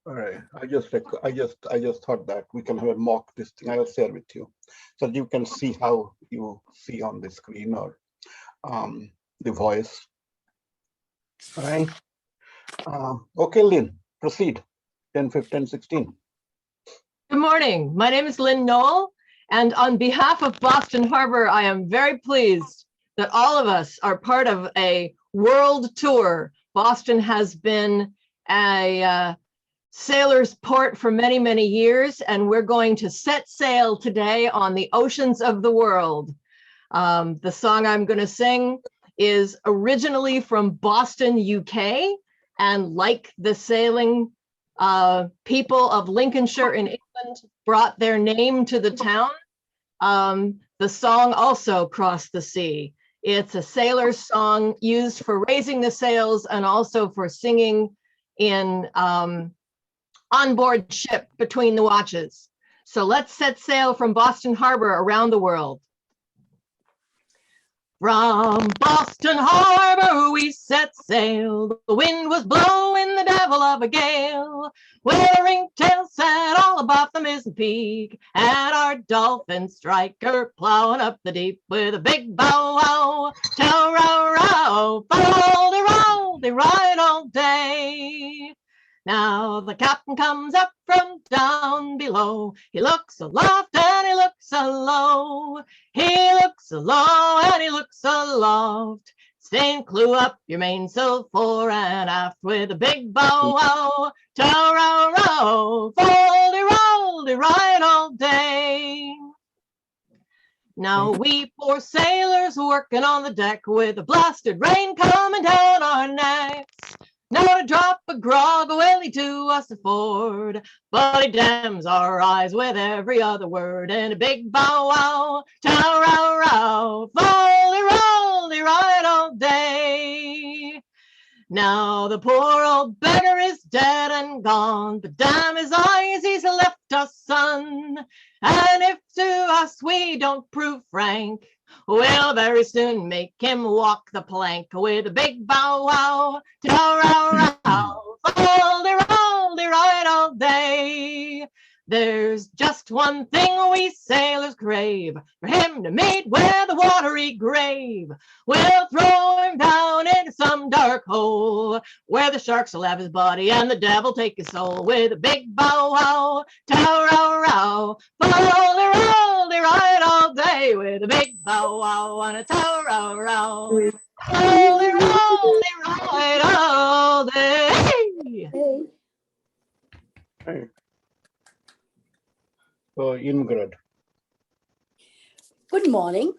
All right. I just thought that we can have a mock this thing. I'll share with you so that you can see how you see on the screen or the voice. All right. Okay, Lynn, proceed. 10, 15, 16. Good morning. My name is Lynn Knoll, and on behalf of Boston Harbor, I am very pleased that all of us are part of a world tour. Boston has been a sailor's port for many, many years, and we're going to set sail today on the oceans of the world. The song I'm going to sing is originally from Boston, UK, and like the sailing people of Lincolnshire in England brought their name to the town, the song also crossed the sea. It's a sailor's song used for raising the sails and also for singing in onboard ship between the watches. So let's set sail from Boston Harbor around the world. From Boston Harbor we set sail, the wind was blowing the devil of a gale. With a ringtail set all about the mizzen peak, and our dolphin striker plowing up the deep with a big bow wow, tow row row, roll they ride all day. Now the captain comes up from down below. He looks aloft and he looks alow. He looks alow and he looks aloft. Stay and clew up your mainsail fore and aft with a big bow wow. Tow row row, roll they ride all day. Now we poor sailors working on the deck with a blasted rain coming down our necks. Not a drop of grog will he to us afford, but he damns our eyes with every other word in a big bow wow, tow row row, roll they ride all day. Now the poor old beggar is dead and gone, but damn his eyes, he's left us, son. And if to us we don't prove frank, we'll very soon make him walk the plank with a big bow wow, tow row roll they ride all day. There's just one thing we sailors crave, for him to meet with a watery grave. We'll throw him down into some dark hole, where the sharks will have his body and the devil take his soul, with a big bow wow, tow row roll they ride all day, with a big bow wow and a tow row row. They ride all day. Hey. So, Ingrid. Good morning.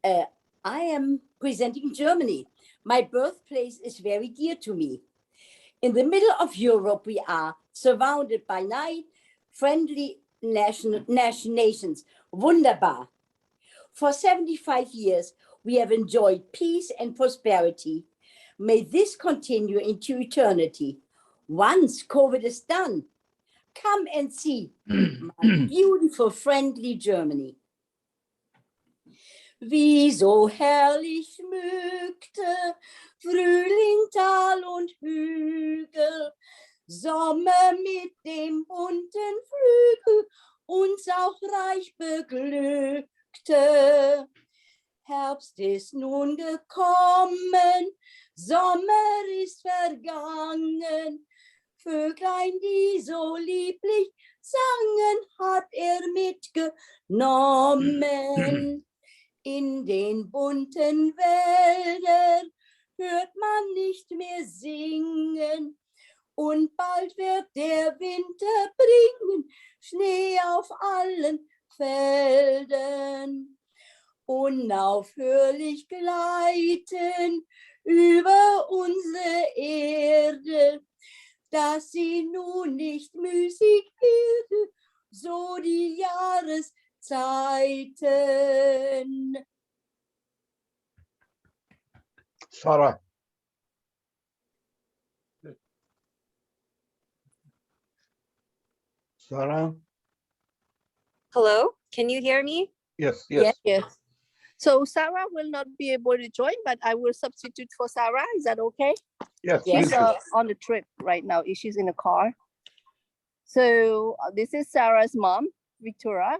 I am presenting Germany. My birthplace is very dear to me. In the middle of Europe, we are surrounded by 9 friendly nations. Wunderbar. For 75 years, we have enjoyed peace and prosperity. May this continue into eternity. Once COVID is done, come and see my beautiful, friendly Germany. Wie so herrlich schmückte Frühling, Tal und Hügel, Sommer mit dem bunten Flügel uns auch reich beglückte. Herbst ist nun gekommen, Sommer ist vergangen, Vöglein, die so lieblich sangen, hat mitgenommen. In den bunten Wäldern hört man nicht mehr singen, und bald wird der Winter bringen Schnee auf allen Feldern. Unaufhörlich gleiten über unsere Erde, dass sie nun nicht müßig werde, so die Jahreszeiten. Sarah. Sarah. Hello, can you hear me? Yes. Yes. So Sarah will not be able to join, but I will substitute for Sarah. Is that okay? Yes. She's on the trip right now. She's in the car. So this is Sarah's mom, Victoria.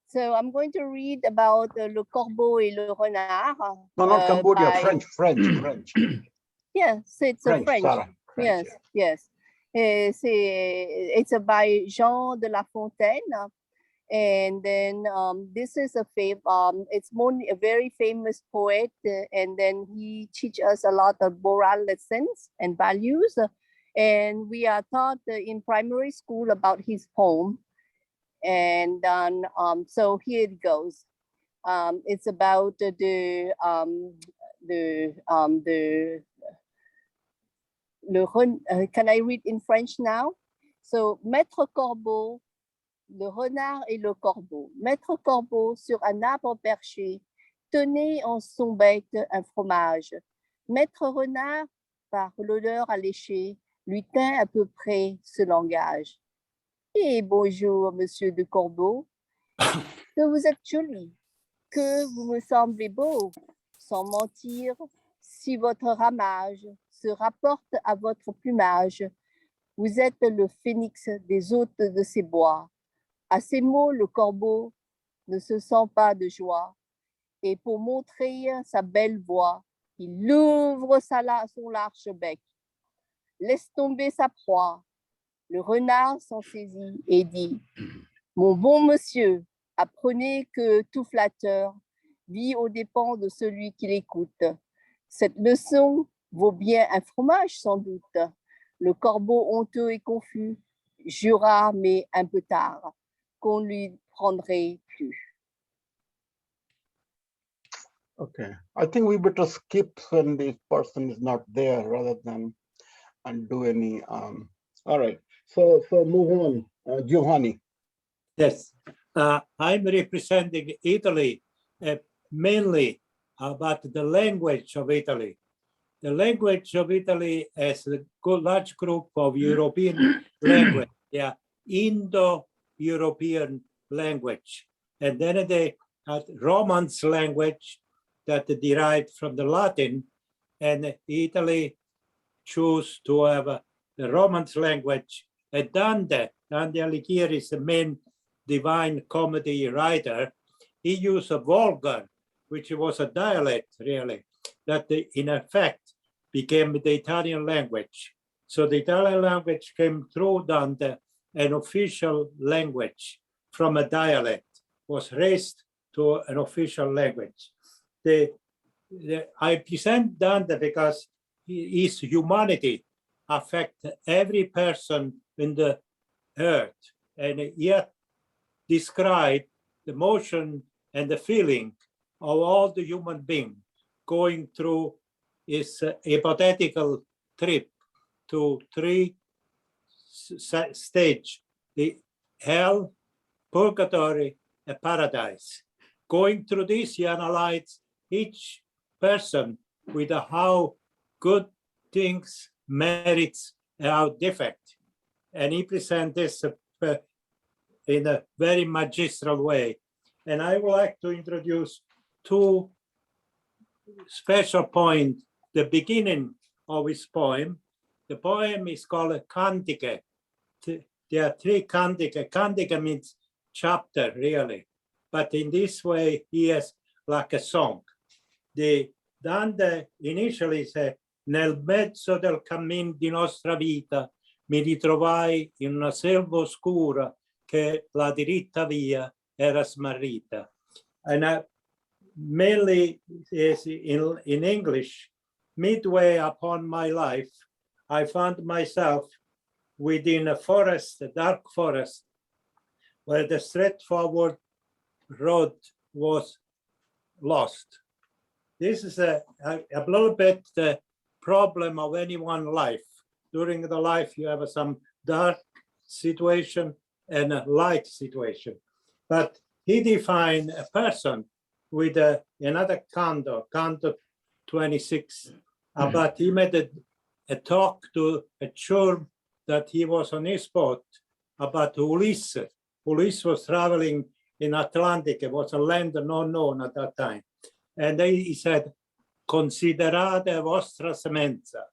So I'm going to read about Le Corbeau et le Renard. No, not Cambodia, by... French. Yes, it's a French. Sarah. Yes, yes. It's by Jean de La Fontaine. And then this is it's a very famous poet, and then he teaches us a lot of moral lessons and values. And we are taught in primary school about his poem. And then, so here it goes. It's about can I read in French now? So, Maître Corbeau, le renard et le corbeau. Maître Corbeau, sur un arbre perché, tenait en son bec un fromage. Maître Renard, par l'odeur alléchée, lui tint à peu près ce langage. Et bonjour, monsieur de Corbeau, que vous êtes joli, que vous me semblez beau, sans mentir, si votre ramage se rapporte à votre plumage, vous êtes le phénix des hôtes de ces bois. À ces mots, le corbeau ne se sent pas de joie, et pour montrer sa belle voix, il ouvre son large bec, laisse tomber sa proie. Le renard s'en saisit et dit: mon bon monsieur, apprenez que tout flatteur vit aux dépens de celui qui l'écoute. Cette leçon vaut bien un fromage sans doute. Le corbeau honteux et confus jura, mais un peu tard, qu'on ne lui prendrait plus. Okay, I think we better skip when this person is not there rather than do any. All right, so move on, Giovanni. Yes, I'm representing Italy, mainly about the language of Italy. The language of Italy is a large group of European language, yeah, Indo-European language. And then they had Romance language that derived from the Latin, and Italy chose to have the Romance language. And Dante Alighieri is the main Divine Comedy writer. He used a Vulgar, which was a dialect really, that in effect became the Italian language. So the Italian language came through Dante, an official language from a dialect, was raised to an official language. I present Dante because his humanity affects every person in the earth, and yet describe the motion and the feeling of all the human beings going through his hypothetical trip to three stages: the hell, purgatory, and paradise. Going through this, he analyzed each person with how good things, merits, and how defect. And he presents this in a very magistral way. And I would like to introduce two special points. The beginning of his poem. The poem is called Cantiche. There are three Cantiche. Cantiche means chapter, really. But in this way, he is like a song. The Dante initially said, nel mezzo del cammin di nostra vita mi ritrovai in una selva oscura che la diritta via era smarrita. And mainly is in English, midway upon my life, I found myself within a forest, a dark forest, where the straightforward road was lost. This is a little bit the problem of anyone's life. During the life, you have some dark situation and a light situation. But he defined a person with another canto 26, but he made a talk to a church that he was on his boat about Ulysses. Ulysses was traveling in Atlantic. It was a land not known at that time. And he said, considerate vostra semenza,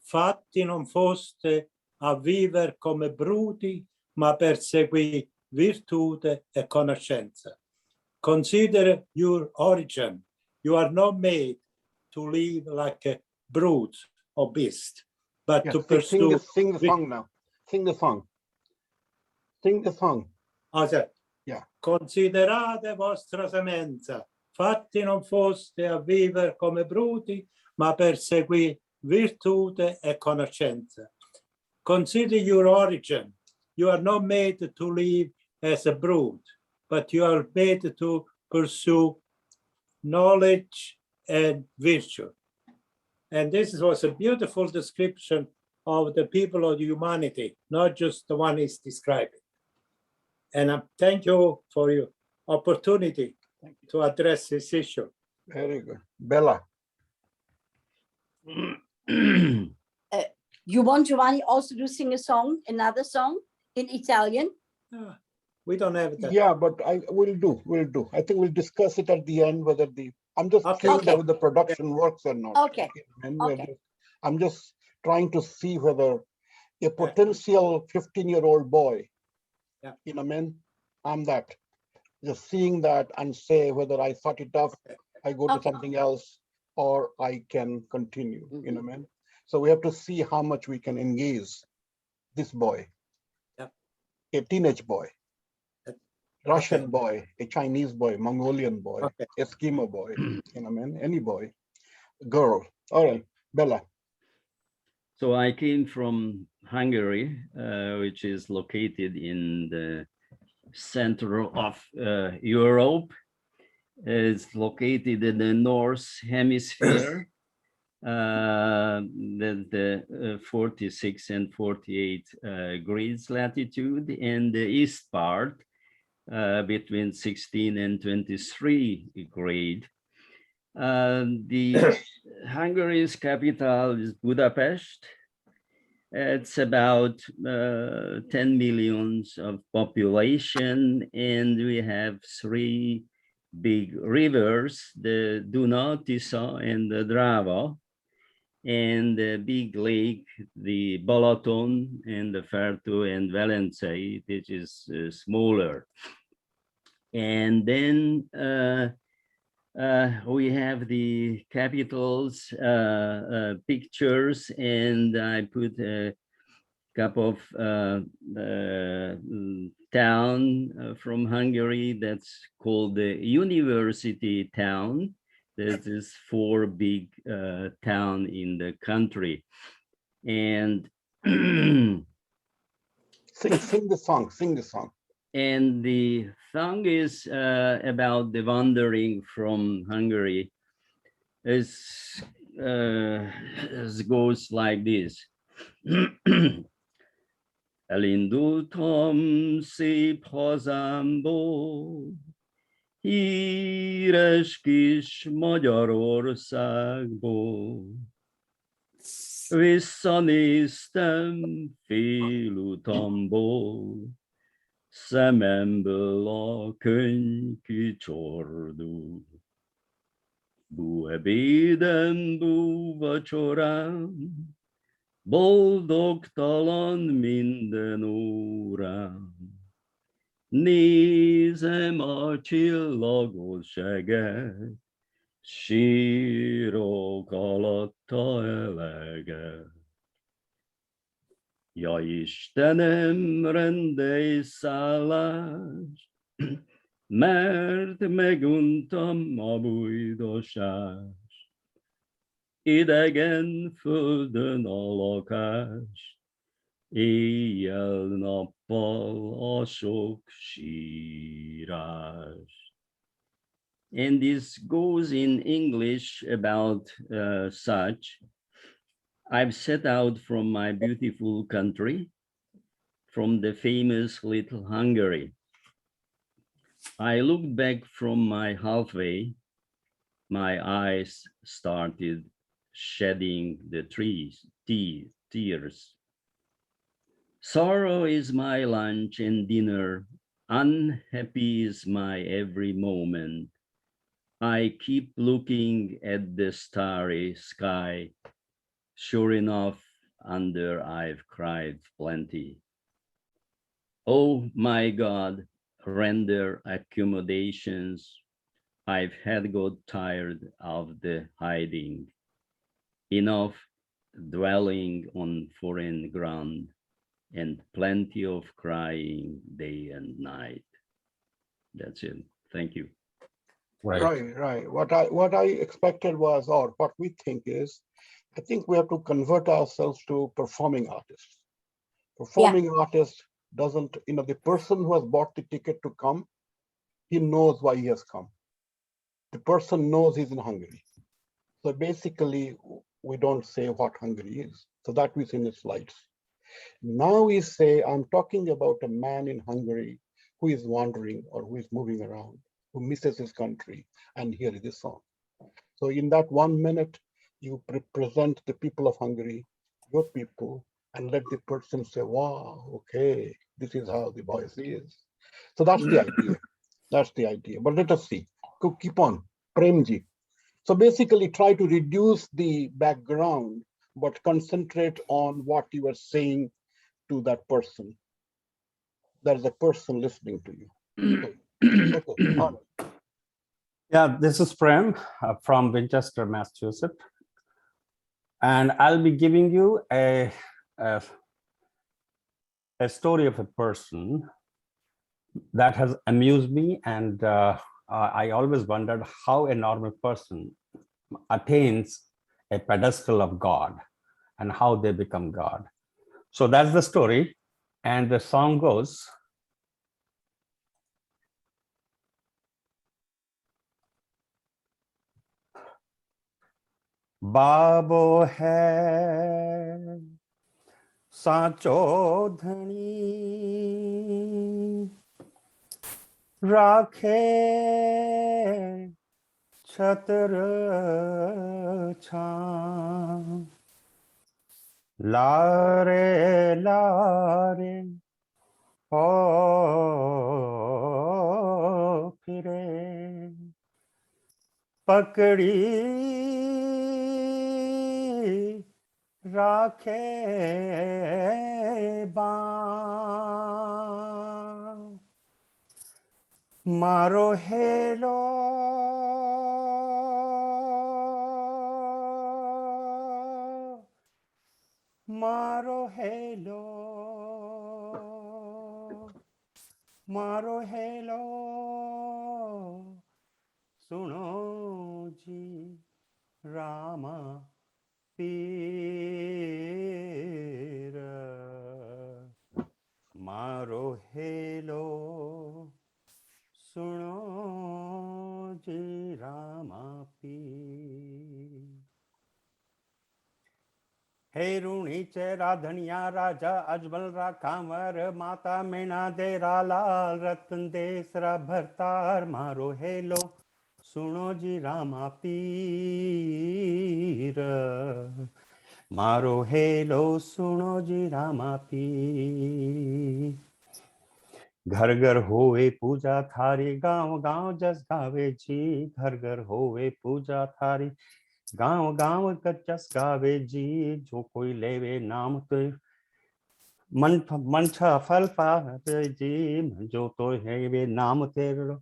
fatti non foste a viver come bruti, ma persegui virtute e conoscenza. Consider your origin. You are not made to live like a brute or beast, but Yeah, to pursue. sing the song now. Sing the song. Sing the song. Yeah. Considerate vostra semenza, fatti non foste a vivere come bruti, ma perseguì virtute e conoscenza. Consider your origin. You are not made to live as a brute, but you are made to pursue knowledge and virtue. And this was a beautiful description of the people of humanity, not just the one he's describing. And I thank you for your opportunity to address this issue. Very good. Bella. You want Giovanni also to sing a song, another song in Italian? We don't have that. Yeah, but we'll do. I think we'll discuss it at the end whether I'm just Okay. seeing Okay. whether the production works or not. Okay. And Okay. I'm just trying to see whether a potential 15-year-old boy, Yeah. you know, man, I'm that. Just seeing that and say whether I thought it up, I go to Okay. something else, or I can continue, you know, man. So we have to see how much we can engage this boy, Yeah. a teenage boy, Russian Okay. boy, a Chinese boy, Mongolian boy, Okay. Eskimo boy, you know, man, any boy, girl. All right, Bella. So I came from Hungary, which is located in the center of Europe. It's located in the North Hemisphere, the 46 and 48 degrees latitude, and the east part between 16 and 23 degrees. The Hungary's capital is Budapest. It's about 10 millions of population, and we have three big rivers, the Duna, Tisa, and the Drava, and the big lake, the Balaton, and the Fertu and Velencei, which is smaller. And then we have the capitals pictures, and I put a couple of town from Hungary that's called the University Town. That is four big town in the country, and Sing the song. Sing the song. and the song is about the wandering from Hungary. It goes like this. Elindultam szép hazámból, híres kis Magyarországból. Visszanéztem félutamból, szememből a könyv kicsordul. Bú ebédem, bú vacsorám, boldogtalan minden órám. Nézem a csillagos seget, sírok alatta eleget. Ja Istenem, rendelj szállást, mert meguntam a bújdosást. Idegen földön a lakás, éjjel-nappal a sok sírás. And this goes in English about such. I've set out from my beautiful country, from the famous little Hungary. I looked back from my halfway, my eyes started shedding the tears. Sorrow is my lunch and dinner, unhappy is my every moment. I keep looking at the starry sky. Sure enough, under I've cried plenty. Oh my God, render accommodations. I've had got tired of the hiding. Enough dwelling on foreign ground and plenty of crying day and night. That's it. Thank you. Right. What I expected was, or what we think is, I think we have to convert ourselves to performing artists. Performing artist doesn't, the person who has bought the ticket to come, he knows why he has come. The person knows he's in Hungary. So basically, we don't say what Hungary is. So that we see in the slides. Now we say, I'm talking about a man in Hungary who is wandering or who is moving around, who misses his country, and here is this song. So in that 1 minute, you present the people of Hungary, your people, and let the person say, wow, okay, this is how the voice is. So that's the idea. That's the idea. But let us see. Keep on. Premji. So basically try to reduce the background, but concentrate on what you are saying to that person. There's a person listening to you. Okay. Yeah, this is Prem from Winchester, Massachusetts. And I'll be giving you a story of a person that has amused me. And I always wondered how a normal person attains a pedestal of God and how they become God. So that's the story. And the song goes, बाबो है साचो धनी राखे छतर छां लारे लारे हो फिरे पकड़ी राखे बां मारो हेलो मारो हेलो मारो हेलो सुनो जी रामा पीर मारो हेलो सुनो जी रामा पीर हे रूणी च राधनिया राजा अजमल रा कांवर माता मैना देरा लाल रतन देसरा भरतार मारो हेलो सुनो जी रामा पीर मारो हेलो सुनो जी रामा पीर घर घर होवे पूजा थारी गांव गांव जस गावे जी घर घर होवे पूजा थारी गांव गांव कच्चस गावे जी जो कोई लेवे नाम तो मन छा फल पावे जी जो तो है वे नाम तेरो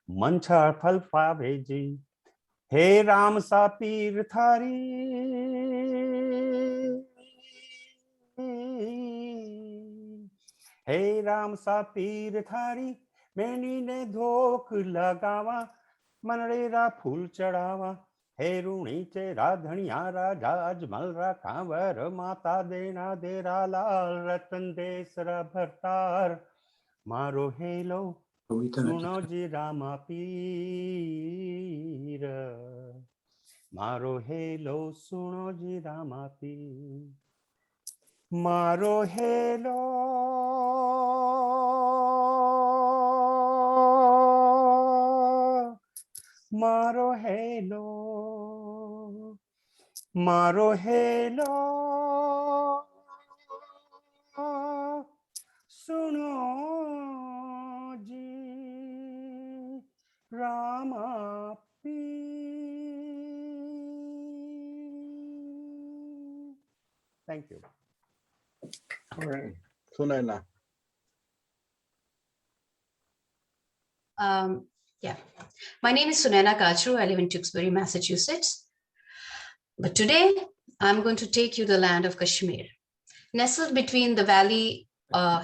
मन छा फल पावे जी हे राम सा पीर थारी हे राम सा पीर थारी मैनी ने धोख लगावा मनरेरा फूल चढ़ावा हे रूणी चे राधनिया राजा अजमल रा कांवर माता देना देरा लाल रतन देसरा भरतार मारो हेलो सुनो जी रामा पीर मारो हेलो सुनो जी रामा पीर मारो हेलो मारो हेलो मारो हेलो सुनो जी Rama Thank you. All right. Sunaina. Yeah. My name is Sunaina Kachru. I live in Tewksbury, Massachusetts. But today, I'm going to take you to the land of Kashmir. Nestled between the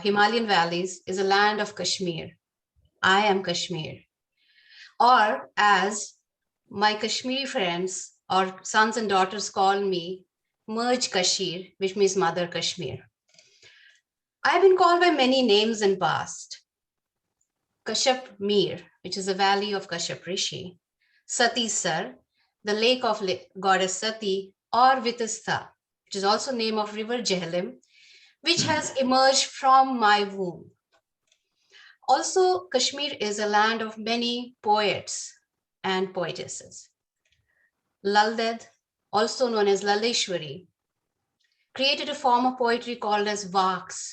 Himalayan valleys is the land of Kashmir. I am Kashmir. Or as my Kashmiri friends or sons and daughters call me, Merj Kashir, which means Mother Kashmir. I've been called by many names in past. Kashyap Mir, which is the valley of Kashyap Rishi. Sati Sar, the lake of goddess Sati, or Vitistha, which is also name of river Jhelum, which has emerged from my womb. Also, Kashmir is a land of many poets and poetesses. Lal Ded, also known as Laleshwari, created a form of poetry called as Vaks,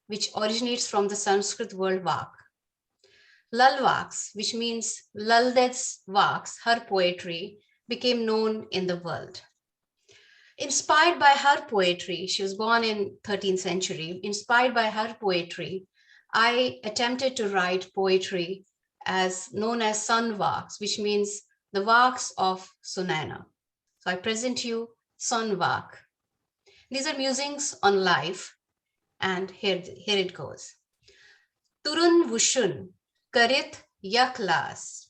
which originates from the Sanskrit word Vak. Lal Vaks, which means Lal Ded's Vaks, her poetry, became known in the world. Inspired by her poetry, she was born in 13th century, inspired by her poetry, I attempted to write poetry as known as Sun Vaks, which means the Vaks of Sunaina. So I present you Sun Vak. These are musings on life, and here it goes. Turun Vushun Karit Yaklas.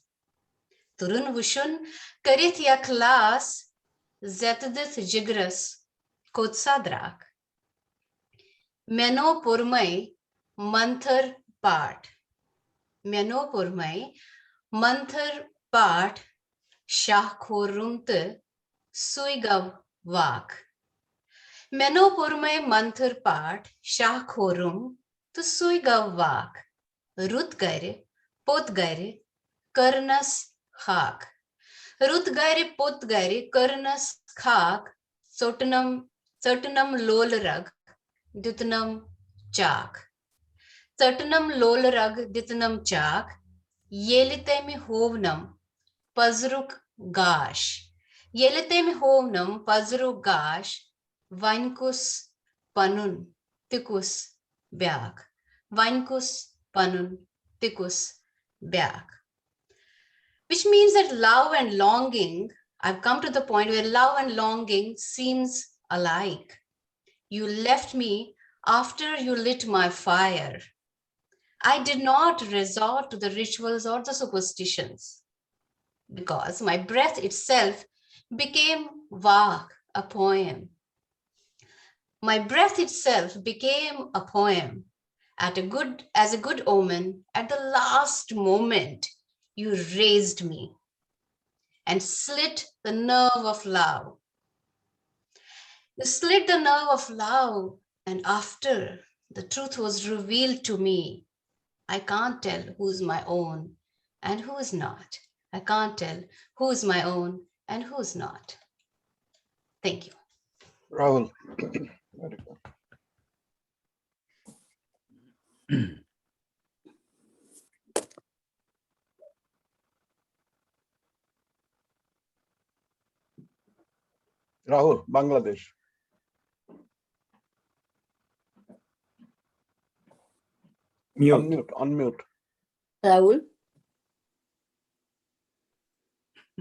Turun Vushun Karit Yaklas Zetdith Jigras Kotsadrak. Meno Purmai Manthar Part. Meno Purmai Manthar Part Shah Khorumte Suigav Vak. Meno Purmai Manthar Part Shah Khorum to Suigav Vak. Rutgare Potgare Karnas Hak. Rutgare Potgare Karnas Hak Sotanam Lolrag Ditnam Chak. Satanam Lolrag Ditnam Chak Yelitemi Hovnam Pazruk Gash. Yelitemi Hovnam Pazruk Gash Vainkus Panun Tikus Byak. Vainkus Panun Tikus Byak. Which means that love and longing, I've come to the point where love and longing seems alike. You left me after you lit my fire. I did not resort to the rituals or the superstitions because my breath itself became Vak, a poem. My breath itself became a poem. As a good omen, at the last moment, you raised me and slit the nerve of love. You slit the nerve of love, and after the truth was revealed to me, I can't tell who's my own and who is not. I can't tell who's my own and who's not. Thank you. Rahul. Very good. Rahul, Bangladesh. Mute. Unmute. Raul,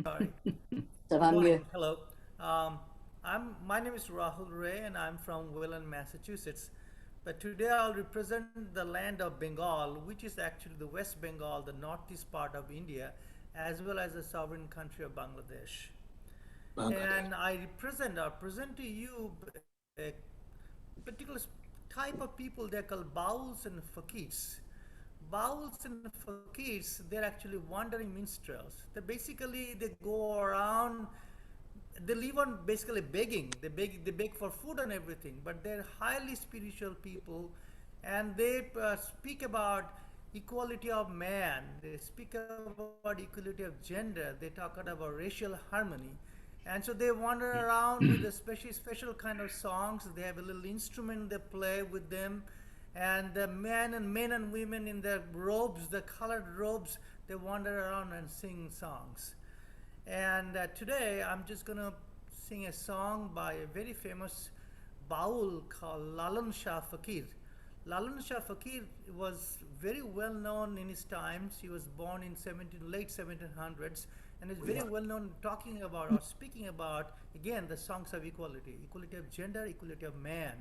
Sorry. so Good I'm morning. here. Hello. My name is Rahul Ray, and I'm from Welland, Massachusetts. But today I'll represent the land of Bengal, which is actually the West Bengal, the northeast part of India, as well as the sovereign country of Bangladesh. And I present to you a particular type of people. They're called Bauls and Fakirs. Bauls and Fakirs, they're actually wandering minstrels. They go around, they live on basically begging. They beg for food and everything, but they're highly spiritual people, and they speak about equality of man. They speak about equality of gender. They talk about racial harmony. And so they wander around with a special kind of songs. They have a little instrument they play with them, and the men and women in their robes, the colored robes, they wander around and sing songs. And today I'm just gonna sing a song by a very famous Baul called Lalan Shah Fakir. Lalan Shah Fakir was very well known in his times. He was born in late 1700s, and is very well known talking about or speaking about, again, the songs of equality, equality of gender, equality of man.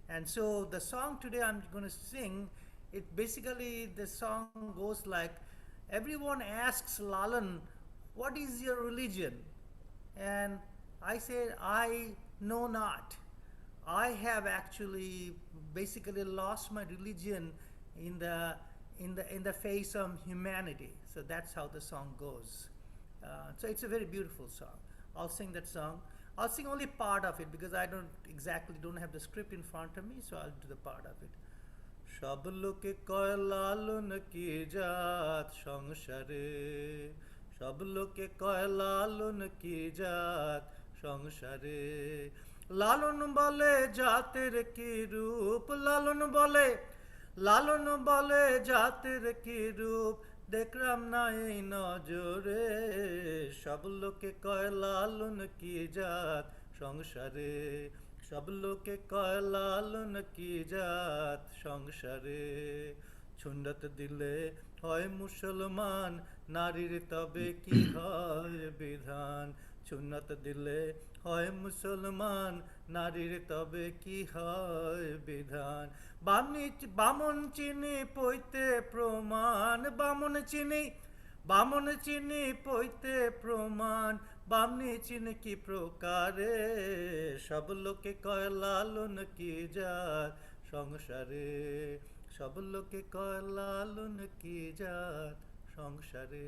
And so the song today I'm going to sing, it basically, the song goes like, everyone asks Lalan, what is your religion? And I said, I know not. I have actually basically lost my religion in the face of humanity. So that's how the song goes. So it's a very beautiful song. I'll sing that song. I'll sing only part of it because I don't have the script in front of me, so I'll do the part of it. সব লোকে কয় লালন কি জাত সংসারে, সব লোকে কয় লালন কি জাত সংসারে, লালন বলে জাতের কি রূপ, লালন বলে জাতের কি রূপ, দেখলাম না এই নজরে, সব লোকে কয় লালন কি জাত সংসারে, সব লোকে কয় লালন কি জাত সংসারে, সুন্নত দিলে হয় মুসলমান, নারীর তবে কি হয় বিধান, সুন্নত দিলে হয় মুসলমান, নারীর তবে কি হয় বিধান, বামন চিনি পৈতে প্রমাণ, বামন চিনি পৈতে প্রমাণ, বামনি চিনি কি প্রকারে, সব লোকে কয় লালন কি জাত সংসারে, সব লোকে কয় লালন কি জাত সংসারে।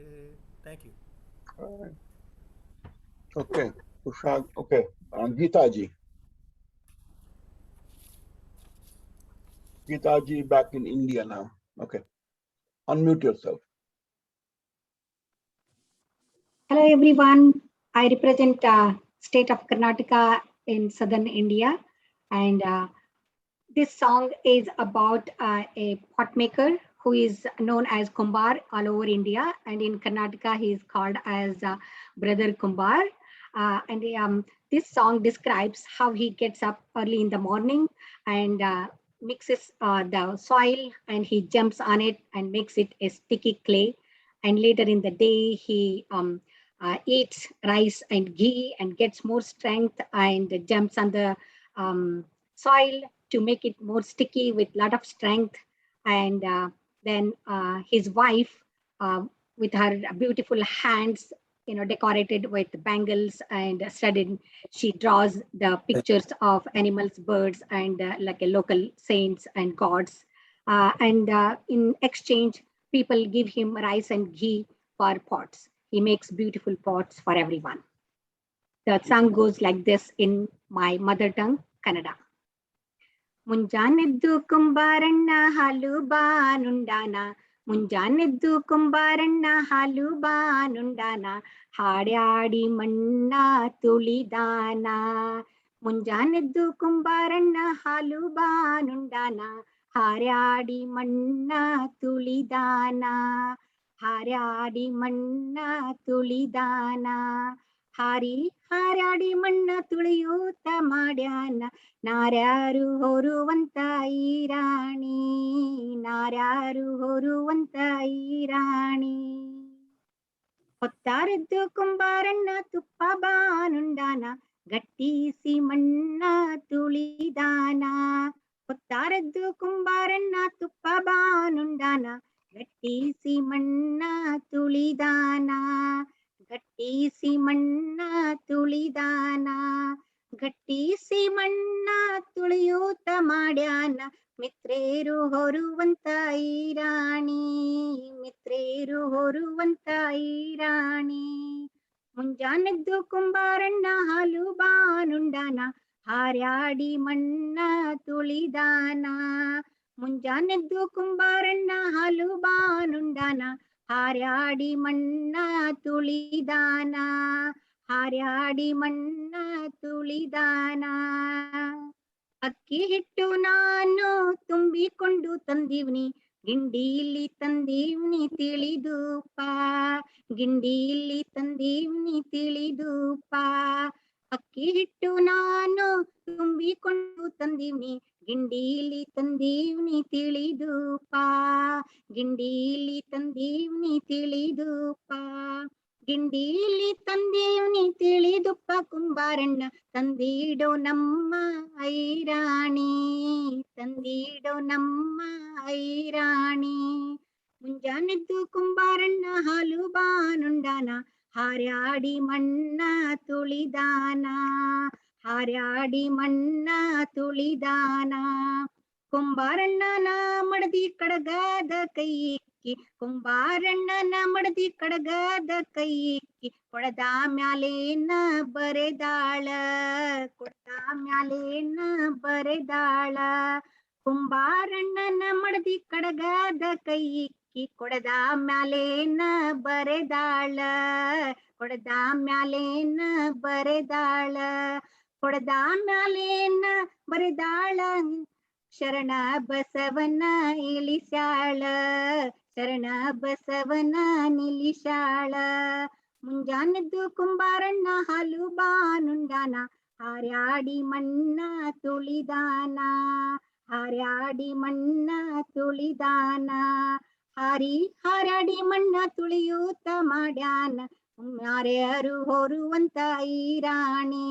Thank you. All right. Okay, Tushar. Okay, Geetaji. Geetaji back in India now. Okay, unmute yourself. Hello everyone, I represent state of Karnataka in southern India, and this song is about a pot maker who is known as Kumbar all over India, and in Karnataka he is called as Brother Kumbar. And this song describes how he gets up early in the morning and mixes the soil, and he jumps on it and makes it a sticky clay. And later in the day, he eats rice and ghee and gets more strength and jumps on the soil to make it more sticky with a lot of strength. And then his wife, with her beautiful hands, decorated with bangles and studded, she draws the pictures of animals, birds, and like a local saints and gods. And in exchange, people give him rice and ghee for pots. He makes beautiful pots for everyone. The song goes like this in my mother tongue, Kannada. ಮುಂಜಾನೆದ್ದು ಕುಂಬಾರಣ್ಣ ಹಾಲು ಬಾನುಂಡಾನ, ಮುಂಜಾನೆದ್ದು ಕುಂಬಾರಣ್ಣ ಹಾಲು ಬಾನುಂಡಾನ, ಹಾಡ್ಯಾಡಿ ಮಣ್ಣ ತುಳಿದಾನ. ಮುಂಜಾನೆದ್ದು ಕುಂಬಾರಣ್ಣ ಹಾಲು ಬಾನುಂಡಾನ, ಹಾರ್ಯಾಡಿ ಮಣ್ಣ ತುಳಿದಾನ, ಹಾರ್ಯಾಡಿ ಮಣ್ಣ ತುಳಿದಾನ. ಹಾರ್ಯಾಡಿ ಮಣ್ಣ ತುಳಿಯೂತ ಮಾಡ್ಯಾನ, ನಾರ್ಯಾರು ಹೊರುವಂತ ಈರಾಣಿ, ನಾರ್ಯಾರು ಹೊರುವಂತ ಈರಾಣಿ. ಹೊತ್ತಾರದ್ದು ಕುಂಬಾರಣ್ಣ ತುಪ್ಪ ಬಾನುಂಡಾನ, ಗಟ್ಟಿಸಿ ಮಣ್ಣ ತುಳಿದಾನ. ಹೊತ್ತಾರದ್ದು ಕುಂಬಾರಣ್ಣ ತುಪ್ಪ ಬಾನುಂಡಾನ, ಗಟ್ಟಿಸಿ ಮಣ್ಣ ತುಳಿದಾನ, ಗಟ್ಟಿಸಿ ಮಣ್ಣ ತುಳಿದಾನ. ಗಟ್ಟಿಸಿ ಮಣ್ಣ ತುಳಿಯೂತ ಮಾಡ್ಯಾನ, ಮಿತ್ರೇರು ಹೊರುವಂತ ಈರಾಣಿ, ಮಿತ್ರೇರು ಹೊರುವಂತ ಈರಾಣಿ. ಮುಂಜಾನೆದ್ದು ಕುಂಬಾರಣ್ಣ ಹಾಲು ಬಾನುಂಡಾನ, ಹಾರ್ಯಾಡಿ ಮಣ್ಣ ತುಳಿದಾನ. ಮುಂಜಾನೆದ್ದು ಕುಂಬಾರಣ್ಣ ಹಾಲು ಬಾನುಂಡಾನ, ಹಾರ್ಯಾಡಿ ಮಣ್ಣ ತುಳಿದಾನ, ಹಾರ್ಯಾಡಿ ಮಣ್ಣ ತುಳಿದಾನ. ಅಕ್ಕಿ ಹಿಟ್ಟು ನಾನು ತುಂಬಿಕೊಂಡು ತಂದೀವ್ನಿ, ಗಿಂಡಿಯಲ್ಲಿ ತಂದೀವ್ನಿ ತಿಳಿದೂಪ, ಗಿಂಡಿಯಲ್ಲಿ ತಂದೀವ್ನಿ ತಿಳಿದೂಪ. ಅಕ್ಕಿ ಹಿಟ್ಟು ನಾನು ತುಂಬಿಕೊಂಡು ತಂದೀವ್ನಿ, ಗಿಂಡೀಲಿ ತಂದೀವ್ನಿ ತಿಳಿದೂಪ, ಗಿಂಡೀಲಿ ತಂದೀವ್ನಿ ತಿಳಿದೂಪ, ಗಿಂಡೀಲಿ ತಂದೀವ್ನಿ ತಿಳಿದುಪ್ಪ, ಕುಂಬಾರಣ್ಣ ತಂದೀಡೋ ನಮ್ಮ ಐರಾಣಿ, ತಂದೀಡೋ ನಮ್ಮ ಐರಾಣಿ. ಮುಂಜಾನೆದ್ದು ಕುಂಬಾರಣ್ಣ ಹಾಲು ಬಾನುಂಡಾನ, ಹಾರ್ಯಾಡಿ ಮಣ್ಣ ತುಳಿದಾನ, ಹಾರ್ಯಾಡಿ ಮಣ್ಣ ತುಳಿದಾನ. ಕುಂಬಾರಣ್ಣನ ಮಡದಿ ಕಡಗದ ಕೈಯಿಕ್ಕಿ, ಕುಂಬಾರಣ್ಣನ ಮಡದಿ ಕಡಗದ ಕೈಯಿಕ್ಕಿ, ಕೊಡದ ಮ್ಯಾಲೇನ ಬರೆದಾಳ, ಕೊಡದ ಮ್ಯಾಲೇನ ಬರೆದಾಳ. ಕುಂಬಾರಣ್ಣನ ಮಡದಿ ಕಡಗದ ಕೈಯಿಕ್ಕಿ, ಕೊಡದ ಮ್ಯಾಲೇನ ಬರೆದಾಳ, ಕೊಡದ ಮ್ಯಾಲೇನ ಬರೆದಾಳ, ಕೊಡದ ಮ್ಯಾಲೇನ ಬರೆದಾಳ. ಶರಣ ಬಸವನ ಇಳಿಸ್ಯಾಳ, ಶರಣ ಬಸವನ ನಿಲ್ಲಿಸ್ಯಾಳ. ಮುಂಜಾನೆದ್ದು ಕುಂಬಾರಣ್ಣ ಹಾಲು ಬಾನುಂಡಾನ, ಹಾರ್ಯಾಡಿ ಮಣ್ಣ ತುಳಿದಾನ, ಹಾರ್ಯಾಡಿ ಮಣ್ಣ ತುಳಿದಾನ. ಹಾರ್ಯಾಡಿ ಮಣ್ಣ ತುಳಿಯೂತ ಮಾಡ್ಯಾನ, ನಾರ್ಯಾರು ಹೊರುವಂತ ಐರಾಣಿ,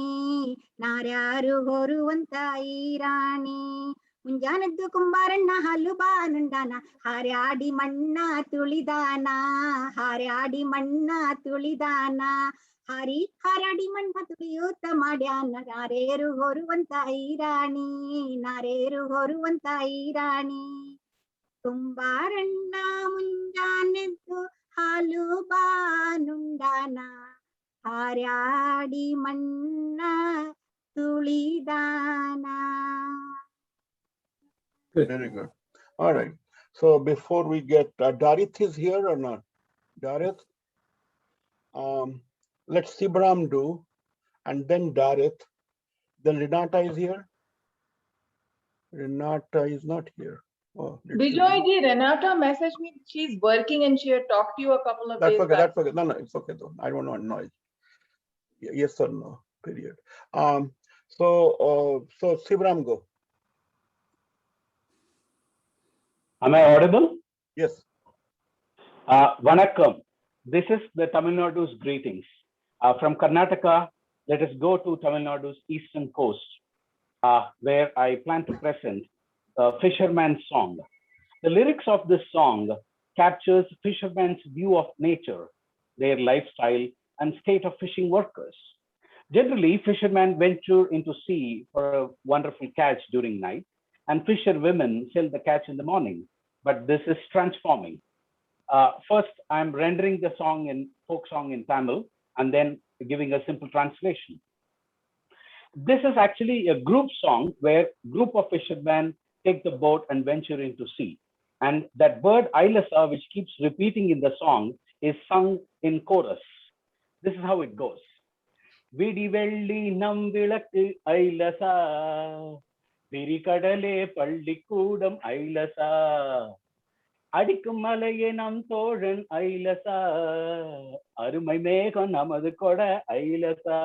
ನಾರ್ಯಾರು ಹೊರುವಂತ ಐರಾಣಿ. ಮುಂಜಾನೆದ್ದು ಕುಂಬಾರಣ್ಣ ಹಾಲು ಬಾನುಂಡಾನ, ಹಾರ್ಯಾಡಿ ಮಣ್ಣ ತುಳಿದಾನ, ಹಾರ್ಯಾಡಿ ಮಣ್ಣ ತುಳಿದಾನ. ಹಾರ್ಯಾಡಿ ಮಣ್ಣ ತುಳಿಯೂತ ಮಾಡ್ಯಾನ, ನಾರೇರು ಹೊರುವಂತ ಐರಾಣಿ, ನಾರೇರು ಹೊರುವಂತ ಐರಾಣಿ. ಕುಂಬಾರಣ್ಣ ಮುಂಜಾನೆದ್ದು ಹಾಲು ಬಾನುಂಡಾನ, ಹಾರ್ಯಾಡಿ ಮಣ್ಣ ತುಳಿದಾನ. Very good. All right. So before we get, Darith is here or not? Darith? Let Sibram do, and then Darith. Then Renata is here. Renata is not here. Oh, Bijoy ji, Renata messaged me. She's working and she had talked to you a couple of that's days okay. back. That's okay. No, it's okay though. I don't want noise. Yes or no? Period. So Sibram, go. Am I audible? Yes. Vanakkam. This is the Tamil Nadu's greetings. From Karnataka, let us go to Tamil Nadu's eastern coast, where I plan to present a fisherman's song. The lyrics of this song captures fishermen's view of nature, their lifestyle, and state of fishing workers. Generally, fishermen venture into sea for a wonderful catch during night, and fisherwomen sell the catch in the morning. But this is transforming. First, I'm rendering the song in folk song in Tamil, and then giving a simple translation. This is actually a group song where group of fishermen take the boat and venture into sea. And that bird Ailasa, which keeps repeating in the song, is sung in chorus. This is how it goes. Vidi velli nam vilakku Ailasa, Virikadale Pallikudam Ailasa, அடிக்கும் மலையே நம் தோழன் ஐலசா, அருமை மேகம் நமது கொட ஐலசா,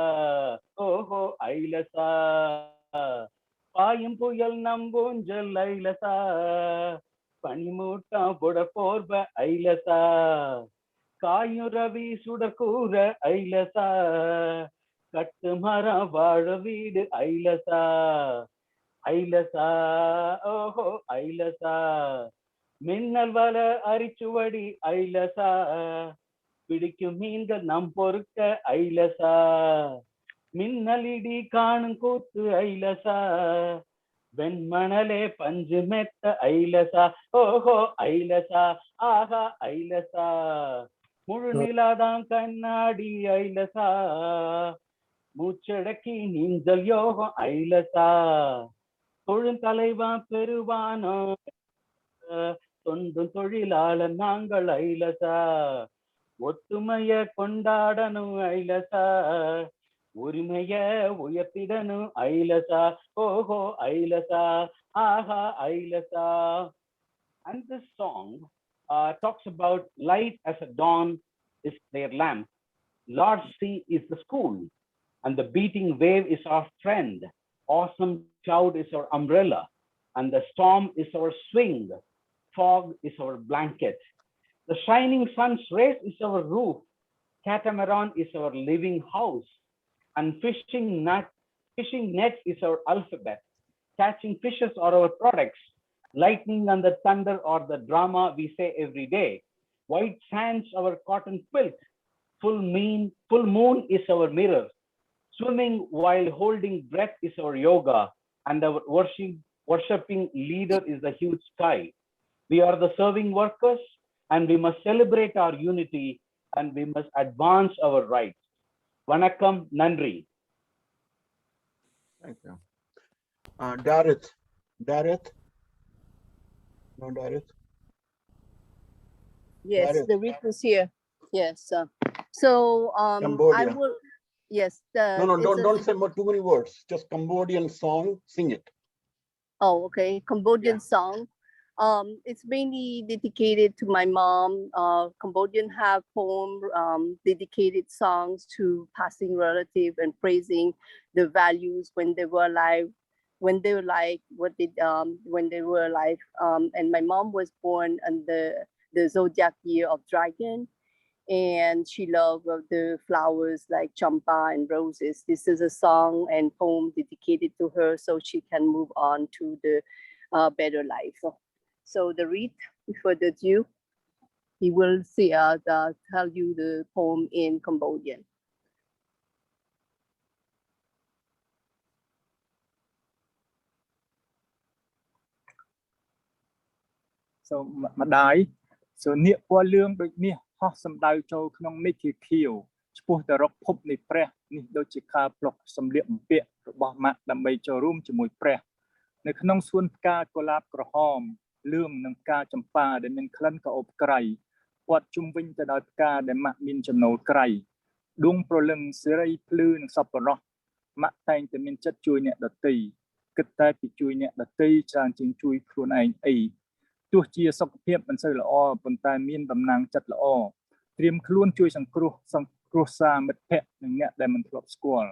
ஓஹோ ஐலசா, பாயும் புயல் நம்பூஞ்சல் ஐலசா, பனிமூட்டம் புட போர்வ ஐலசா, காயும் ரவி சுடக்கூற ஐலசா, கட்டு மரம் வாழ வீடு ஐலசா, ஐலசா, ஓஹோ ஐலசா, மின்னல் வல அரிச்சுவடி ஐலசா, பிடிக்கும் மீன்கள் நம் பொறுக்க ஐலசா, மின்னலிடி காணும் கூத்து ஐலசா, வெண்மணலே பஞ்சு மெத்த ஐலசா, ஓஹோ ஐலசா, ஆஹா ஐலசா, முழு நிலாதான் கண்ணாடி ஐலசா, மூச்சடக்கி நீந்தல் யோகம் ஐலசா, தொழும் தலைவா பெருவானோ, தொண்டும் தொழிலாளர் நாங்கள் ஐலசா, ஒத்துமைய கொண்டாடணும் ஐலசா, உரிமைய உயர்த்திடணும் ஐலசா, ஓஹோ ஐலசா, ஆஹா ஐலசா. And this song talks about light as a dawn is their lamp. Large sea is the school. and the beating wave is our friend. Awesome cloud is our umbrella, and the storm is our swing. Fog is our blanket. The shining sun's rays is our roof. Catamaran is our living house, and fishing net is our alphabet. Catching fishes are our products. Lightning and the thunder are the drama we say every day. White sands our cotton quilt. Full moon is our mirror. Swimming while holding breath is our yoga, and our worshipping leader is the huge sky. We are the serving workers, and we must celebrate our unity, and we must advance our rights. Vanakkam, Nandri. Thank you. Dareth. Dareth? No, Dareth? Yes, Dareth. the Rick is here. Yes. So I Cambodia. will. Yes. No, don't say too many words. Just Cambodian song, sing it. Oh, okay. Cambodian song. It's mainly dedicated to my mom. Cambodian have poem, dedicated songs to passing relative and praising the values when they were alive, when they were like what they when they were alive. And my mom was born on the zodiac year of dragon, and she loved the flowers like champa and roses. This is a song and poem dedicated to her so she can move on to the better life. So the read, without ado, he will tell you the poem in Cambodian. So ម្ដាយសូនៀកពណ៌លឿងដូចមាសហោះសំដៅចូលក្នុងមេឃខៀវឆ្ពោះទៅរកភពនៃព្រះនេះដូចជាការផ្លុកសម្លៀកបំពាក់របស់ម៉ាក់ដើម្បីចូលរួមជាមួយព្រះនៅក្នុងសួនផ្កាកុលាបក្រហមលឿងនិងផ្កាចម្ប៉ាដែលមានក្លិនក្រអូបក្រៃព័ទ្ធជុំវិញទៅដោយផ្កាដែលម៉ាក់មានចំណូលក្រៃដួងប្រលឹងសេរីភ្លឺនិងសប្បុរសម៉ាក់តែងតែមានចិត្តជួយអ្នកដទៃគិតតែពីជួយអ្នកដទៃច្រើនជាងជួយខ្លួនឯងអីទោះជាសុខភាពមិនសូវល្អប៉ុន្តែមានតំណាងចិត្តល្អត្រៀមខ្លួនជួយសង្គ្រោះសារមិត្តភ័ក្តិនិងអ្នកដែលមិនធ្លាប់ស្គាល់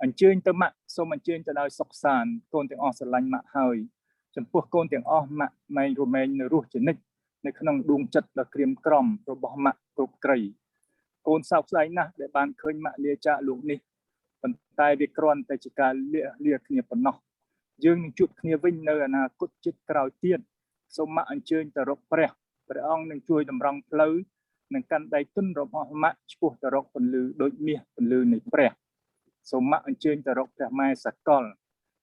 អញ្ជើញទៅម៉ាក់សូមអញ្ជើញទៅដោយសុខសាន្តកូនទាំងអស់ស្រឡាញ់ម៉ាក់ហើយចំពោះកូនទាំងអស់ម៉ាក់ម៉ែងរមែងនៅរស់ជានិច្ចនៅក្នុងដួងចិត្តដ៏ក្រៀមក្រំរបស់ម៉ាក់គ្រប់គ្រីកូនសោកស្ដាយណាស់ដែលបានឃើញម៉ាក់លាចាកលោកនេះប៉ុន្តែវាគ្រាន់តែជាការលាគ្នាប៉ុណ្ណោះយើងនឹងជួបគ្នាវិញនៅអនាគតជាតិក្រោយទៀតសូមម៉ាក់អញ្ជើញទៅរកព្រះអង្គនឹងជួយតម្រង់ផ្លូវនិងកាន់ដៃទន់របស់ម៉ាក់ឆ្ពោះទៅរកពន្លឺដូចមាសពន្លឺនៃព្រះសូមម៉ាក់អញ្ជើញទៅរកព្រះម៉ែសកល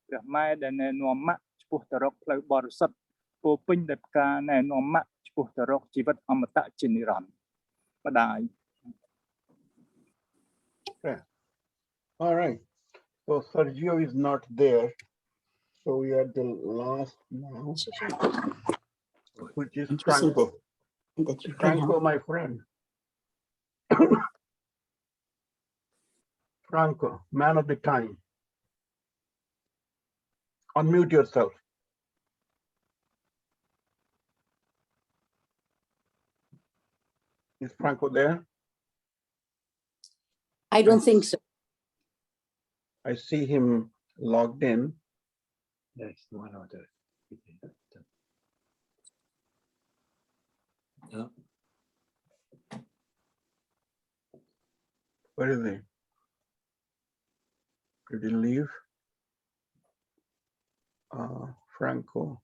ព្រះម៉ែដែលណែនាំម៉ាក់ឆ្ពោះទៅរកផ្លូវបរិសុទ្ធពោពេញដោយផ្កាណែនាំម៉ាក់ឆ្ពោះទៅរកជីវិតអមតៈជានិរន្តរ៍ម្ដាយ All right. So Sergio is not there. So we are the last now, which is Franco. Franco, my friend. Franco, man of the time. Unmute yourself. Is Franco there? I don't think so. I see him logged in. Yes, one other. No. Where is he? Did he leave? Franco.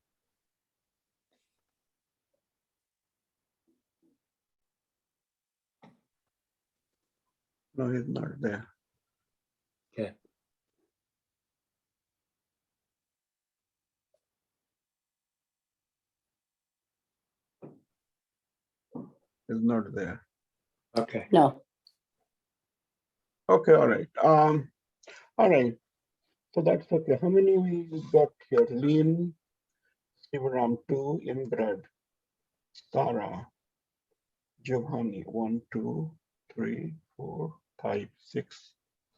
No, he's not there. Okay. He's not there. Okay. No. Okay, all right. All right. So that's okay. How many we got here? Lynn, Sivaram 2, Inbred, Sarah, Giovanni 1, 2, 3, 4, 5, 6,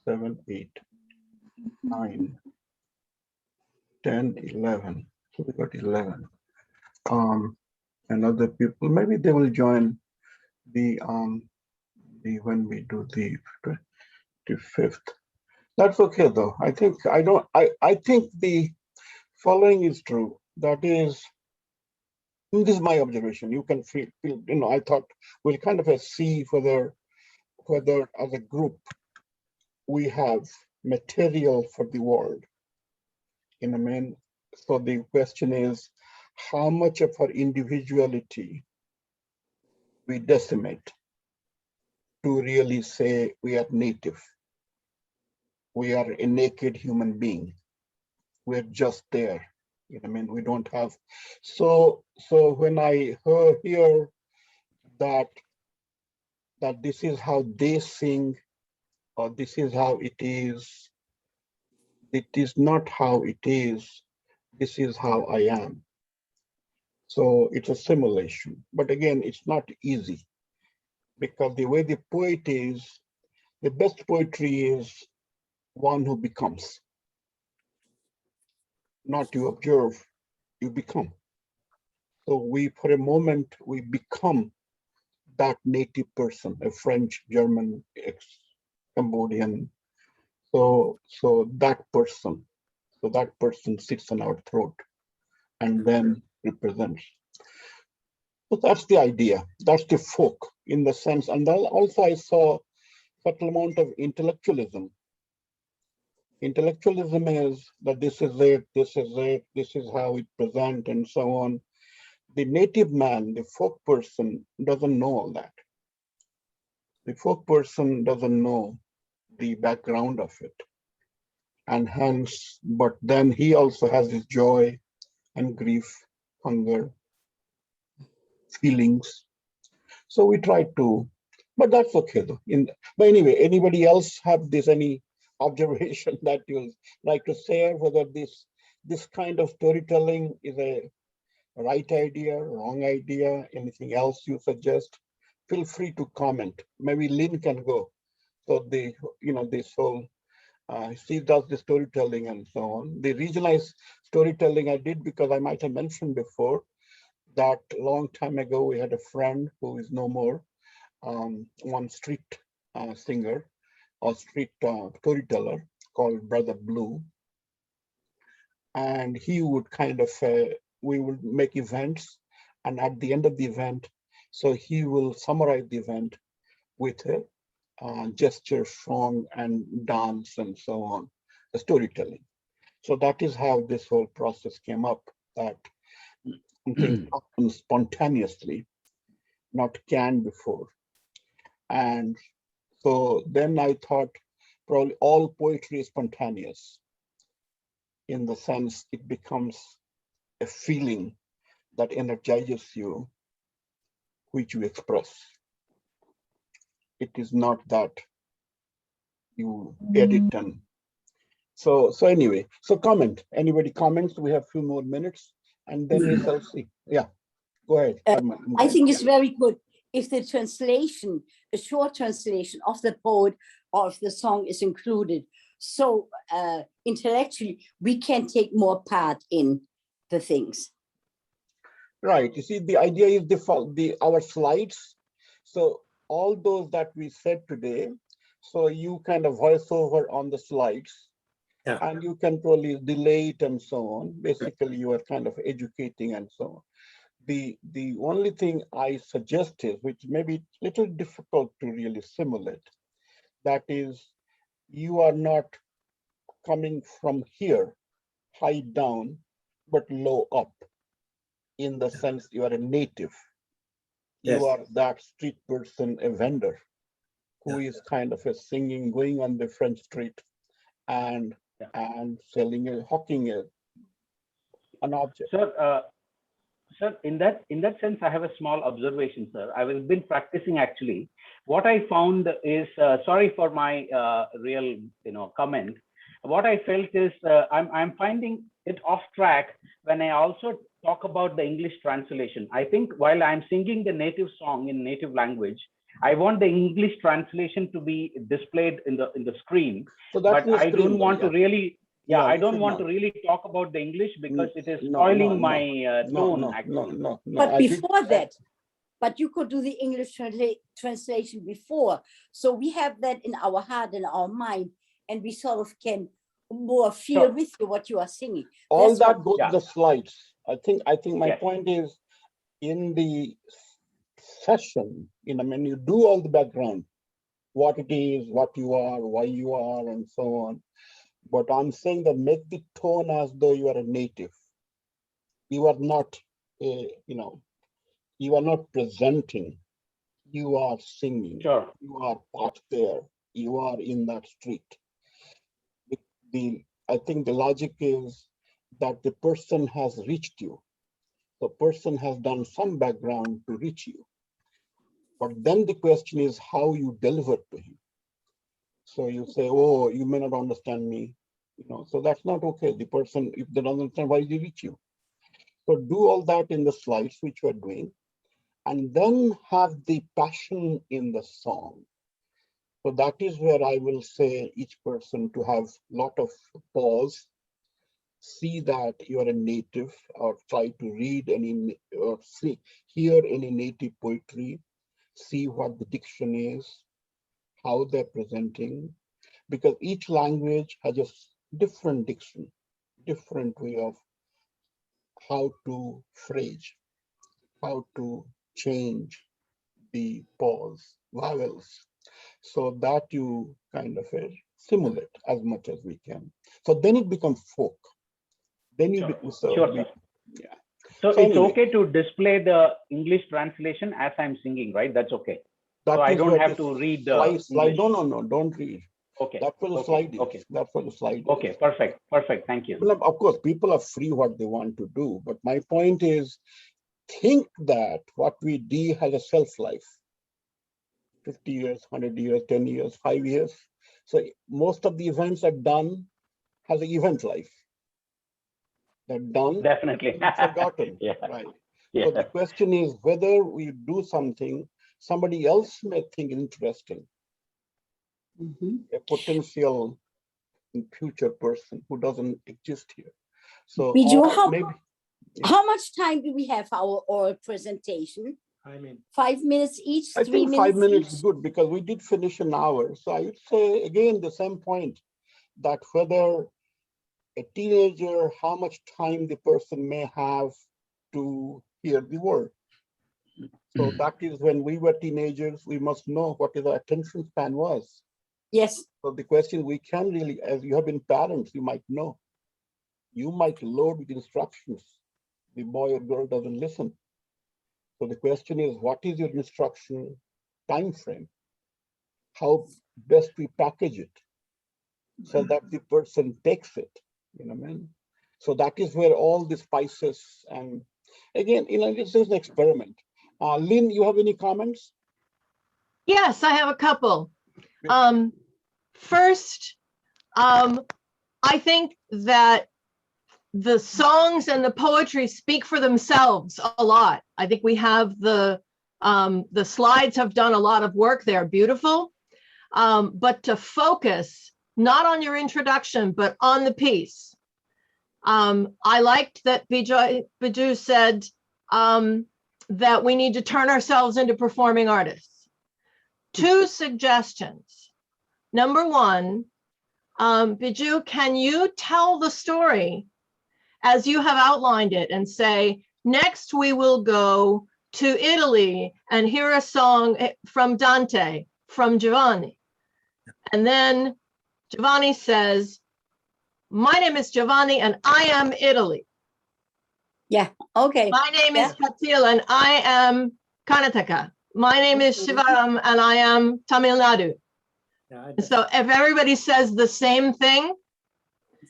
7, 8, 9, 10, 11. So we got 11. And other people, maybe they will join the when we do the 25th. That's okay though. I think I think the following is true. That is, this is my observation. You can feel, I thought we'll kind of see whether as a group we have material for the world. So the question is, how much of our individuality we decimate to really say we are native. We are a naked human being. We're just there. We don't have. So when I hear that this is how they sing, or this is how it is not how it is. This is how I am. So it's a simulation. But again, it's not easy, because the way the poet is, the best poetry is one who becomes. Not you observe, you become. So for a moment, we become that native person, a French, German, Cambodian. So that person sits on our throat and then represents. So that's the idea. That's the folk in the sense. And then also I saw certain amount of intellectualism. Intellectualism is that this is it, this is how it presents, and so on. The native man, the folk person, doesn't know all that. The folk person doesn't know the background of it. And hence, but then he also has his joy and grief, hunger, feelings. So we try to, but that's okay though. But anyway, anybody else have any observation that you'd like to share, whether this kind of storytelling is a right idea, wrong idea, anything else you suggest? Feel free to comment. Maybe Lynn can go. So this whole, she does the storytelling and so on. The regionalized storytelling I did because I might have mentioned before that a long time ago we had a friend who is no more, one street singer or street storyteller called Brother Blue. And he would kind of, we would make events, and at the end of the event, so he will summarize the event with a gesture, song, and dance, and so on, the storytelling. So that is how this whole process came up, that things happen spontaneously, not canned before. And so then I thought probably all poetry is spontaneous, in the sense it becomes a feeling that energizes you, which you express. It is not that you edit and so anyway. So comment. Anybody comments? We have a few more minutes, and then we shall see. Yeah, go ahead. I think it's very good if the translation, a short translation of the poet or of the song is included. So intellectually, we can take more part in the things. Right. You see, the idea is our slides. So all those that we said today, so you kind of voice over on the slides, and you can probably delay it and so on. Basically, you are kind of educating and so on. The only thing I suggest is, which may be a little difficult to really simulate, that is, you are not coming from here, high down, but low up, in the sense you are a native. You are that street person, a vendor, who is kind of a singing, going on the French street and selling, hawking an object. Sir, in that sense, I have a small observation, sir. I have been practicing actually. What I found is, sorry for my real, comment. What I felt is, I'm finding it off track when I also talk about the English translation. I think while I'm singing the native song in native language, I want the English translation to be displayed in the screen. So but I don't want to really. Yeah, I don't want to really talk about the English because it is spoiling my tone, actually. But before that, but you could do the English translation before. So we have that in our heart and our mind. and we sort of can more feel with you what you are singing. All That's that what- goes to the slides. I think my Yes. point is in the session, when you do all the background, what it is, what you are, why you are, and so on. But I'm saying that make the tone as though you are a native. You are not, you are not presenting. You are singing. Sure. You are part there. You are in that street. I think the logic is that the person has reached you. The person has done some background to reach you. But then the question is how you deliver to him. So you say, oh, you may not understand me. So that's not okay. The person, if they don't understand, why did he reach you? So do all that in the slides, which we're doing, and then have the passion in the song. So that is where I will say each person to have a lot of pause, see that you're a native, or try to read or hear any native poetry, see what the diction is, how they're presenting, because each language has a different diction, different way of how to phrase, how to change the pause, vowels, so that you kind of simulate as much as we can. So then it becomes folk. Then you become yeah. So it's anyway, okay to display the English translation as I'm singing, right? That's okay. So I don't have to read the slide. No, don't read. Okay. That's what the slide is. Okay. That's what the slide is. Okay, perfect. Thank you. Well, of course, people are free what they want to do, but my point is, think that what we do has a shelf life. 50 years, 100 years, 10 years, 5 years. So most of the events are done has an event life. They're done. Definitely. Forgotten. Yeah. Right. Yeah. So the question is whether we do something somebody else may think interesting. A potential future person who doesn't exist here. So how much time do we have for our oral presentation? 5 minutes each, I 3 think minutes 5 minutes each? is good because we did finish an hour. So I would say again the same point that whether a teenager, how much time the person may have to hear the word. So that is when we were teenagers, we must know what is our attention span was. Yes. So the question we can really, as you have been parents, you might know. You might load with instructions. The boy or girl doesn't listen. So the question is, what is your instruction time frame? How best we package it so that the person takes it, So that is where all the spices and again, this is an experiment. Lynn, you have any comments? Yes, I have a couple. First, I think that the songs and the poetry speak for themselves a lot. I think we have the slides have done a lot of work there, beautiful. But to focus not on your introduction, but on the piece. I liked that Biju said that we need to turn ourselves into performing artists. 2 suggestions. Number 1, Biju, can you tell the story as you have outlined it and say, next we will go to Italy and hear a song from Dante, from Giovanni. And then Giovanni says, my name is Giovanni and I am Italy. Yeah, okay. My name is Patil and I am Karnataka. My name is Shivaram and I am Tamil Nadu. So if everybody says the same thing,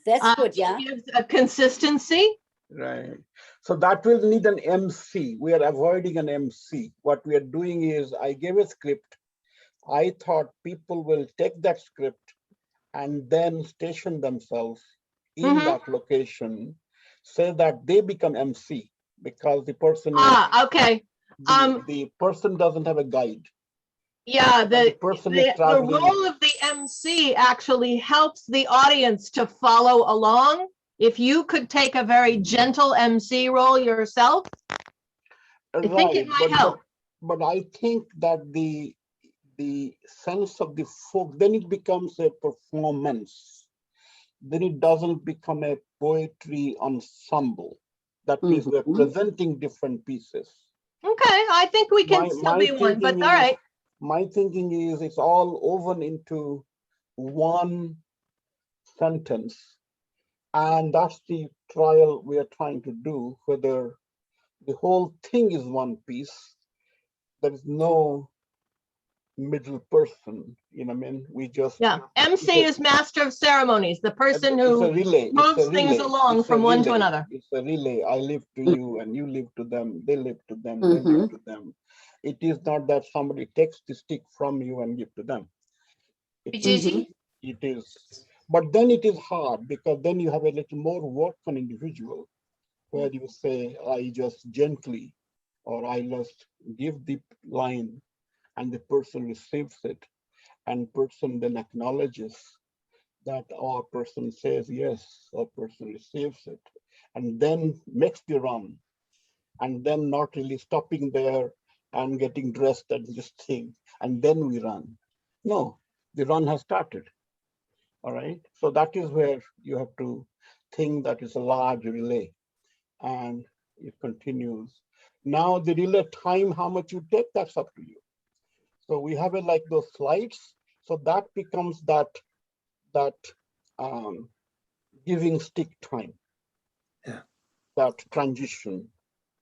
that's good, yeah. It gives a consistency. Right. So that will need an MC. We are avoiding an MC. What we are doing is I gave a script. I thought people will take that script and then station themselves in that location so that they become MC because the person okay. The person doesn't have a guide. Yeah, the traveling. role of the MC actually helps the audience to follow along. If you could take a very gentle MC role yourself, I think it might help. But I think that the the sense of the folk, then it becomes a performance. Then it doesn't become a poetry ensemble. That means we're presenting different pieces. Okay, I think we can still be one, but all right. My thinking is it's all woven into one sentence. And that's the trial we are trying to do, whether the whole thing is one piece. There is no middle person, you know what I mean? We just, yeah. MC is master of ceremonies, the person who moves things along from one to another. It's a relay. I live to you and you live to them. They live to them. They live to them. It is not that somebody takes the stick from you and give to them. It is, but then it is hard because then you have a little more work on individual, where you say, I just gently, or I just give the line and the person receives it, and person then acknowledges that our person says yes, our person receives it, and then makes the run, and then not really stopping there and getting dressed and this thing, and then we run. No, the run has started. All right. So that is where you have to think that it's a large relay, and it continues. Now the relay time, how much you take, that's up to you. So we have it like those slides. So that becomes that giving stick time. Yeah. That transition,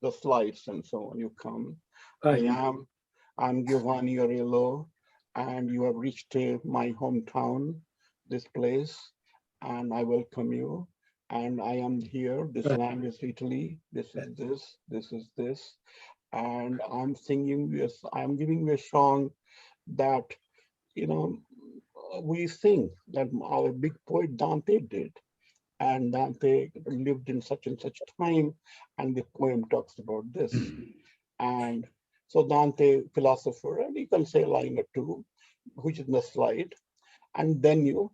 the slides and so on. You come. I'm Giovanni Aurelio, and you have reached my hometown, this place, and I welcome you. And I am here. This land is Italy. This is this. This is this. And I'm singing this. I'm giving you a song that, you know, we sing that our big poet Dante did. And Dante lived in such and such time, and the poem talks about this. And so Dante, philosopher, and you can say a line or two, which is in the slide, and then you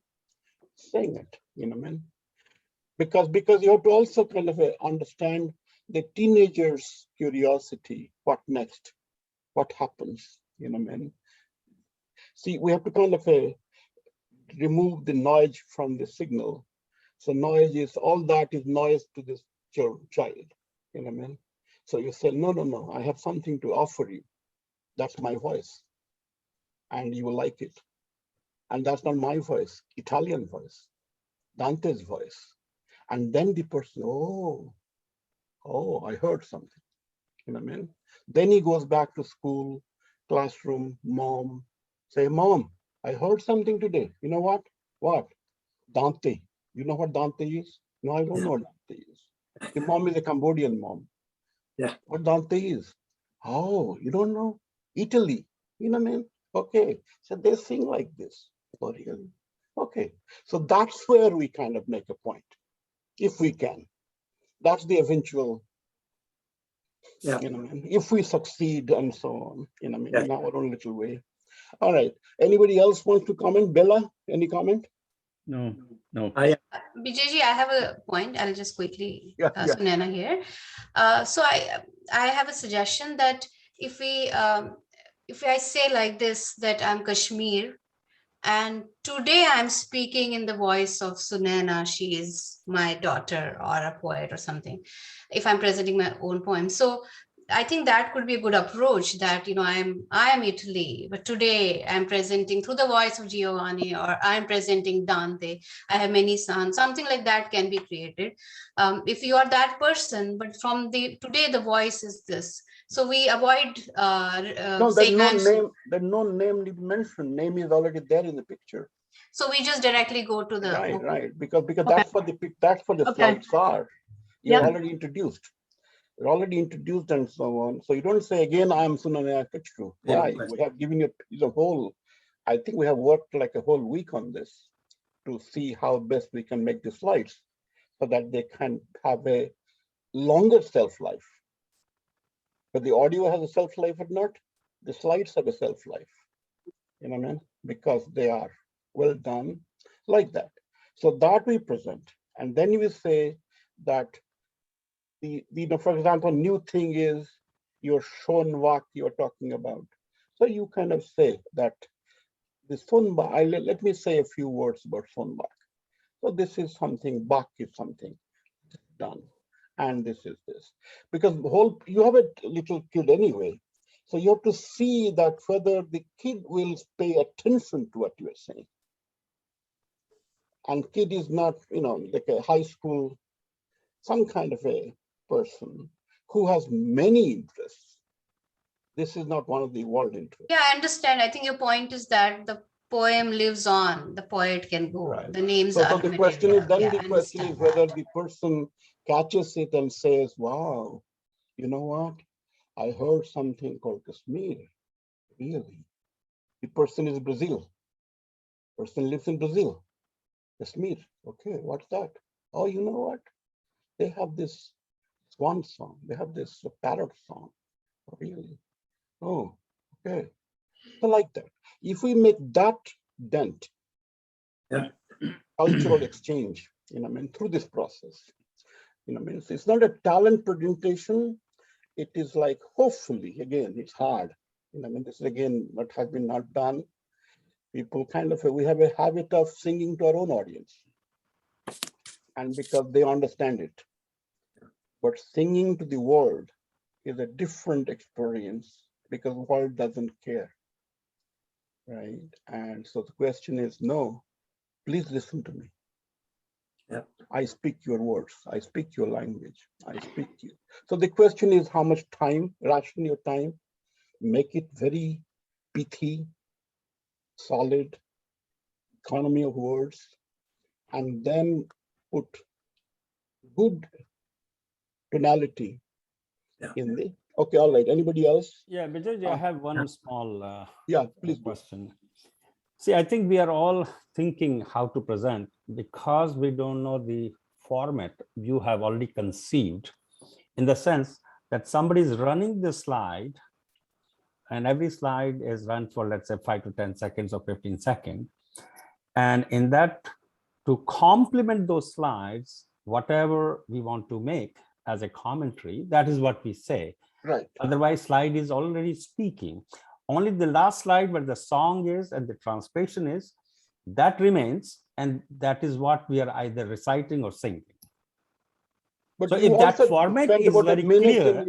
sing it, you know what I mean? Because you have to also kind of understand the teenager's curiosity. What next? What happens? You know what I mean? See, we have to kind of remove the noise from the signal. So noise is, all that is noise to this child, you know what I mean? So you say, no, no, no, I have something to offer you. That's my voice. And you will like it. And that's not my voice, Italian voice, Dante's voice. And then the person, oh, I heard something, you know what I mean? Then he goes back to school, classroom, mom, say, Mom, I heard something today. You know what? What? Dante. You know what Dante is? No, I don't know what Dante is. The mom is a Cambodian mom. Yeah. What Dante is? Oh, you don't know? Italy. You know what I mean? Okay. So they sing like this. Oh, really? Okay. So that's where we kind of make a point, if we can. That's the eventual, Yeah. you know, if we succeed and so on, you know, I mean, in our own little way. All right. Anybody else wants to comment? Bella, any comment? No, no. Bijayji, I have a point. I'll just quickly, Sunena here. So I have a suggestion that if I say like this, that I'm Kashmir, and today I'm speaking in the voice of Sunena, she is my daughter or a poet or something, if I'm presenting my own poem. So I think that could be a good approach, that, you know, I am Italy, but today I'm presenting through the voice of Giovanni, or I'm presenting Dante. I have many sons. Something like that can be created. If you are that person, but from today the voice is this. So we avoid no, there's no name. There's no name to mention. Name is already there in the picture. So we just directly go to the right, because that's what the slides are. You're already introduced. You're already introduced and so on. So you don't say again, I'm Sunana Kachru. Why? We have given you the whole. I think we have worked like a whole week on this to see how best we can make the slides so that they can have a longer shelf life. But the audio has a shelf life or not, the slides have a shelf life. You know what I mean? Because they are well done like that. So that we present. And then we say that for example, new thing is your shown walk you're talking about. So you kind of say that the Sonbak, let me say a few words about Sonbak. So this is something, Bach is something done, and this is this. Because the whole, you have a little kid anyway, so you have to see that whether the kid will pay attention to what you are saying. And kid is not, like a high school, some kind of a person who has many interests. This is not one of the world interests. Yeah, I understand. I think your point is that the poem lives on, the poet can go. Right. The names are so the question is, then the question is whether the person catches it and says, wow, you know what? I heard something called Kashmir. Really? The person is Brazil. Person lives in Brazil. Kashmir. Okay, what's that? Oh, you know what? They have this swan song. They have this parrot song. Oh, really? Oh, okay. So like that. If we make that dent, cultural exchange, through this process, it's not a talent presentation. It is like, hopefully, again, it's hard. This is again what has been not done. People we have a habit of singing to our own audience, and because they understand it. But singing to the world is a different experience because the world doesn't care, right? And so the question is, no, please listen to me. Yeah. I speak your words. I speak your language. I speak you. So the question is how much time, ration your time, make it very pithy, solid, economy of words, and then put good tonality in the, okay, all right. Anybody else? Yeah, Vijay, I have one small please question. See, I think we are all thinking how to present because we don't know the format you have already conceived, in the sense that somebody is running the slide and every slide is run for, let's say, 5 to 10 seconds or 15 seconds. And in that, to complement those slides, whatever we want to make as a commentary, that is what we say. Right. Otherwise, slide is already speaking. Only the last slide where the song is and the translation is, that remains, and that is what we are either reciting or singing. But so if that format is very clear,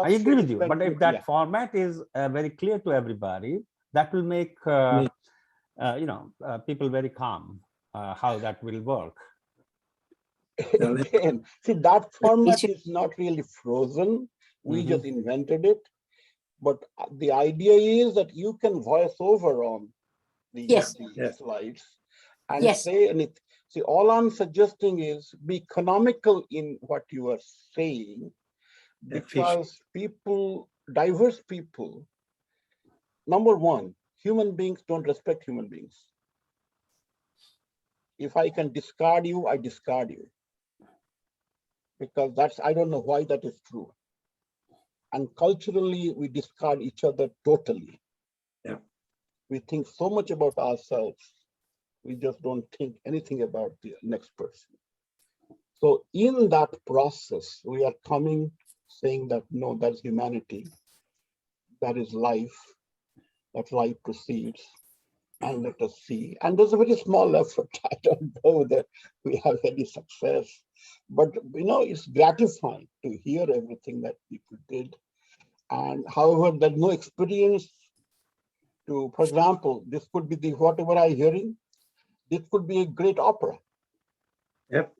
I agree with you. But if that format is very clear to everybody, that will make people very calm how that will work. Again, see, that format is not really frozen. We just invented it. But the idea is that you can voice over on the slides and say anything. See, all I'm suggesting is be economical in what you are saying, because people, diverse people, number one, human beings don't respect human beings. If I can discard you, I discard you. Because that's, I don't know why that is true. And culturally, we discard each other totally. Yeah. We think so much about ourselves. We just don't think anything about the next person. So in that process, we are coming saying that, no, that's humanity. That is life. That life proceeds. And let us see. And there's a very small effort. I don't know that we have any success. But, it's gratifying to hear everything that people did. And however, there's no experience to, for example, this could be the whatever I'm hearing, this could be a great opera. Yep.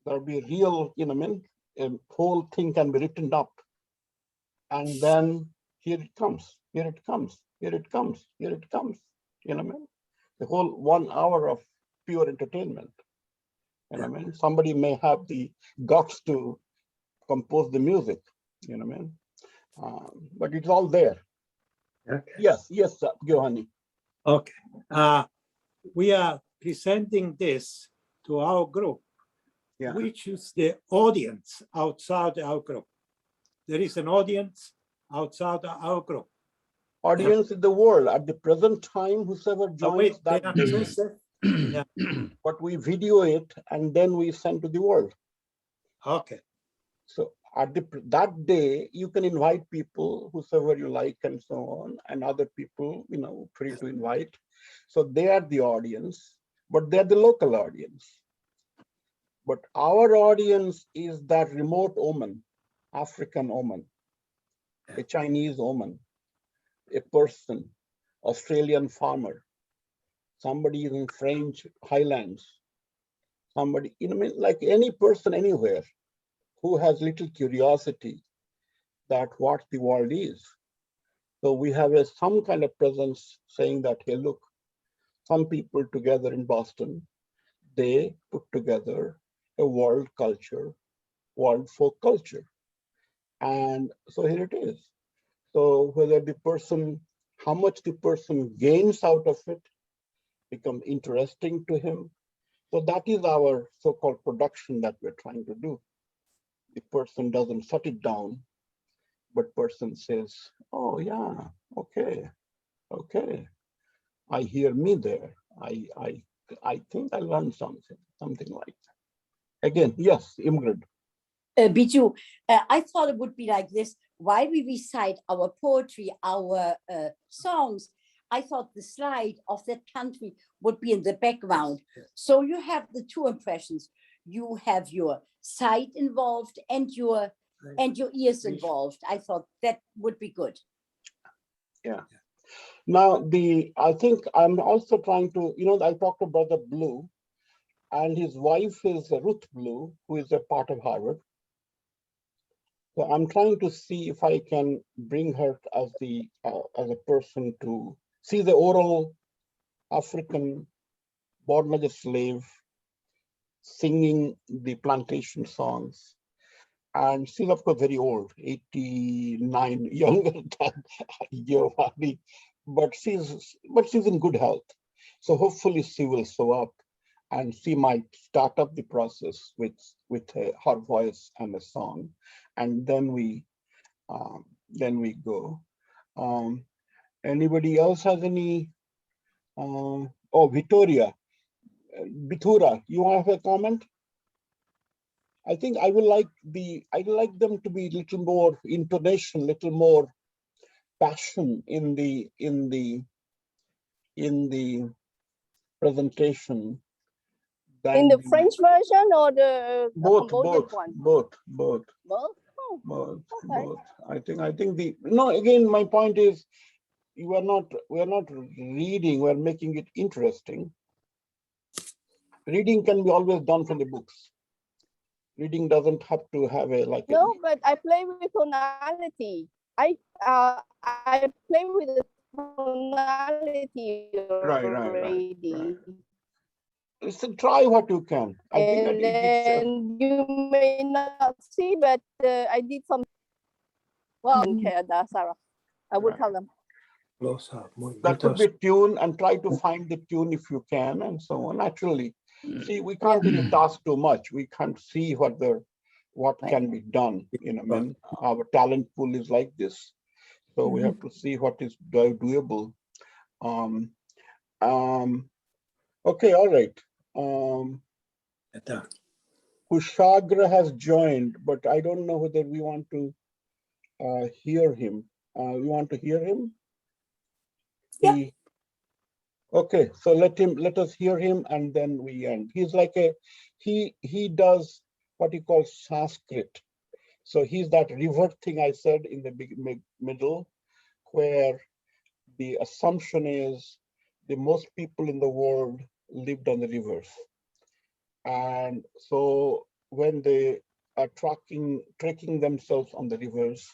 There'll be real, a whole thing can be written up. And then here it comes, here it comes, here it comes, here it comes. The whole 1 hour of pure entertainment. Somebody may have the guts to compose the music, but it's all there. Okay. Yes, Giovanni. Okay. We are presenting this to our group, which is the audience outside our group. There is an audience outside our group. Audience in the world at the present time, whosoever joins that day. But we video it and then we send to the world. Okay. So that day, you can invite people, whosoever you like and so on, and other people, free to invite. So they are the audience, but they're the local audience. But our audience is that remote Oman, African Oman, a Chinese Oman, a person, Australian farmer, somebody in French highlands, somebody, like any person anywhere who has little curiosity that what the world is. So we have some kind of presence saying that, hey, look, some people together in Boston, they put together a world culture, world folk culture. And so here it is. So whether the person, how much the person gains out of it becomes interesting to him. So that is our so-called production that we're trying to do. The person doesn't shut it down, but person says, oh yeah, okay, I hear me there. I think I learned something like that. Again, yes, Ingrid. Biju, I thought it would be like this. While we recite our poetry, our songs, I thought the slide of that country would be in the background. So you have the two impressions. You have your sight involved and your ears involved. I thought that would be good. Yeah. Now, I think I'm also trying to, I talked about the Blue, and his wife is Ruth Blue, who is a part of Harvard. So I'm trying to see if I can bring her as a person to see the oral African born as a slave singing the plantation songs. And she's of course very old, 89, younger than Giovanni, but she's in good health. So hopefully she will show up, and she might start up the process with her voice and a song, and then we go. Anybody else has any? Oh, Victoria, Bithura, you want to have a comment? I think I'd like them to be a little more intonation, little more passion in the presentation. In the French version or the Cambodian one? Both. Both? Oh, Both. okay. I think again, my point is we're not reading, we're making it interesting. Reading can be always done from the books. Reading doesn't have to have but I play with tonality. I play with the tonality already. Right. So try what you can. And you may not see, but I did some. Well, Sarah, I will tell them. That could be tune, and try to find the tune if you can, and so on. Naturally, see, we can't really task too much. We can't see what can be done. Our talent pool is like this, so we have to see what is doable. Okay, all right. Kushagra has joined, but I don't know whether we want to hear him. You want to hear him? Yeah. Okay, so let us hear him, and then we end. He's like he does what he calls Sanskrit. So he's that river thing I said in the middle, where the assumption is the most people in the world lived on the rivers. And so when they are trekking themselves on the rivers,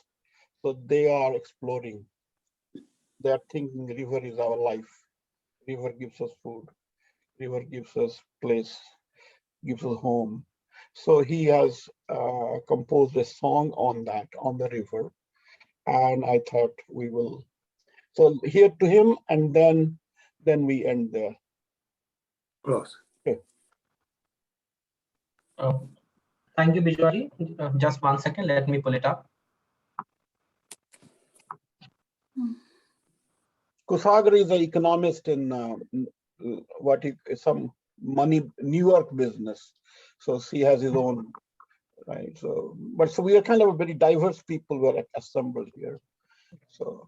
so they are exploring. They are thinking the river is our life. River gives us food. River gives us place, gives us home. So he has composed a song on that, on the river. And I thought we will. So here to him, and then we end there. Close. Okay. Thank you, Bijoy. Just 1 second, let me pull it up. Kushagra is an economist in some money New York business. So he has his own right? So, but so we are kind of a very diverse people who are assembled here. So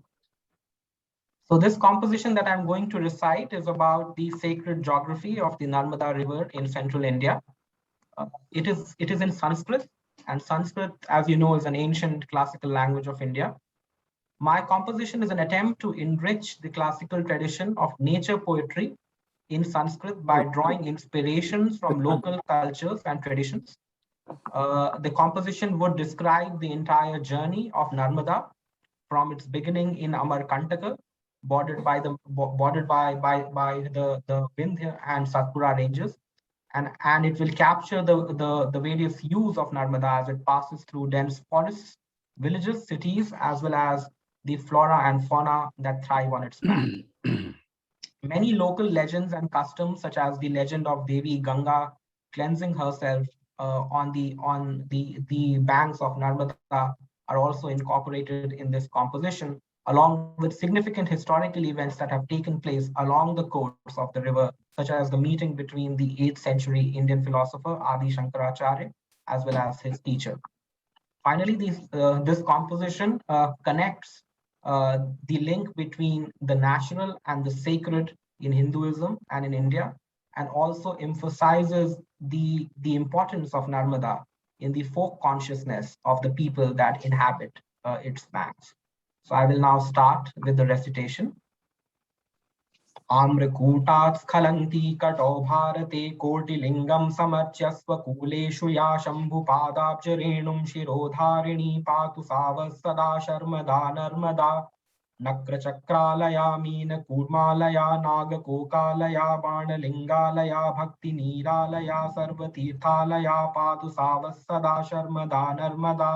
this composition that I'm going to recite is about the sacred geography of the Narmada River in central India. It is in Sanskrit, and Sanskrit, as you know, is an ancient classical language of India. My composition is an attempt to enrich the classical tradition of nature poetry in Sanskrit by drawing inspirations from local cultures and traditions. The composition would describe the entire journey of Narmada from its beginning in Amarkantaka, bordered by the Vindhya and Satpura ranges, and it will capture the various hues of Narmada as it passes through dense forests, villages, cities, as well as the flora and fauna that thrive on its bank. Many local legends and customs, such as the legend of Devi Ganga cleansing herself on the banks of Narmada, are also incorporated in this composition, along with significant historical events that have taken place along the course of the river, such as the meeting between the 8th century Indian philosopher Adi Shankaracharya as well as his teacher. Finally, this composition connects the link between the natural and the sacred in Hinduism and in India, and also emphasizes the importance of Narmada in the folk consciousness of the people that inhabit its banks. So I will now start with the recitation. आम्रकूटात् स्खलन्ती कटौ भारते कोटिलिङ्गं समर्च्य स्वकूलेषु या शम्भुपादाब्जरेणुं शिरोधारिणी पातु सावः सदा शर्मदा नर्मदा नक्रचक्रालया मीनकूर्मालया नागकोकालया बाणलिङ्गालया भक्तिनीरालया सर्वतीर्थालया पातु सावः सदा शर्मदा नर्मदा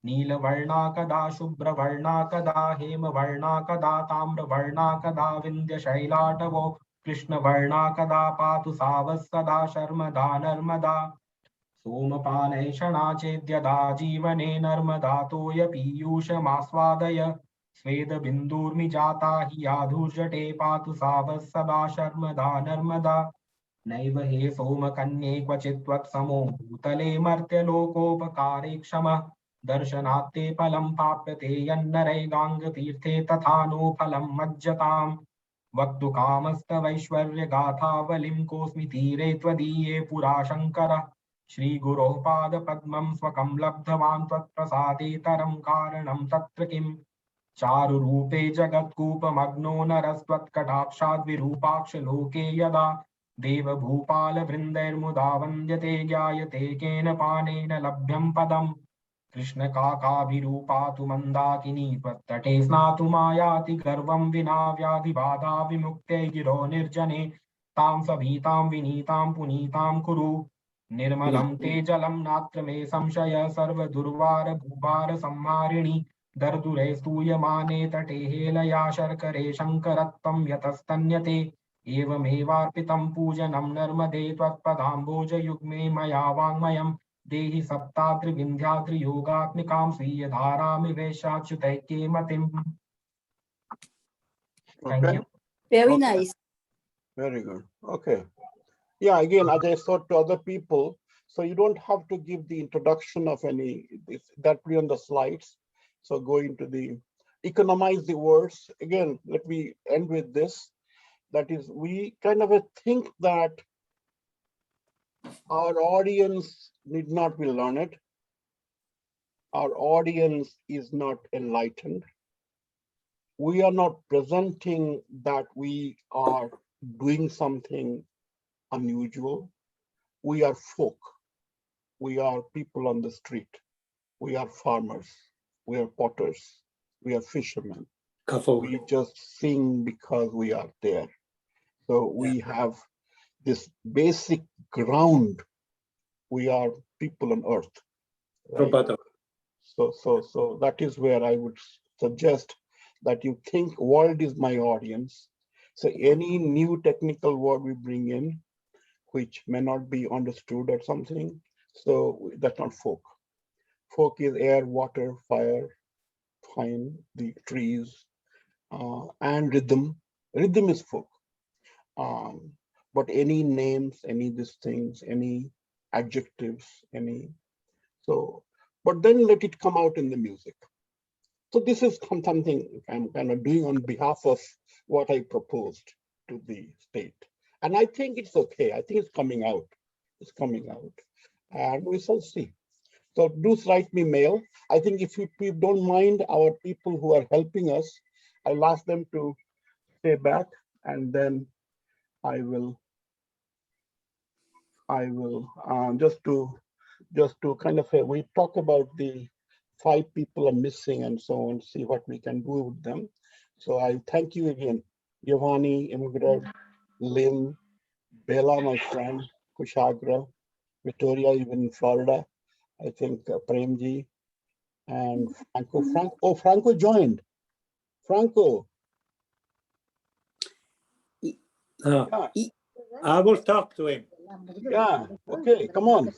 नीलवर्णा कदा शुभ्रवर्णा कदा हेमवर्णा कदा ताम्रवर्णा कदा विन्ध्यशैलाटवो कृष्णवर्णा कदा पातु सावः सदा शर्मदा नर्मदा सोमपानैषणा चेद्यदा जीवने नर्मदा तोय पीयूषमास्वादय स्वेदबिन्दूर्मिजाता हि याधुर्जटे पातु सावः सदा शर्मदा नर्मदा नैव हे सोमकन्ये क्वचित् त्वत्समो भूतले मर्त्यलोकोपकारे क्षमः दर्शनात्ते फलं प्राप्यते यन्नरैगाङ्गतीर्थे तथा नो फलं मज्जताम् वक्तु कामस्तवैश्वर्यगाथावलिं कोऽस्मि तीरे त्वदीये पुरा शङ्करः श्रीगुरोः पादपद्मं स्वकं लब्धवान् त्वत्प्रसादेतरं कारणं तत्र किम् चारुरूपे जगत्कूपमग्नो नरस्त्वत्कटाक्षाद्विरूपाक्षलोके यदा देवभूपालवृन्दैर्मुदा वन्द्यते ज्ञायते केन पानेन लभ्यं पदम् कृष्णकाकाभिरूपा तु मन्दाकिनी त्वत्तटे स्नातुमायाति गर्वं विना व्याधिबाधा विमुक्ते गिरो निर्जने तां सभीतां विनीतां पुनीतां कुरु निर्मलं ते जलं नात्र मे संशय सर्वदुर्वार भूभार संहारिणि दर्दुरे स्तूयमाने तटे हेलया शर्करे शङ्करत्वं यतस्तन्यते एवमेवार्पितं पूजनं नर्मदे त्वत्पदाम्बोजयुग्मे मया वाङ्मयम् देहि सप्ताद्रिविन्ध्याद्रि योगात्मिकां स्वीयधारामिवेशाच्युतैक्ये मतिम्. Thank okay. you. Very Okay. nice. Very good. Okay. Yeah, again, as I said to other people, so you don't have to give the introduction of any, that will be on the slides. So go into the, economize the words. Again, let me end with this. That is, we kind of think that our audience need not be learned. Our audience is not enlightened. We are not presenting that we are doing something unusual. We are folk. We are people on the street. We are farmers. We are potters. We are fishermen. We just sing because we are there. So we have this basic ground. We are people on earth. Right? So that is where I would suggest that you think world is my audience. So any new technical word we bring in, which may not be understood or something, so that's not folk. Folk is air, water, fire, fine, the trees, and rhythm. Rhythm is folk. But any names, any these things, any adjectives, any, So, but then let it come out in the music. So this is something I'm kind of doing on behalf of what I proposed to the state. And I think it's okay. I think it's coming out. It's coming out. And we shall see. So do write me mail. I think if you don't mind, our people who are helping us, I'll ask them to stay back, and then I will just to kind of we talk about the 5 people are missing and so on, see what we can do with them. So I thank you again, Giovanni, Immigrant, Lynn, Bella, my friend, Kushagra, Victoria, even in Florida, I think Premji, and Franco. Franco joined. Franco. Yeah. I will talk to him. Yeah, okay, come on.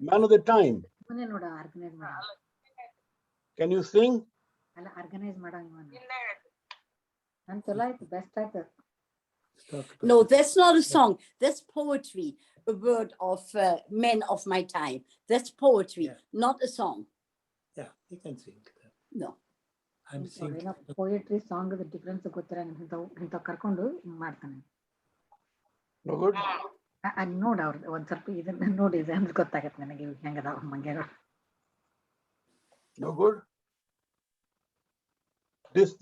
Man of the time. Can you sing? No, that's not a song. That's poetry. A word of men of my time. That's poetry, not a song. Yeah, you can sing. No. I'm singing. Poetry song the difference No good. ನೋಡ ಅವ್ರ ಒಂದ್ ಸ್ವಲ್ಪ ಇದನ್ನ ನೋಡಿದ್ರೆ ಅಂದ್ರೆ ಗೊತ್ತಾಗತ್ತೆ ನನಗೆ ಹೆಂಗದ ಮಂಗ್ಯಾರ. No good.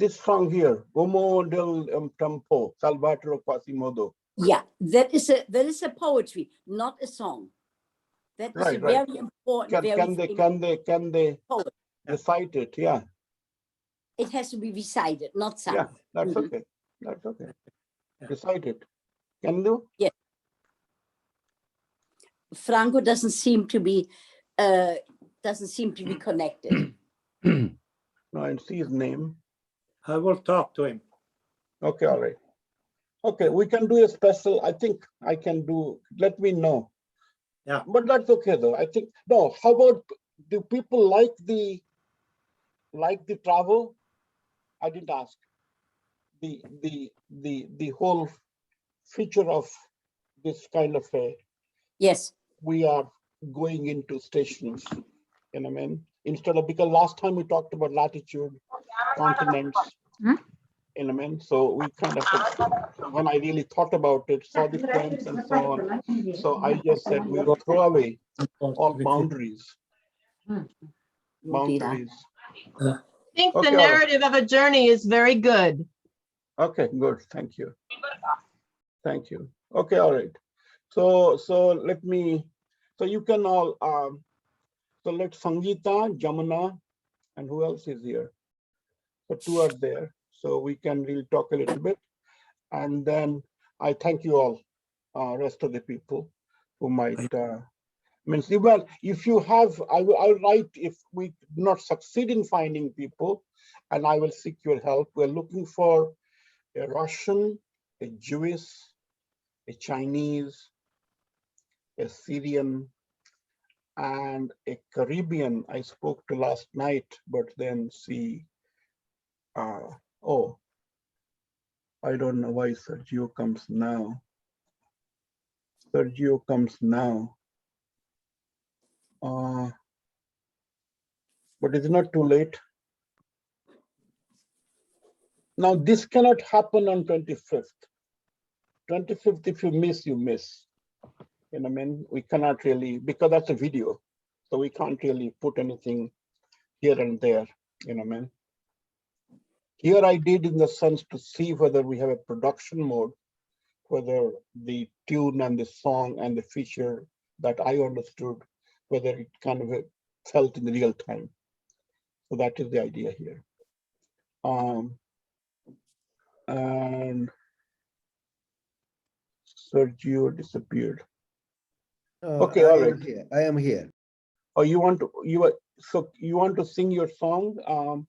This song here, Como del Tempo, Salvatore Quasimodo. Yeah, that is a poetry, not a song. That is Right, a very important. Can they recite it? Yeah. It has to be recited, not sung. Yeah, that's okay. That's okay. Recite it. Can you? Yes. Franco doesn't seem to be connected. No, I see his name. I will talk to him. Okay, all right. Okay, we can do a special. I think I can do. Let me know. Yeah. But that's okay though. I think no. How about, do people like the travel? I didn't ask. The whole feature of this kind of a. Yes. We are going into stations, you know what I mean? Instead of, because last time we talked about latitude, continents, you know what I mean? So we kind of, when I really thought about it, saw the points and so on. So I just said we'll throw away all boundaries. Boundaries. I think the Okay, all right. narrative of a journey is very good. Okay, good. Thank you. Thank you. Okay, all right. So let me, so you can all, so let Sangeeta, Jamuna, and who else is here? So 2 are there. So we can really talk a little bit. And then I thank you all, rest of the people who might, means, well, if you have, I'll write if we do not succeed in finding people, and I will seek your help. We're looking for a Russian, a Jewish, a Chinese, a Syrian, and a Caribbean I spoke to last night, but then see, oh, I don't know why Sergio comes now. Sergio comes now. But it's not too late. Now this cannot happen on 25th. 25th, if you miss, you miss. You know what I mean? We cannot really, because that's a video. So we can't really put anything here and there, you know what I mean? Here I did in the sense to see whether we have a production mode, whether the tune and the song and the feature that I understood, whether it kind of felt in real time. So that is the idea here. And Sergio disappeared. Okay, all right. I am here. Oh, you want to sing your song?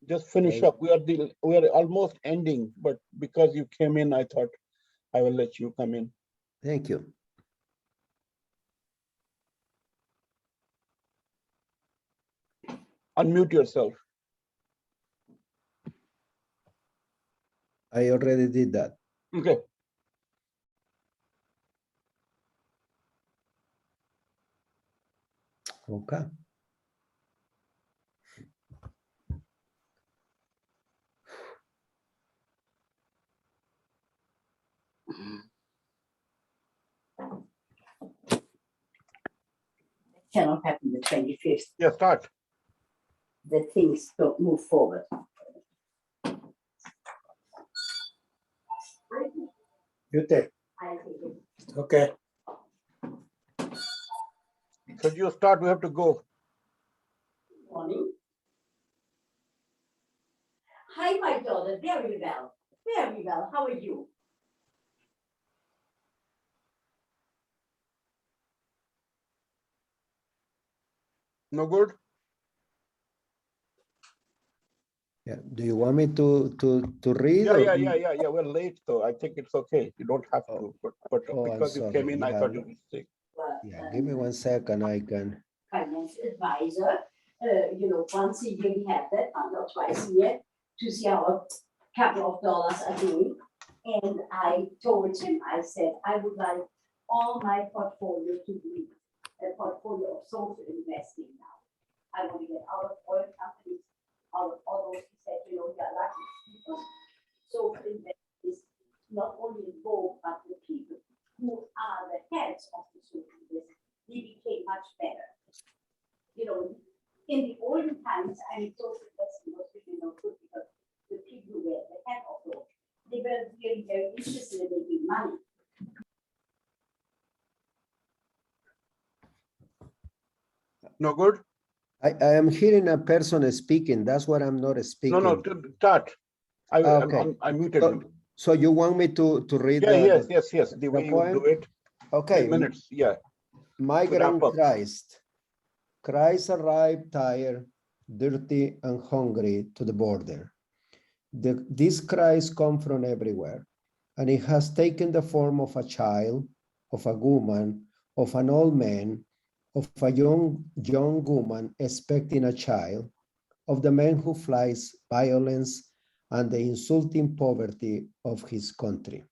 Just finish up. We are almost ending, but because you came in, I thought I will let you come in. Thank you. Unmute yourself. I already did that. Okay. Okay. Cannot happen the 25th. Yeah, start. The things don't move forward. You take. I think it. Okay. So you start, we have to go. Morning. Hi, my daughter. Very well. Very well. How are you? No good? Yeah. Do you want me to read? Yeah. We're late, so I think it's okay. You don't have to, but Oh, I'm because you sorry. came in, I Yeah, thought you were sick. Yeah, give me 1 second. I can. Finance advisor. Once a year we have that, or twice a year, to see how a couple of dollars are doing. And I told him, I said, I would like all my portfolio to be a portfolio of social investing now. I want to get out of oil companies, out of all those. He said, we are lucky people. Social investing is not only in vogue, but the people who are the heads of the social business, they became much better. In the olden times, social investing was really not good because the people who were the head of those, they were really very interested in making money. No good? I am hearing a person speaking. That's what I'm not speaking. No, start. Okay. I muted you. So you want me to read Yes. The way you poem? do it. Okay. 3 minutes, yeah. Migrant wrap up. Christ. Christ arrived tired, dirty, and hungry to the border. This Christ comes from everywhere, and it has taken the form of a child, of a woman, of an old man, of a young woman expecting a child, of the man who flies violence and the insulting poverty of his country.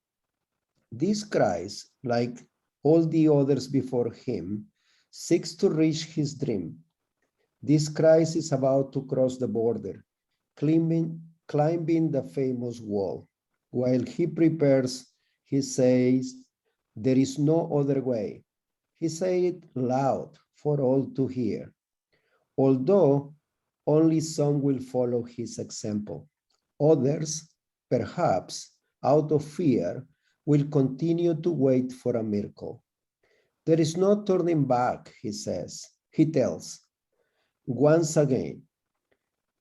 This Christ, like all the others before him, seeks to reach his dream. This Christ is about to cross the border, climbing the famous wall. While he prepares, he says, there is no other way. He said it loud for all to hear. Although only some will follow his example. Others, perhaps out of fear, will continue to wait for a miracle. There is no turning back, he tells. Once again,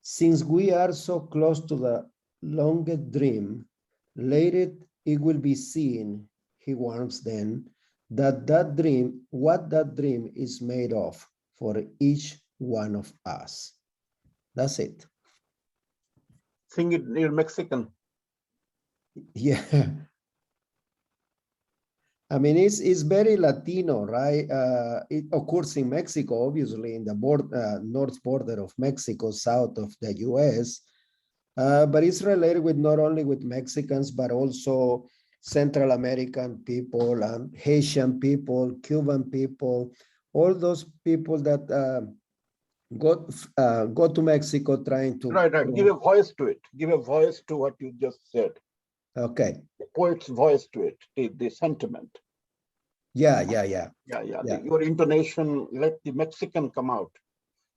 since we are so close to the longest dream, later it will be seen, he warns them, what that dream is made of for each one of us. That's it. Sing it in Mexican. Yeah. I mean, it's very Latino, right? It occurs in Mexico, obviously, in the north border of Mexico, south of the US. But it's related with not only with Mexicans, but also Central American people, Haitian people, Cuban people, all those people that go to Mexico trying to... Right. Give a voice to it. Give a voice to what you just said. Okay. The poet's voice to it, the sentiment. Yeah. Your intonation, let the Mexican come out,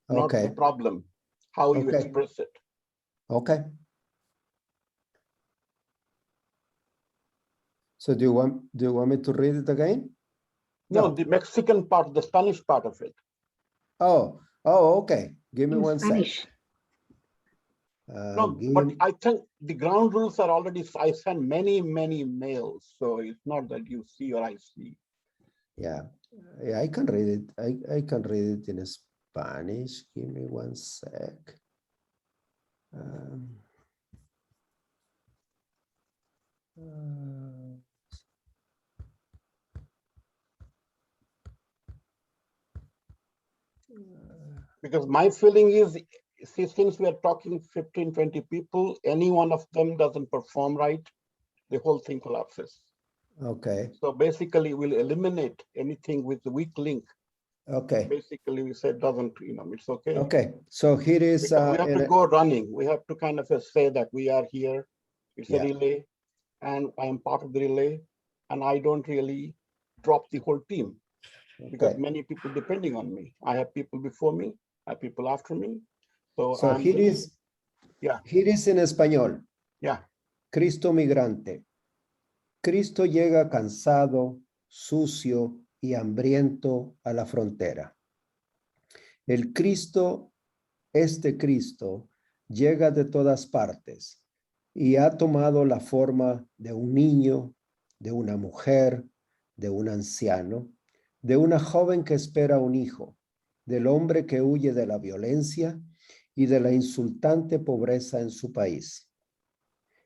not the problem, how you express it. Okay. So do you want me to read it again? No, the Mexican part, the Spanish part of it. Oh, okay. Give me In 1 Spanish. second. No, but I think the ground rules are already, I sent many mails, so it's not that you see or I see. Yeah, I can read it. I can read it in Spanish. Give me 1 sec. Because my feeling is, see, since we are talking 15, 20 people, any one of them doesn't perform right, the whole thing collapses. Okay. So basically we'll eliminate anything with the weak link Okay. Basically, we said doesn't, it's okay. Okay. So here is Because we have to go running. We have to kind of say that we are here. It's a relay, and I am part of the relay, and I don't really drop the whole team because many people depending on me. I have people before me, I have people after me. So here is en español. Cristo migrante. Cristo llega cansado, sucio y hambriento a la frontera. El Cristo, este Cristo, llega de todas partes y ha tomado la forma de un niño, de una mujer, de un anciano, de una joven que espera un hijo, del hombre que huye de la violencia y de la insultante pobreza en su país.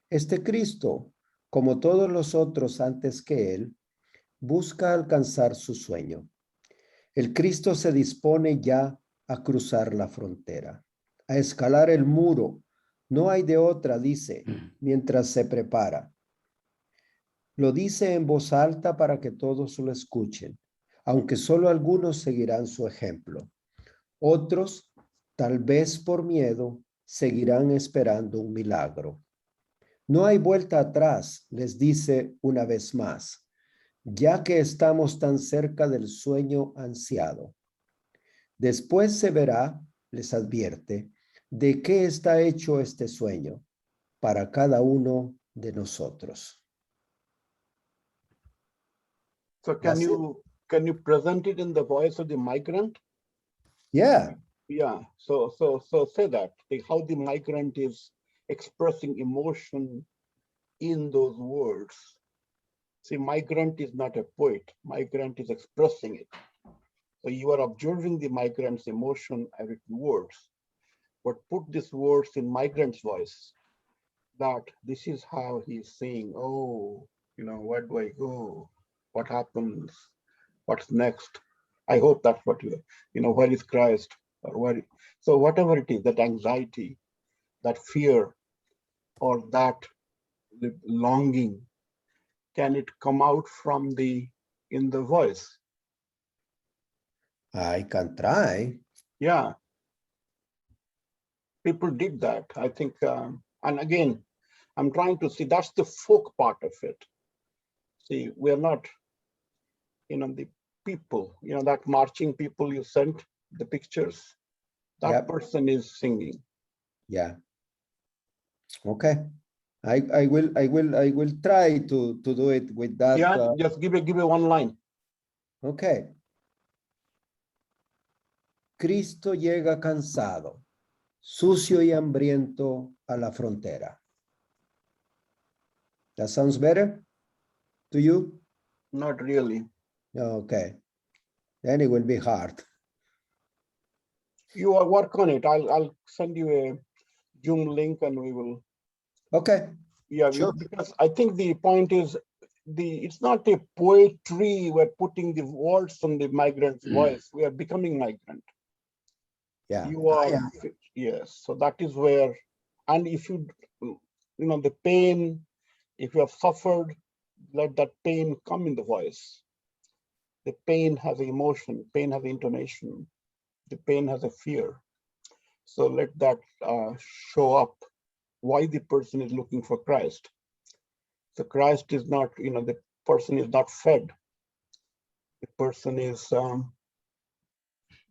Este Cristo, como todos los otros antes que él, busca alcanzar su sueño. El Cristo se dispone ya a cruzar la frontera, a escalar el muro. No hay de otra, dice, mientras se prepara. Lo dice en voz alta para que todos lo escuchen, aunque solo algunos seguirán su ejemplo. Otros, tal vez por miedo, seguirán esperando un milagro. No hay vuelta atrás, les dice una vez más, ya que estamos tan cerca del sueño ansiado. Después se verá, les advierte, de qué está hecho este sueño para cada uno de nosotros. So can you present it in the voice of the migrant? Yeah. Yeah. So say that how the migrant is expressing emotion in those words. See, migrant is not a poet. Migrant is expressing it. So you are observing the migrant's emotion as written words, but put these words in migrant's voice. That this is how he's saying, oh, where do I go? What happens? What's next? I hope that's what where is Christ? Or where? So whatever it is, that anxiety, that fear, or that longing, can it come out from in the voice? I can try. Yeah. People did that. I think, and again, I'm trying to see, that's the folk part of it. See, we're not, the people, that marching people you sent the pictures, that person is singing. Yeah. Okay. I will try to do it with that. Yeah, just give me one line. Okay. Cristo llega cansado, sucio y hambriento a la frontera. That sounds better to you? Not really. Okay. Then it will be hard. You work on it. I'll send you a Zoom link and we will. Okay. Yeah, sure. Because I think the point is it's not a poetry. We're putting the words on the migrant's voice. We are becoming migrant. Yeah. You are, yes. So that is where, and if you, the pain, if you have suffered, let that pain come in the voice. The pain has an emotion, pain has an intonation, the pain has a fear. So let that show up why the person is looking for Christ. So Christ is not, the person is not fed. The person is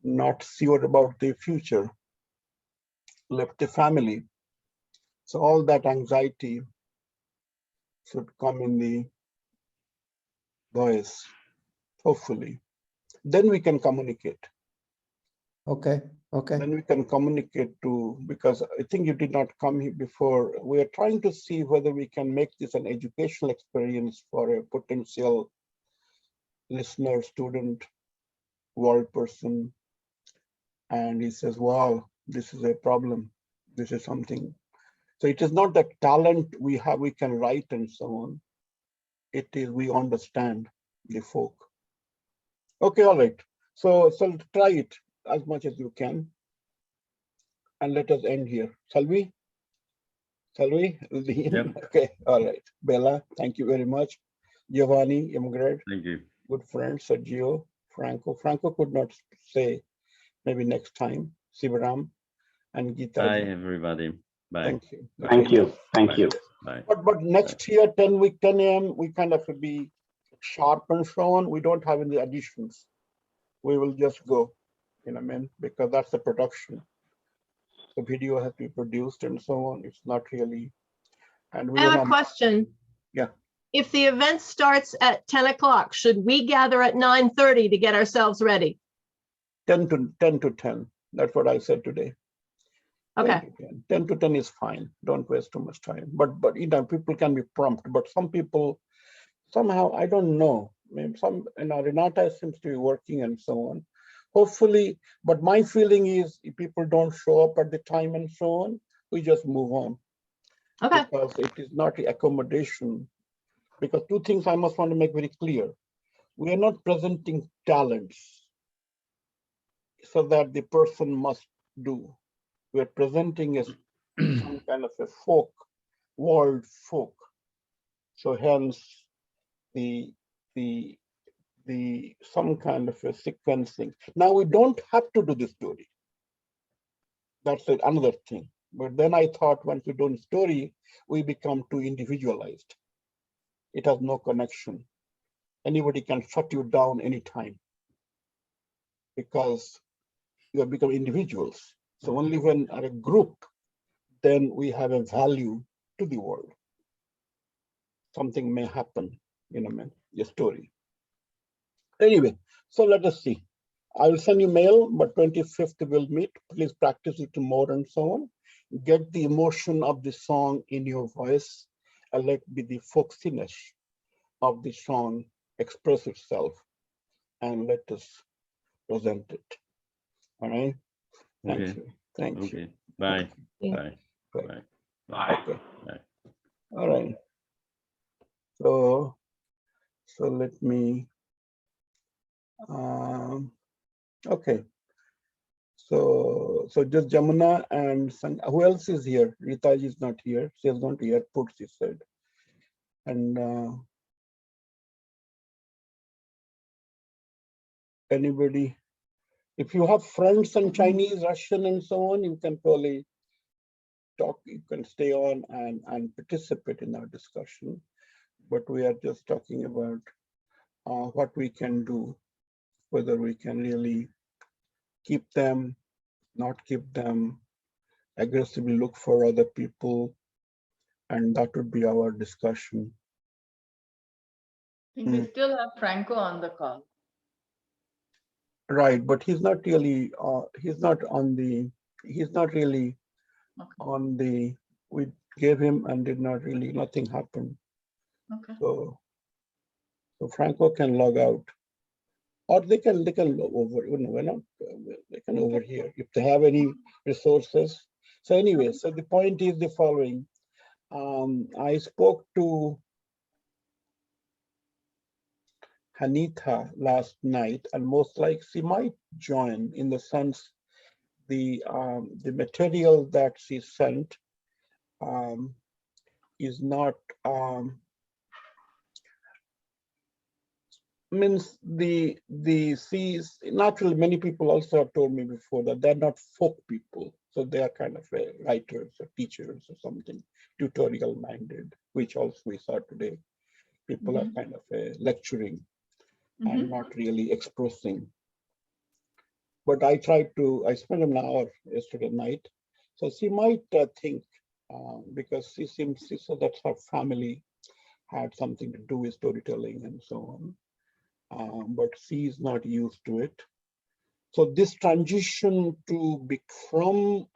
not sure about the future, left the family. So all that anxiety should come in the voice, hopefully. Then we can communicate. Okay. Then we can communicate because I think you did not come here before. We are trying to see whether we can make this an educational experience for a potential listener, student, world person. And he says, wow, this is a problem. This is something. So it is not that talent we have, we can write and so on. It is, we understand the folk. Okay, all right. So try it as much as you can. And let us end here. Shall we? Yep. Okay, all right. Bella, thank you very much. Giovanni, Immigrant. Thank you. Good friend, Sergio, Franco. Franco could not say, maybe next time. Sivaram and Geeta. Bye, everybody. Bye. Thank you. Thank you. Thank you. Bye. But next year, 10 a.m., we kind of be sharp and so on. We don't have any additions. We will just go, you know what I mean? Because that's the production. The video has to be produced and so on. It's not really. And we I have a question. Yeah. If the event starts at 10 o'clock, should we gather at 9:30 to get ourselves ready? 10 to 10. That's what I said today. Okay. 10 to 10 is fine. Don't waste too much time. But you know, people can be prompt. But some people, somehow, I don't know. I mean, Renata seems to be working and so on. Hopefully, but my feeling is if people don't show up at the time and so on, we just move on. Okay. Because it is not the accommodation. Because two things I must want to make very clear. We are not presenting talents so that the person must do. We are presenting as some kind of a folk, world folk. So hence the some kind of a sequencing. Now we don't have to do the story. That's another thing. But then I thought once we do the story, we become too individualized. It has no connection. Anybody can shut you down anytime because you have become individuals. So only when are a group, then we have a value to the world. Something may happen, you know, man, your story. Anyway, so let us see. I will send you mail, but 25th we'll meet. Please practice it more and so on. Get the emotion of the song in your voice and let be the folksiness of the song express itself and let us present it. All right. Thank Okay. you. Thank Okay. you. Bye. Thank you. Bye. Bye. Bye. Bye. Okay. Bye. All right. So let me. Okay. So just Jamuna and who else is here? Ritaji is not here. She has gone to airport, she said. And anybody, if you have friends in Chinese, Russian, and so on, you can probably talk. You can stay on and participate in our discussion. But we are just talking about what we can do, whether we can really keep them, not keep them, aggressively look for other people, and that would be our discussion. I think we still have Franco on the call. Right, but he's not really, he's not really on the, we gave him and did not really, nothing happened. Okay. So Franco can log out. Or they can over, you know, we're not, they can over here if they have any resources. So anyway, so the point is the following. I spoke to Hanita last night, and most like she might join in the sense the material that she sent is not means the sees naturally many people also have told me before that they're not folk people, so they are kind of writers or teachers or something tutorial minded, which also we saw today. People are kind of lecturing and not really expressing. But I spent an hour yesterday night, so she might think because she said that her family had something to do with storytelling and so on. But she is not used to it. So this transition to become,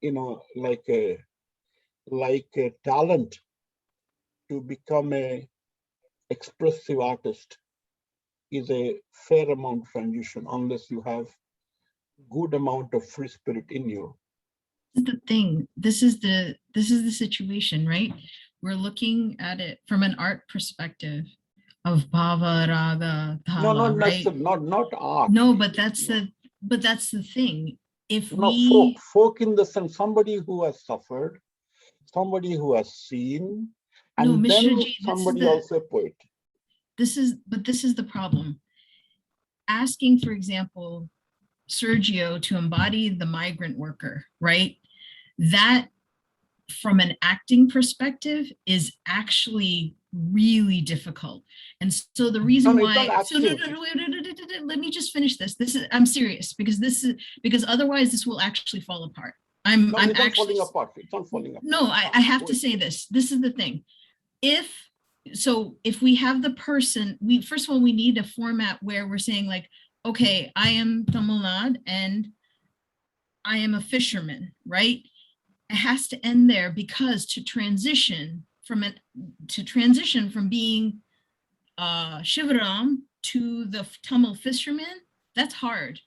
you know, like a talent to become a expressive artist is a fair amount transition unless you have good amount of free spirit in you. The thing, this is the situation, right? We're looking at it from an art perspective of bhava, raga, thala, right? Not art. No, but that's the thing. If folk in the sense somebody who has suffered, somebody who has seen, and no, then Mishra ji, somebody also a poet. This is the problem. asking, for example, Sergio to embody the migrant worker, right? That from an acting perspective is actually really difficult. And so the reason why, so no, let me just finish this. I'm serious, because otherwise this will actually fall apart. I'm actually falling apart. It's not falling apart. No, I have to say this. This is the thing. If we have the person, first of all, we need a format where we're saying like, okay, I am Tamil Nadu and I am a fisherman, right? It has to end there, because to transition from being Shivaram to the Tamil fisherman, that's hard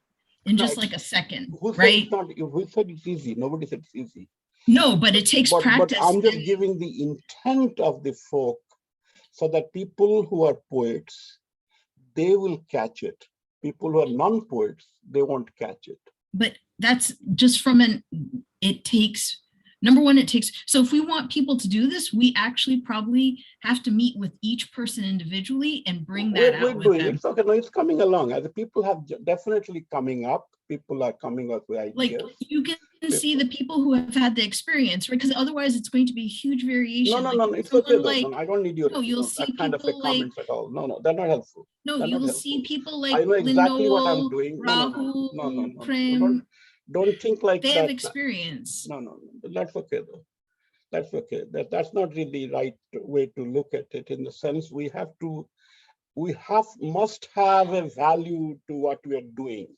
in just like a second, right? Who said it's easy? Nobody said it's easy. No, but it takes practice. But I'm just giving the intent of the folk, so that people who are poets, they will catch it. People who are non-poets, they won't catch it. But that's just it takes, number one, so if we want people to do this, we actually probably have to meet with each person individually and bring that out with them. It's okay. No, it's coming along. As the people have definitely coming up. People are coming up with ideas. Like you can see the people who have had the experience, right? Because otherwise it's going to be a huge variation. No, it's okay. No, I don't need your that kind of comments at all. No, they're not helpful. No, you will see people like I know exactly Lindole, what I'm doing. Rahul, Prem. Don't think like they that. have experience. No, that's okay though. That's okay. That's not really the right way to look at it, in the sense must have a value to what we are doing.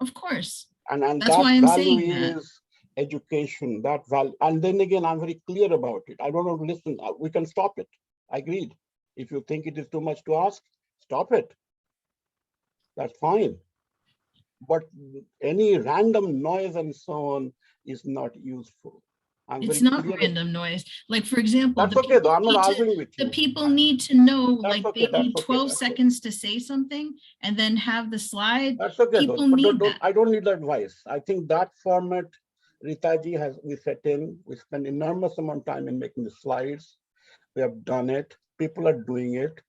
Of course. And that's that why I'm value saying that. is education, that value. And then again, I'm very clear about it. I don't want to listen. We can stop it. I agreed. If you think it is too much to ask, stop it. That's fine. But any random noise and so on is not useful. It's not random noise. Like, for example, that's okay though. I'm not arguing with you. The people need to know, that's like okay, they need 12 seconds to say something and then have the slide. That's okay people though. But need that. I don't need advice. I think that format, Ritaji we set in, we spend enormous amount of time in making the slides. We have done it. People are doing it.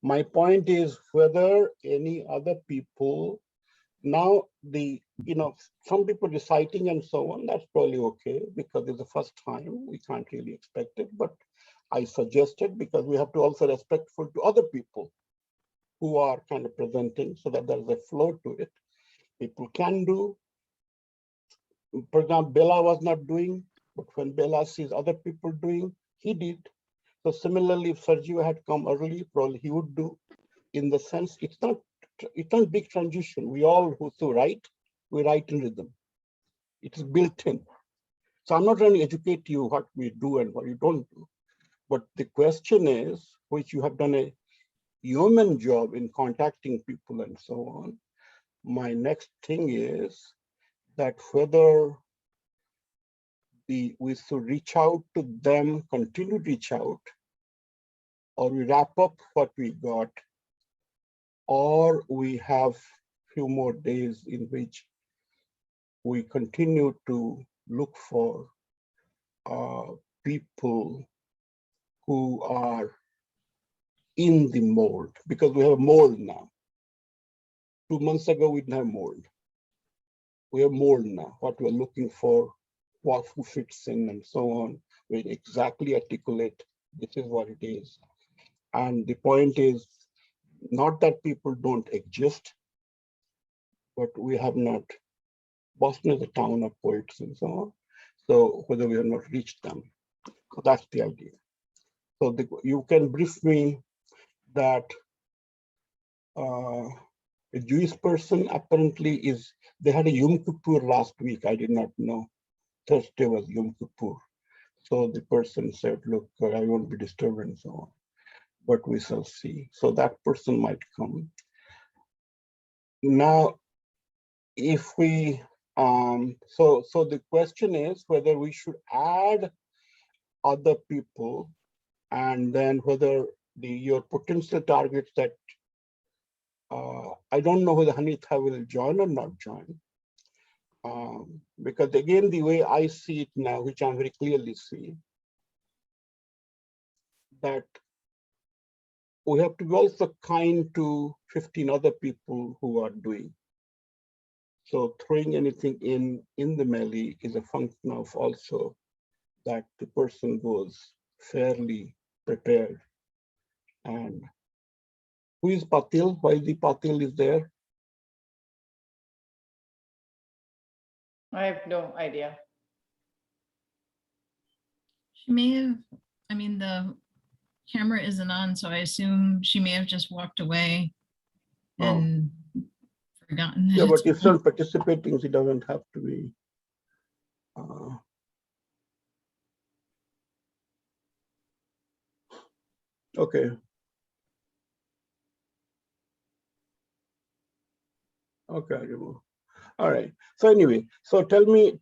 My point is whether any other people, now some people reciting and so on, that's probably okay because it's the first time, we can't really expect it, but I suggested because we have to also respectful to other people who are kind of presenting so that there's a flow to it. People can do. For example, Bella was not doing, but when Bella sees other people doing, he did. So similarly, if Sergio had come early, probably he would do. In the sense, it's not big transition. We all who write, we write in rhythm. It is built in. So I'm not trying to educate you what we do and what you don't do. But the question is, which you have done a human job in contacting people and so on. My next thing is that whether we should reach out to them, continue to reach out, or we wrap up what we got, or we have few more days in which we continue to look for people who are in the mold, because we have a mold now. 2 months ago, we didn't have mold. We have mold now, what we're looking for, who fits in and so on. We exactly articulate, this is what it is. And the point is not that people don't exist, but we have not, Boston is a town of poets and so on. So whether we have not reached them. So that's the idea. So you can brief me that a Jewish person apparently they had a Yom Kippur last week. I did not know. Thursday was Yom Kippur. So the person said, look, I won't be disturbed and so on, but we shall see. So that person might come. Now, if we, so the question is whether we should add other people, and then whether your potential targets that, I don't know whether Hanitha will join or not join. Because again, the way I see it now, which I'm very clearly see, that we have to be also kind to 15 other people who are doing. So throwing anything in the melee is a function of also that the person goes fairly prepared. And who is Patil? Why the Patil is there? I have no idea. She may have, I mean, the camera isn't on, so I assume she may have just walked away and forgotten that Yeah, but it's if not participating, she doesn't have to be. Okay. Okay, I remove. All right. So anyway, so tell me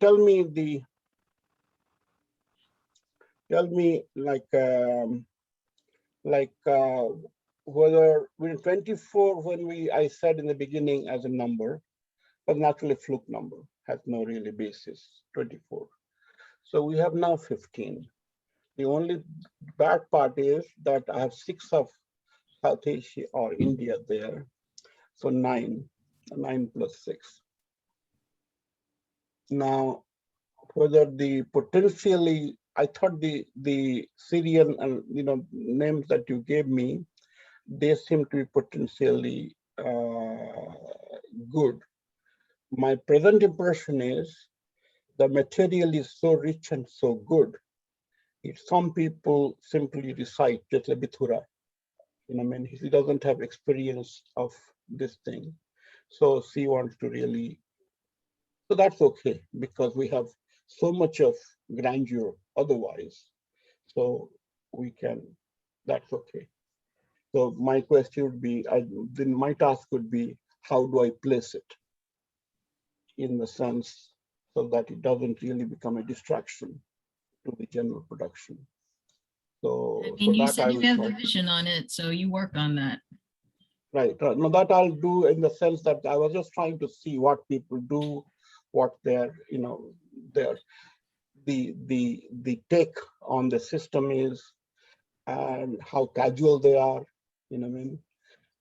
whether we're 24 when I said in the beginning as a number, but naturally fluke number has no really basis, 24. So we have now 15. The only bad part is that I have 6 of South Asia or India there. So 9 plus 6. Now, whether the potentially, I thought the Syrian and names that you gave me, they seem to be potentially good. My present impression is the material is so rich and so good. If some people simply recite just a bithura, I mean, he doesn't have experience of this thing. So she wants to really, so that's okay because we have so much of grandeur otherwise. So we can, that's okay. So my question would be, then my task would be, how do I place it in the sense so that it doesn't really become a distraction to the general production. So, I mean, you said you have the vision on it, so you work on that. Right. No, that I'll do in the sense that I was just trying to see what people do, what their, the take on the system is, and how casual they are, what I mean.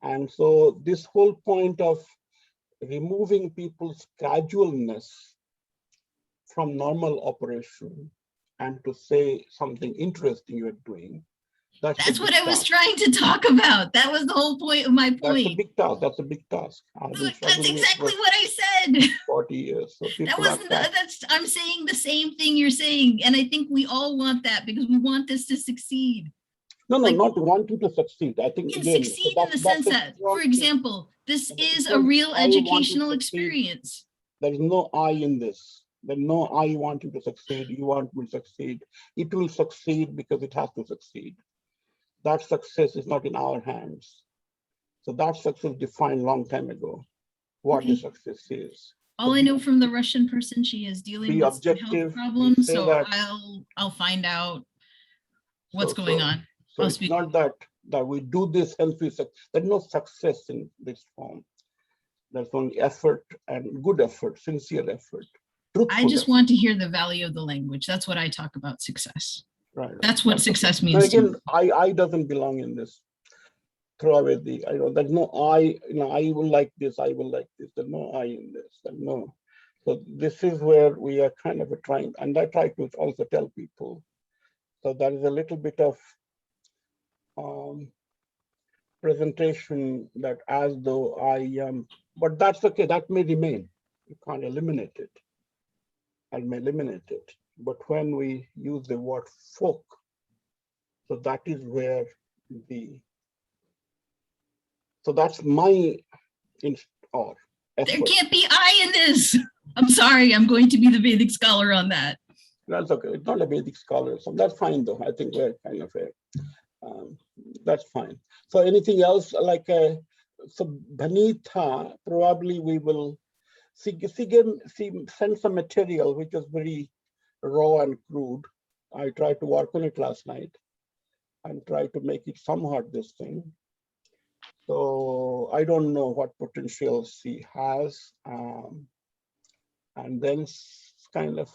And so this whole point of removing people's casualness from normal operation and to say something interesting you're doing, that's what I was trying to talk about. That was the whole point of my point. That's a big task. That's a big task. That's exactly what I said. 40 years. So that was I'm saying the same thing you're saying, and I think we all want that because we want this to succeed. No, not wanting to succeed. I think again, succeed in the sense that, for example, this is a real educational experience. There is no I in this. There's no I want you to succeed. You want me to succeed. It will succeed because it has to succeed. That success is not in our hands. So that success defined long time ago what the success is. All I know from the Russian person, she is dealing with some health problems, so I'll find out what's going on. So it's not that we do this and we succeed. There's no success in this form. There's only effort and good effort, sincere effort. I just want to hear the value of the language. That's what I talk about success. Right. That's what success means. Again, I doesn't belong in this. Throw away the, there's no I, I will like this, I will like this. There's no I in this, there's no. So this is where we are kind of trying, and I try to also tell people. So there is a little bit of presentation that as though I am, but that's okay, that may remain. You can't eliminate it. I may eliminate it. But when we use the word folk, so that is where so that's my effort. There can't be I in this. I'm sorry, I'm going to be the Vedic scholar on that. That's okay. It's not a Vedic scholar, so that's fine though. I think we're kind of that's fine. So anything else like so Bhanitha, probably we will send some material which is very raw and crude. I tried to work on it last night and try to make it somewhat this thing. So I don't know what potential she has. And then kind of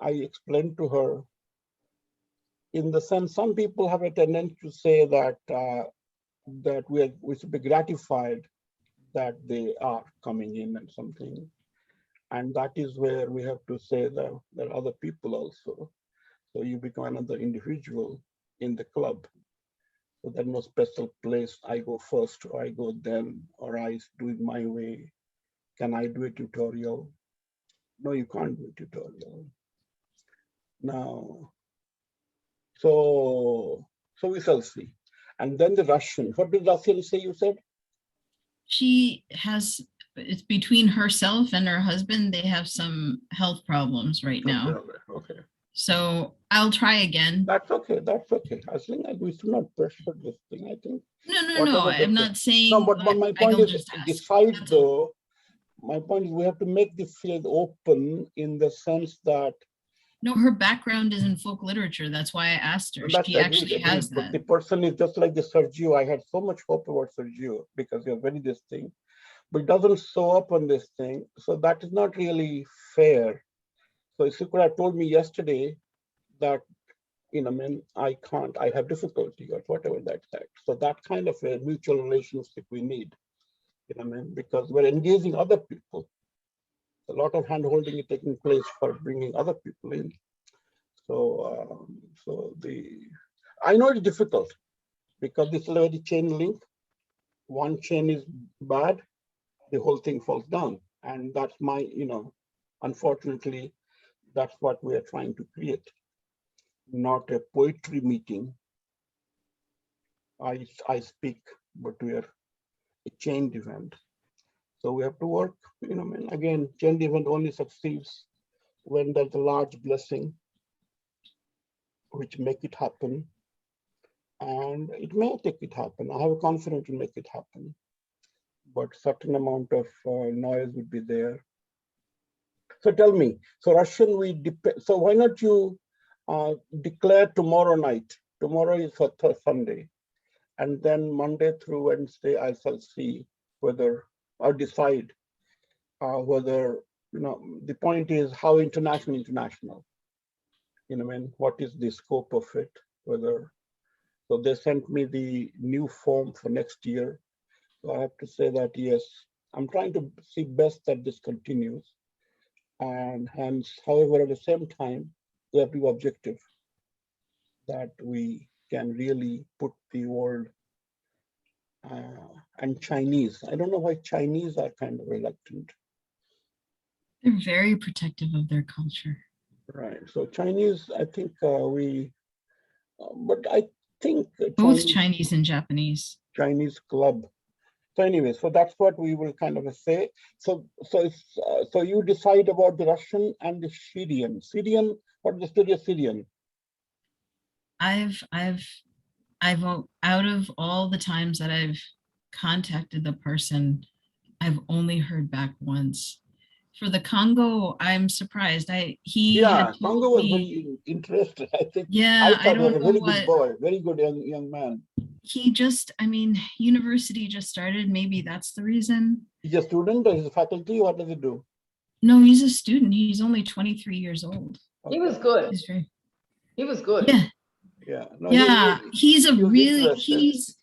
I explained to her in the sense, some people have a tendency to say that that we should be gratified that they are coming in and something. And that is where we have to say that there are other people also. So you become another individual in the club. So there's no special place, I go first or I go then, or I do it my way. Can I do a tutorial? No, you can't do a tutorial. Now, so we shall see. And then the Russian, what did Russian say you said? She has, it's between herself and her husband, they have some health problems right now. Okay. So I'll try again. That's okay. That's okay. As long as we should not pressure this thing, I think. No, I'm not saying. No, but my point is, decide though. My point is, we have to make the field open in the sense that. No, her background is in folk literature. That's why I asked her. She actually has that. But the person is just like the Sergio. I had so much hope about Sergio because you're very this thing, but it doesn't show up on this thing. So that is not really fair. So if you could have told me yesterday that, I can't, I have difficulty or whatever that's that. So that kind of a mutual relationship we need, because we're engaging other people. A lot of hand-holding is taking place for bringing other people in. So, I know it's difficult because this is a very chain link. One chain is bad, the whole thing falls down. And that's my, unfortunately, that's what we are trying to create. Not a poetry meeting. I speak, but we are a chained event. So we have to work, again, chained event only succeeds when there's a large blessing, which make it happen. And it may take it happen. I have confidence to make it happen. But certain amount of noise would be there. So tell me, so Russian, so why not you declare tomorrow night? Tomorrow is Sunday. And then Monday through Wednesday, I shall see whether, or decide whether, the point is how international. What is the scope of it? Whether, so they sent me the new form for next year. So I have to say that, yes, I'm trying to see best that this continues. And hence, however, at the same time, we have to be objective that we can really put the world and Chinese. I don't know why Chinese are kind of reluctant. They're very protective of their culture. Right. So Chinese, I think but I think both Chinese and Japanese. Chinese club. So anyway, so that's what we will kind of say. So you decide about the Russian and the Syrian. Syrian, what is the story of Syrian? I've out of all the times that I've contacted the person, I've only heard back once. For the Congo, I'm surprised. Congo was very interested. I think. Yeah, I thought he was a very what, good boy, very good young man. He just, university just started. Maybe that's the reason. He's a student or he's a faculty. What does he do? No, he's a student. He's only 23 years old. Okay. He was good. He was good. Yeah. Yeah. No, yeah. He's interested.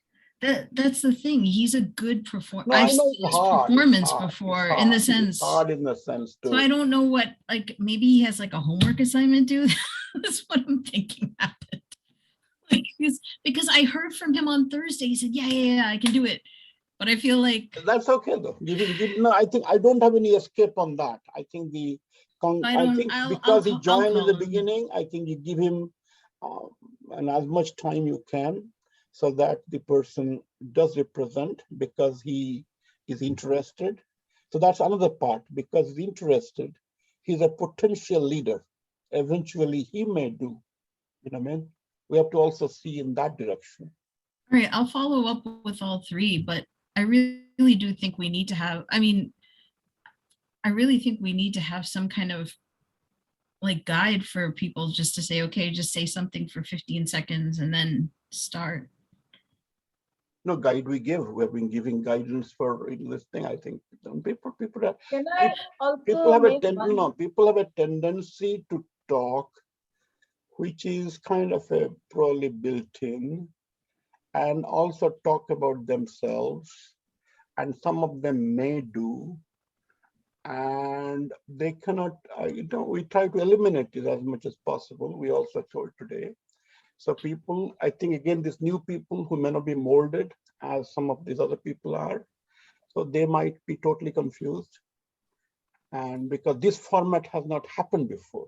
That's the thing. He's a good performer. No, I've seen his performance before in the sense. It's hard in the sense too. So I don't know what, maybe he has a homework assignment due. That's what I'm thinking happened. Because I heard from him on Thursday. He said, yeah, I can do it. But I feel like that's okay though. No, I think I don't have any escape on that. I think because he joined in the beginning, I think you give him and as much time you can, so that the person does represent because he is interested. So that's another part, because he's interested. He's a potential leader. Eventually he may do, we have to also see in that direction. All right, I'll follow up with all three, but I really do think we need to have, I really think we need to have some kind of guide for people just to say, okay, just say something for 15 seconds and then start. No guide we give. We have been giving guidance for this thing. I think people have a tendency to talk, which is kind of probably built in, and also talk about themselves, and some of them may do, and they cannot, we try to eliminate it as much as possible. We also told today. So people, I think, again, these new people who may not be molded as some of these other people are, so they might be totally confused. And because this format has not happened before.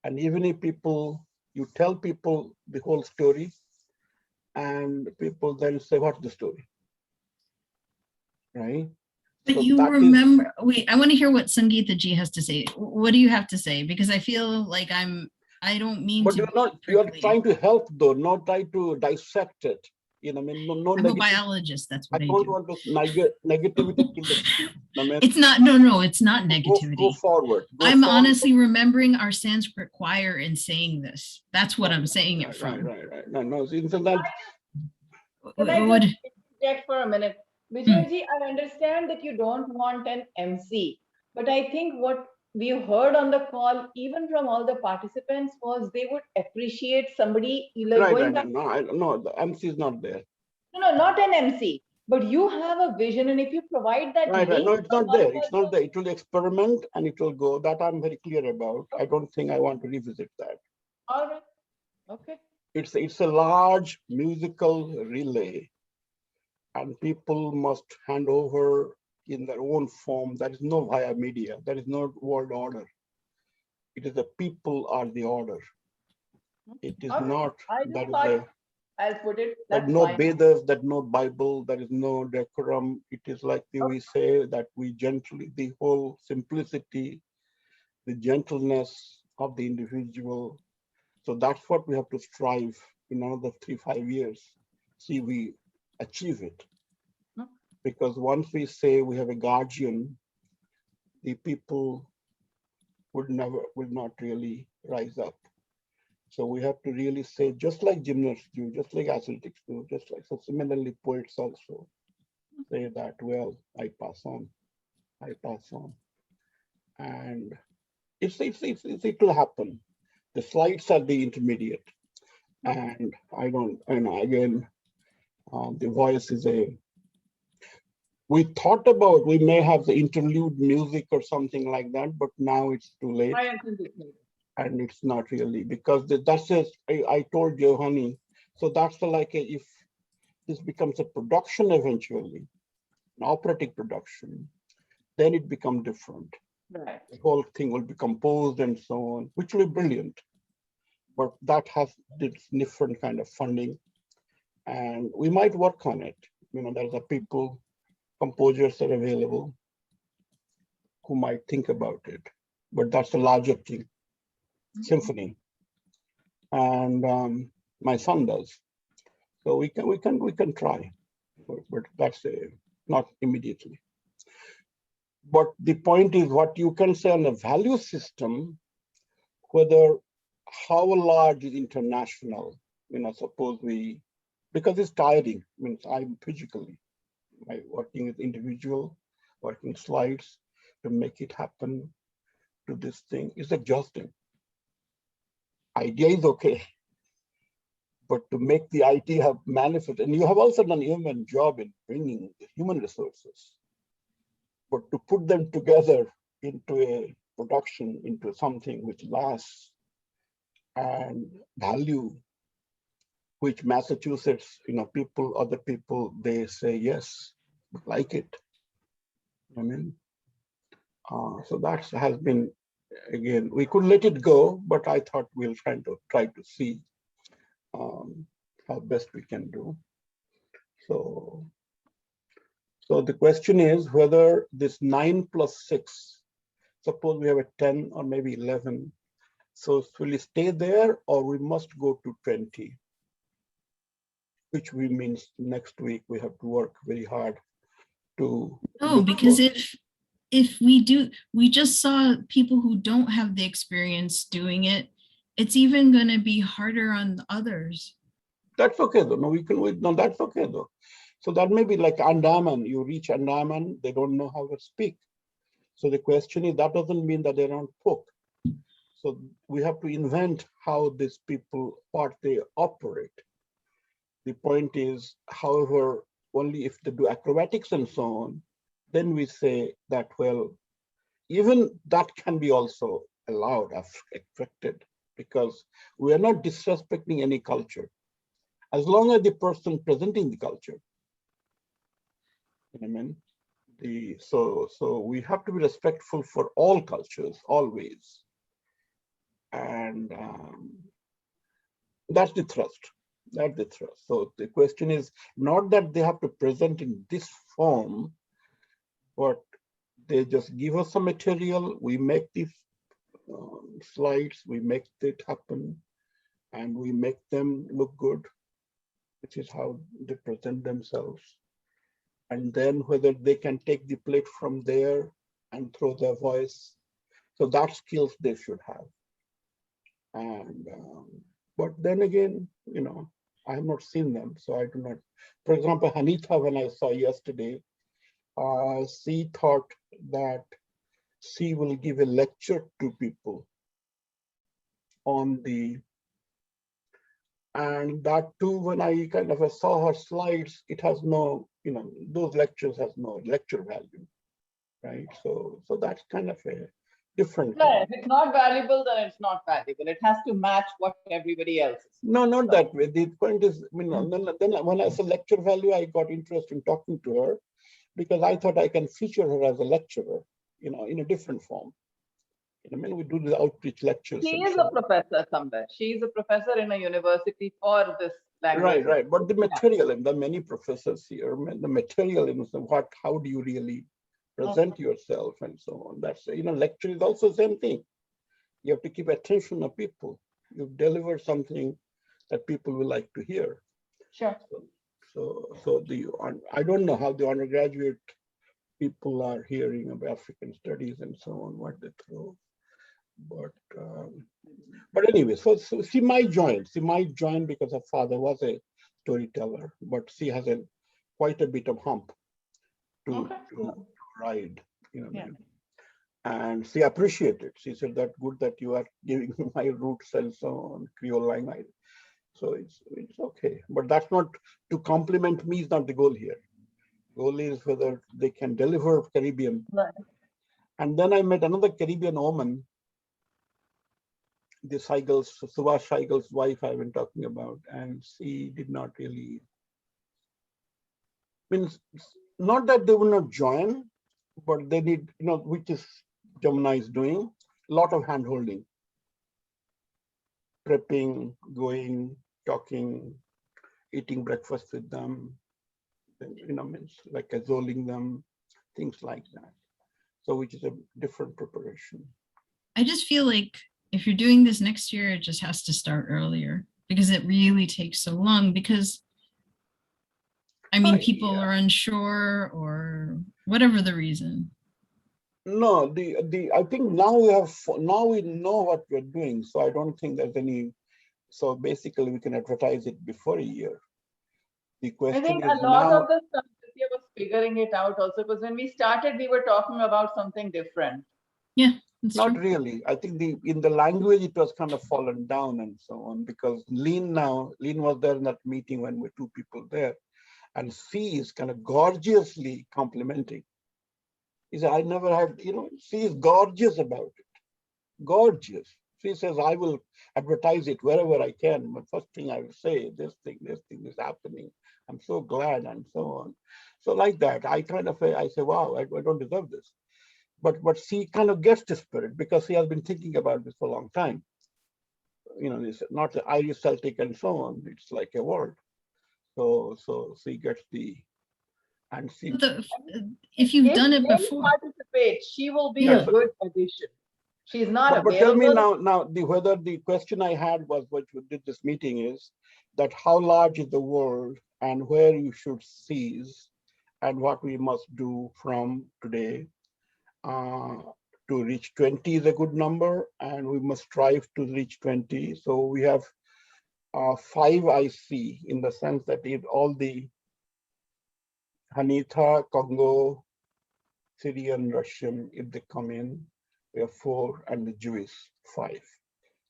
And even if you tell people the whole story, and people then say, what's the story? Right? But So you remember, wait, I want to hear what Sangeeta ji has to say. What do you have to say? Because I feel like I don't mean but to. You're trying to help though, not try to dissect it. I mean, no I'm a biologist, that's what I don't do. want to negativity kill the seed. I mean, It's not, no, it's not negativity. Go forward. I'm honestly remembering our Sanskrit choir in saying this. That's what I'm saying it from. Right. No, so that. Can I just interject for a minute? Vijayji, I understand that you don't want an MC, but I think what we heard on the call, even from all the participants, was they would appreciate somebody like going back. No, the MC is not there. No, not an MC, but you have a vision, and if you provide that Right. link, No, it's not there. It's not there. It will experiment and it will go. That I'm very clear about. I don't think I want to revisit that. All right. Okay. It's a large musical relay, and people must hand over in their own form. There is no via media. There is no world order. It is the people are the order. It is not. I'll put it. There's no Vedas, there's no Bible, there is no decorum. It is like we say that we gently, the whole simplicity, the gentleness of the individual. So that's what we have to strive in another 3-5 years. See, we achieve it. Because once we say we have a guardian, the people would not really rise up. So we have to really say, just like gymnasts do, just like athletics do, just like, so similarly poets also say that, well, I pass on. And it will happen. The slides are the intermediate. And again, the voice is we thought about, we may have the interlude music or something like that, but now it's too late. And it's not really, because that's I told Johanny, so that's if this becomes a production eventually, an operatic production, then it becomes different. Right. The whole thing will be composed and so on, which will be brilliant. But that has this different kind of funding, and we might work on it. There's people, composers are available who might think about it, but that's a larger thing. Symphony, and my son does, so we can try, but that's not immediately. But the point is, what you can say on the value system, whether how large is international. Suppose because it's tiring. I'm physically working with individual, working slides to make it happen. To this thing is exhausting. Idea is okay, but to make the idea manifest, and you have also done a human job in bringing the human resources, but to put them together into a production, into something which lasts and value, which Massachusetts, other people, they say, yes, like it. So that has been, again, we could let it go, but I thought we'll try to see how best we can do. So the question is whether this 9 plus 6, suppose we have a 10 or maybe 11, so will we stay there or we must go to 20? Which means next week we have to work very hard to. No, because if we just saw people who don't have the experience doing it, it's even going to be harder on the others. That's okay though. No, that's okay though. So that may be like Andaman. You reach Andaman, they don't know how to speak. So the question is, that doesn't mean that they don't cook. So we have to invent how these people, what they operate. The point is, however, only if they do acrobatics and so on, then we say that, well, even that can be also allowed, expected, because we are not disrespecting any culture. As long as the person presenting the culture, I mean, so we have to be respectful for all cultures, always. And that's the thrust. That's the thrust. So the question is not that they have to present in this form, but they just give us some material, we make these slides, we make it happen, and we make them look good, which is how they present themselves. And then whether they can take the plate from there and throw their voice. So that skills they should have. And but then again, you know, I have not seen them, so I do not. For example, Hanitha, when I saw yesterday, she thought that she will give a lecture to people on the, and that too, when I kind of saw her slides, it has no, you know, those lectures has no lecture value, right? So that's kind of a different thing. Yeah, if it's not valuable, then it's not valuable. It has to match what everybody else is. No, not that way. The point is, I mean, then when I saw lecture value, I got interested in talking to her because I thought I can feature her as a lecturer, you know, in a different form. I mean, we do the outreach lectures. She is a professor somewhere. She is a professor in a university for this language. Right. But the material, and there are many professors here, the material in what, how do you really present yourself and so on. That's, you know, lecture is also the same thing. You have to keep attention of people. You deliver something that people will like to hear. Sure. So I don't know how the undergraduate people are hearing about African studies and so on, what they throw. But anyway, so she might join. She might join because her father was a storyteller, but she has quite a bit of hump to ride, you know. Yeah. And she appreciated. She said that good that you are giving me my roots and so on, Creole language. So it's okay. But that's not to compliment me, is not the goal here. Goal is whether they can deliver Caribbean. Right. And then I met another Caribbean woman, the Subhash Saigal's wife I've been talking about, and she did not really, means not that they will not join, but they need, you know, which is Jamuna is doing, a lot of hand holding, prepping, going, talking, eating breakfast with them, you know, means like cajoling them, things like that. So which is a different preparation. I just feel like if you're doing this next year, it just has to start earlier because it really takes so long because I mean, people are unsure or whatever the reason. No, I think now we know what we're doing. So I don't think there's any, so basically we can advertise it before a year. The question I think is a lot now, of the stuff this year was figuring it out also because when we started, we were talking about something different. Yeah. Not really. I think in the language it was kind of fallen down and so on because Lean was there in that meeting when we're two people there, and she is kind of gorgeously complimenting. He said, I never had, you know, she is gorgeous about it. Gorgeous. She says, I will advertise it wherever I can. But first thing I will say, this thing is happening. I'm so glad and so on. So like that, I say, wow, I don't deserve this. But she kind of gets the spirit because she has been thinking about this for a long time. You know, it's not the Irish Celtic and so on. It's like a word. So she gets the, and she. If you've done it before, participate, she will be a good addition. She's not available. But tell me now whether the question I had was what we did this meeting is that how large is the world and where you should seize and what we must do from today to reach 20 is a good number and we must strive to reach 20. So we have 5 I see in the sense that if all the Hanitha, Congo, Syrian, Russian, if they come in, we have 4 and the Jewish 5.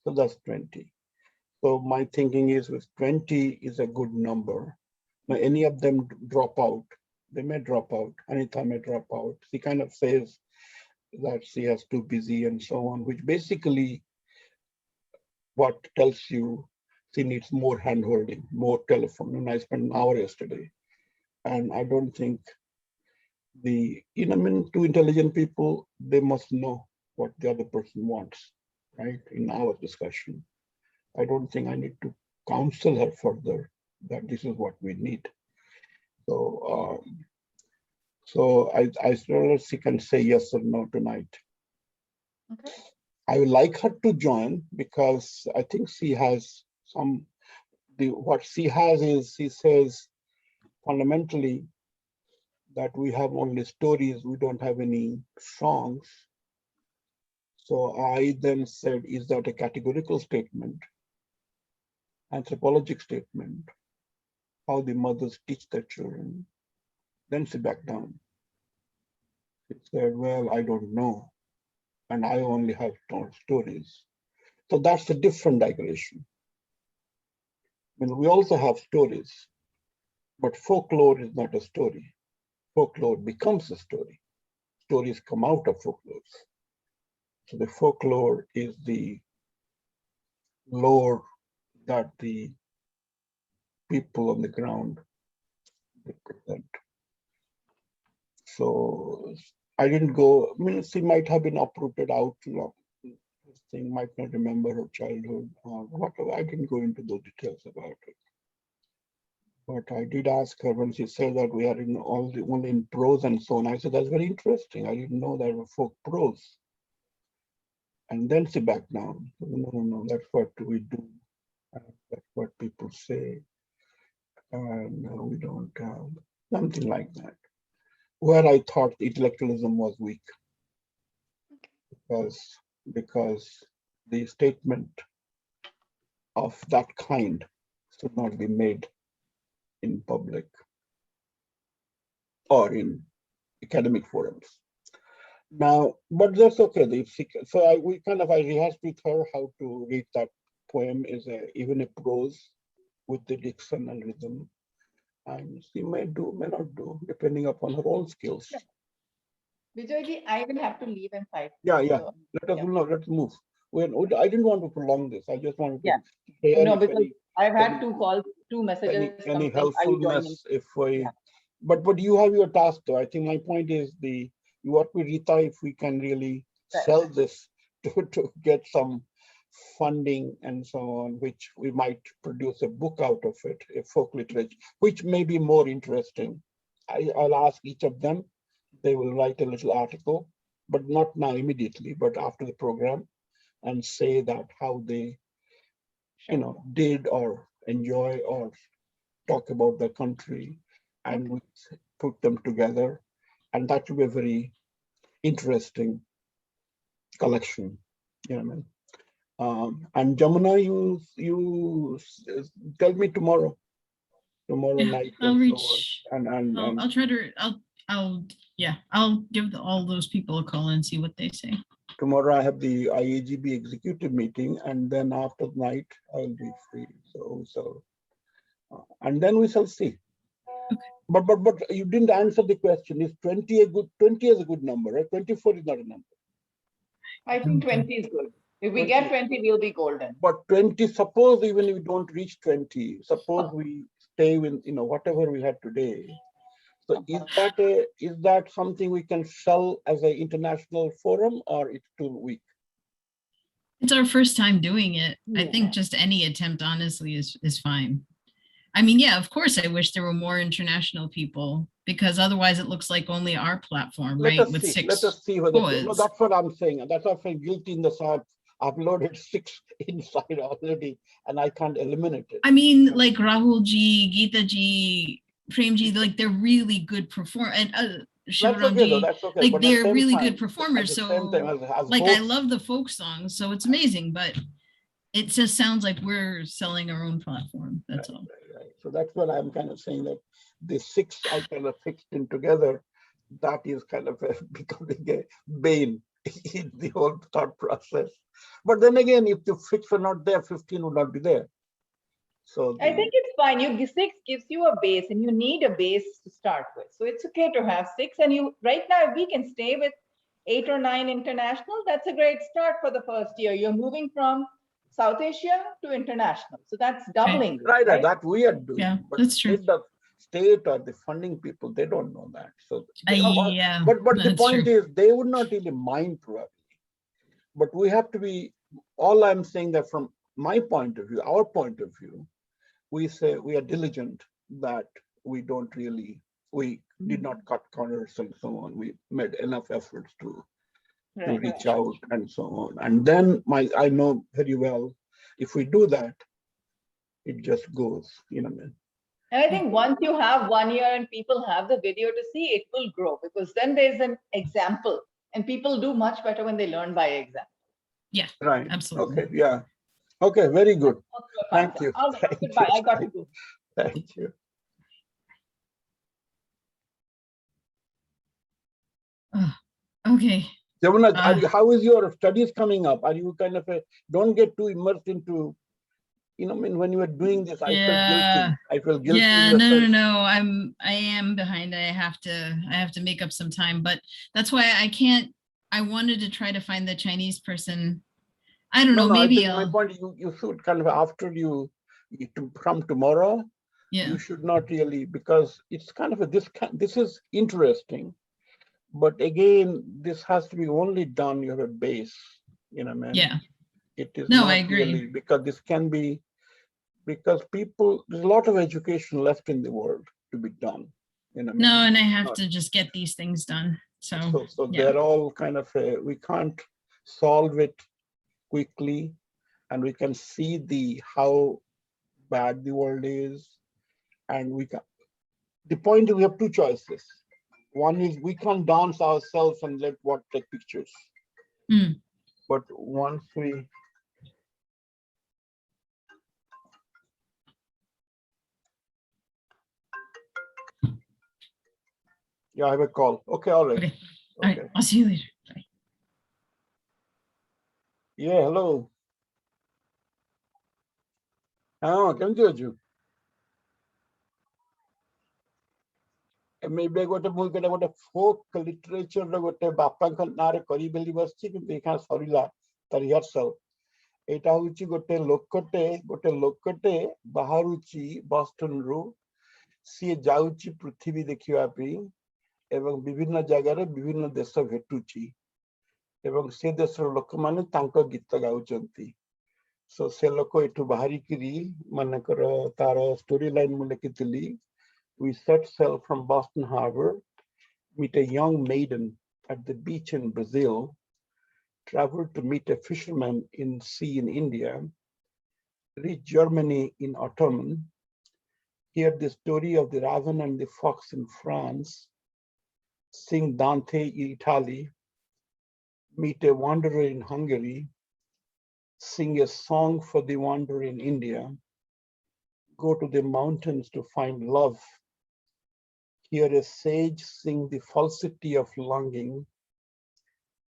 So that's 20. So my thinking is with 20 is a good number. Now, any of them drop out, they may drop out. Anita may drop out. She kind of says that she is too busy and so on, which basically what tells you she needs more hand-holding, more telephone. And I spent an hour yesterday, and I don't think two intelligent people, they must know what the other person wants, right? In our discussion, I don't think I need to counsel her further that this is what we need. So I still she can say yes or no tonight. Okay. I would like her to join because I think she has what she has is, she says fundamentally that we have only stories, we don't have any songs. So I then said, is that a categorical statement, anthropologic statement, how the mothers teach their children? Then she backed down. She said, well, I don't know. And I only have told stories. So that's a different digression. I mean, we also have stories, but folklore is not a story. Folklore becomes a story. Stories come out of folklore. So the folklore is the lore that the people on the ground represent. So I didn't go, I mean, she might have been uprooted out, this thing might not remember her childhood or whatever. I didn't go into those details about it. But I did ask her when she said that we are in only in prose and so on. I said, that's very interesting. I didn't know there were folk prose. And then she backed down. No, that's what we do. That's what people say. No, we don't have something like that. Where I thought intellectualism was weak, because the statement of that kind should not be made in public or in academic forums. Now, but that's okay. So I rehearsed with her how to read that poem is even a prose with the diction and rhythm, and she may do, may not do, depending upon her own skills. Vijayji, I will have to leave in 5 Yeah. So, Let's move. I didn't want to prolong this. I just wanted to Yeah. share No, because I've had 2 calls, 2 messages. any Are you joining? helpfulness if we. But you have your task though. I think my point is you work with Rita if we can really sell this to get some funding and so on, which we might produce a book out of it, a folk literature, which may be more interesting. I'll ask each of them. They will write a little article, but not now immediately, but after the program, and say that how they, did or enjoy or talk about the country, and we put them together, and that will be a very interesting collection. You know what I mean? And Jamuna, you tell me tomorrow night. I'll reach. I'll try to. I'll give all those people a call and see what they say. Tomorrow I have the IAGB executive meeting, and then after the night I'll be free. So, and then we shall see. Okay. But you didn't answer the question. Is 20 a good? 20 is a good number, right? 24 is not a number. I think 20 is good. If we get 20, we'll be golden. But 20, suppose even if we don't reach 20, suppose we stay with whatever we had today. So is that something we can sell as an international forum, or it's too weak? It's our first time doing it. I think just any attempt, honestly, is fine. I mean, yeah, of course, I wish there were more international people, because otherwise it looks like only our platform, right? With 6 Let us see whether. No, that's what I'm saying. That's why I feel guilty in the side. I've loaded 6 inside already, and I can't eliminate it. I mean, like Rahul ji, Geeta ji, Prem ji, like they're really good performers. And That's okay. Like but they're really time, good performers. So like hosts, I love the folk songs, so it's amazing, but it just sounds like we're selling our own platform. That's all. Right. So that's what I'm kind of saying, that the 6 I kind of fixed in together, that is kind of becoming a bane in the whole thought process. But then again, if the 6 were not there, 15 would not be there. So I think it's fine. 6 gives you a base, and you need a base to start with. So it's okay to have 6. And you right now, if we can stay with 8 or 9 international, that's a great start for the first year. You're moving from South Asia to international. So that's doubling. Right, that we are doing. Yeah, but that's true. The state or the funding people, they don't know that. So yeah, but the that's point true. is they would not really mind probably. But we have to be, all I'm saying that from my point of view, our point of view, we say we are diligent, that we don't really, we did not cut corners and so on. We made enough efforts to reach out and so on. And then I know very well, if we do that, it just goes, you know what I mean? And I think once you have 1 year and people have the video to see, it will grow, because then there's an example, and people do much better when they learn by example. Yeah, right. Absolutely. Okay, yeah. Okay, very good. Thank you. All right, Thank goodbye. you. I got to go. Thank you. Okay. Jamuna, how is your studies coming up? Are you kind of don't get too immersed into, you know, I mean, when you were doing this, I felt guilty. I felt guilty. Yeah, no. I am behind. I have to make up some time, but that's why I wanted to try to find the Chinese person. I don't know, maybe my point is you should kind of, after from tomorrow, you should not really, because it's kind of this is interesting, but again, this has to be only done, you have a base, you know, man. Yeah. It is No, not I agree. really, because this can be, because there's a lot of education left in the world to be done. You know, no, and I have to just get these things done. So yeah. They're all kind of we can't solve it quickly, and we can see how bad the world is, and the point is we have two choices. One is we can dance ourselves and let what take pictures. But once we I have a call. Okay, all right. Okay. All right, I'll see you later. Bye. Yeah, hello. Can you? Maybe ଗୋଟେ folk literature ଗୋଟେ ବାପାଙ୍କ ନାଁରେ କରି ବୋଲି ବସିଛି, କିନ୍ତୁ ଏଇଖା ସରିଲା ତା rehearsal. ଏଇଟା ହଉଛି ଗୋଟେ ଲୋକଟେ ବାହାରୁଛି ବଷ୍ଟନରୁ, ସିଏ ଯାଉଛି ପୃଥିବୀ ଦେଖିବା ପାଇଁ ଏବଂ ବିଭିନ୍ନ ଜାଗାରେ ବିଭିନ୍ନ ଦେଶ ଭେଟୁଛି ଏବଂ ସେ ଦେଶର ଲୋକମାନେ ତାଙ୍କ ଗୀତ ଗାଉଛନ୍ତି। So ସେ ଲୋକ ଏଠୁ ବାହାରିକିରି ମାନଙ୍କର ତାର ଷ୍ଟୋରି ଲାଇନ ମୁଁ ଲେଖିଥିଲି। We set sail from Boston Harbor, meet a young maiden at the beach in Brazil, traveled to meet a fisherman in sea in India, reach Germany in autumn, hear the story of the raven and the fox in France, sing Dante in Italy, meet a wanderer in Hungary, sing a song for the wanderer in India, go to the mountains to find love, hear a sage sing the falsity of longing,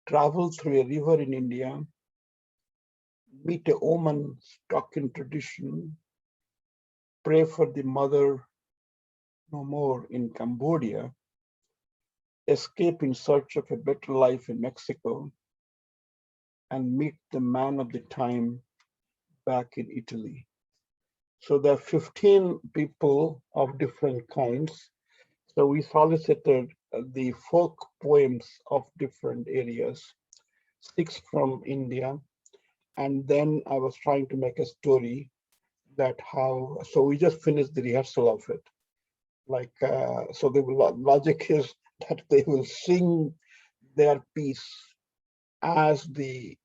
travel through a river in India, meet a woman stuck in tradition, pray for the mother no more in Cambodia, escape in search of a better life in Mexico, and meet the man of the time back in Italy. So there are 15 people of different kinds. So we solicited the folk poems of different areas, 6 from India. And then I was trying to make a story so we just finished the rehearsal of it. So the logic is that they will sing their piece as the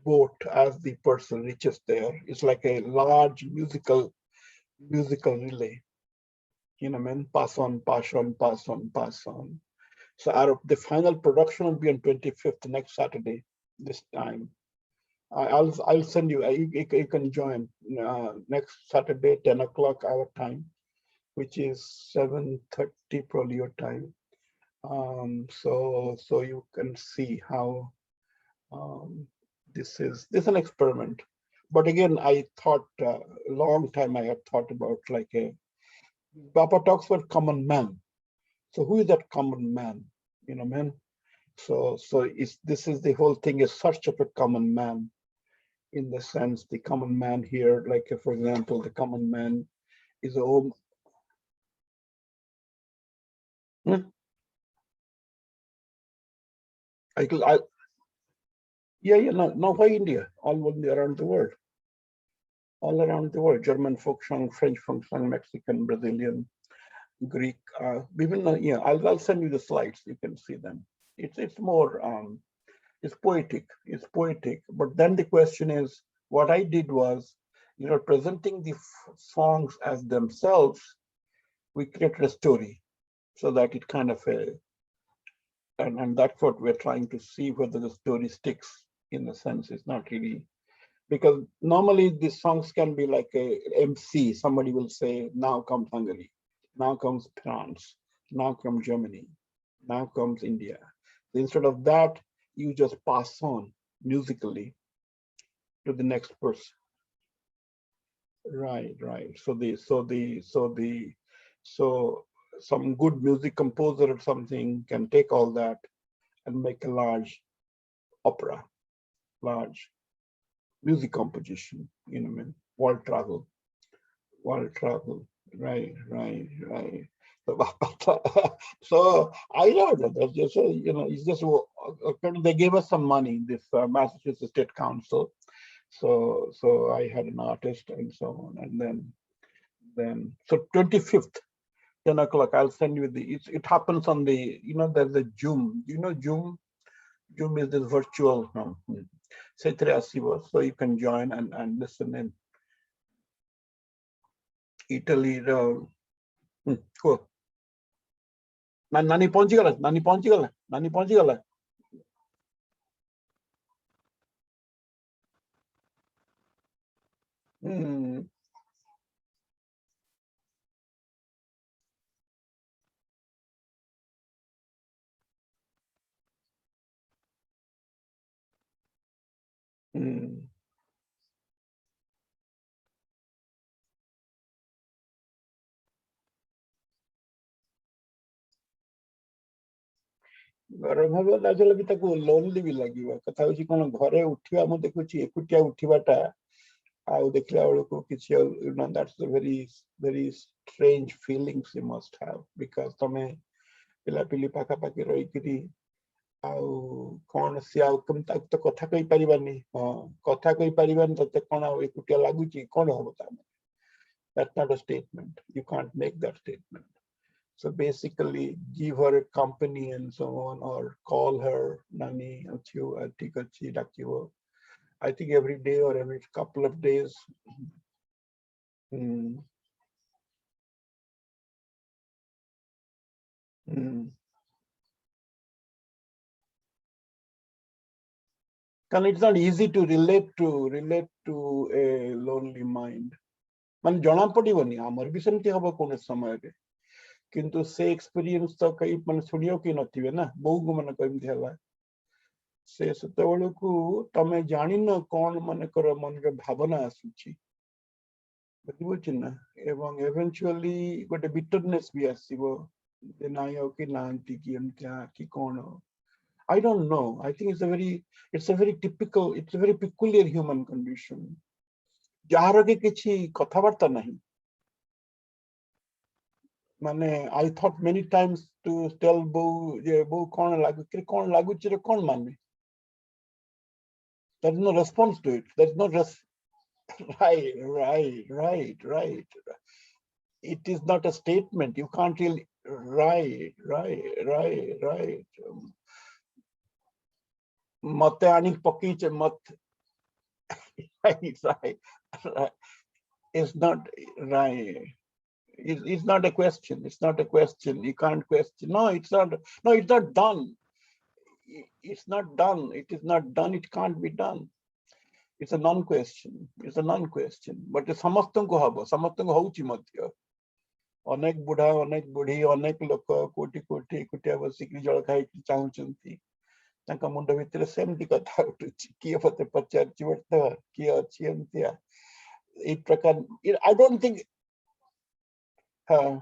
boat, as the person reaches there. It's like a large musical relay. You know, man, pass on, pass on, pass on, pass on. So the final production will be on 25th, next Saturday, this time. I'll send you, you can join next Saturday, 10 o'clock our time, which is 7:30 probably your time. So you can see how This is an experiment. But again, I thought a long time I had thought about like Papa talks about common man. So who is that common man? Man. So this is the whole thing is search of a common man, in the sense the common man here, like for example, the common man is a home. No, why India? All around the world. All around the world. German folk song, French folk song, Mexican, Brazilian, Greek. I'll send you the slides. You can see them. It's more it's poetic. It's poetic. But then the question is, what I did was, presenting the songs as themselves, we created a story, so that it kind of and that's what we're trying to see, whether the story sticks. In a sense, it's not really, because normally these songs can be like a MC. Somebody will say, now comes Hungary, now comes France, now comes Germany, now comes India. So instead of that, you just pass on musically to the next person. Right. So some good music composer or something can take all that and make a large opera, large music composition, world travel, right. So I know that that's just it's just they gave us some money, this Massachusetts State Council. So I had an artist and so on, and then so 25th, 10 o'clock, I'll send you it happens on the, there's a Zoom. Zoom? Zoom is this virtual so you can join and listen in. Italy, cool. Nani pਹੁੰਚ ਗਲਾ ଗରମ ହବ ତାହେଲେ ବି ତାକୁ ଲୋନଲି ବି ଲାଗିବ। କଥା ହଉଛି କଣ, ଘରେ ଉଠିବା ମୁଁ ଦେଖୁଛି ଏକୁଟିଆ ଉଠିବାଟା ଆଉ ଦେଖିଲା ବେଳକୁ କିଛି that's a very very strange feelings you must have, because ତମେ ପିଲାପିଲି ପାଖାପାଖି ରହିକିରି ଆଉ କଣ ସିଏ ଆଉ ତାକୁ ତ କଥା କହିପାରିବାନି। କଥା କହିପାରିବାନି, ତତେ କଣ ଆଉ ଏକୁଟିଆ ଲାଗୁଛି, କଣ ହବ ତା ମାନେ? That's not a statement. You can't make that statement. So basically, give her a company and so on, or call her, Nani, I think every day or every couple of days. And it's not easy to relate to a lonely mind. Man jana padibani amar bi semti haba kone samayre, kintu se experience to kai man suniyo ki nathibe na, bohu man keମିତି ହେଲା ସେ ସେତେବେଳକୁ ତମେ ଜାଣିନ କଣ ମନେକର ମନରେ ଭାବନା ଆସୁଛି, ବୁଝିବୁଛି ନା, ଏବଂ eventually ଗୋଟେ bitterness ବି ଆସିବ ଯେ ନାଇଁ ଆଉ କି ନାହାନ୍ତି କି ଏମିତିଆ କି କଣ. I don't know. I think it's a very peculiar human condition. ଯାହାର କି କିଛି କଥାବାର୍ତ୍ତା ନାହିଁ. ମାନେ I thought many times to tell ବୋଉ ଯେ ବୋଉ କଣ ଲାଗୁଛି ରେ କଣ ମାନେ? There's no response to it. There's no right. It is not a statement. You can't really right. Mate ani pakiche mat. Right. It's not right. It's not a question. It's not a question. You can't question. No, it's not. No, it's not done. It's not done. It is not done. It can't be done. It's a non-question. It's a non-question. But ସମସ୍ତଙ୍କୁ ହବ, ସମସ୍ତଙ୍କୁ ହଉଛି ମଧ୍ୟ। ଅନେକ ବୁଢା, ଅନେକ ବୁଢୀ, ଅନେକ ଲୋକ କୋଟି କୋଟି ଏକୁଟିଆ ବସିକି ଜଳ ଖାଇକି ଚାହୁଁଛନ୍ତି तांका मुंड भितर सेमती कथा उठुची किए पते पचारची वर्तमान किए अछि एमतिया ए प्रकार आई डोंट थिंक हाँ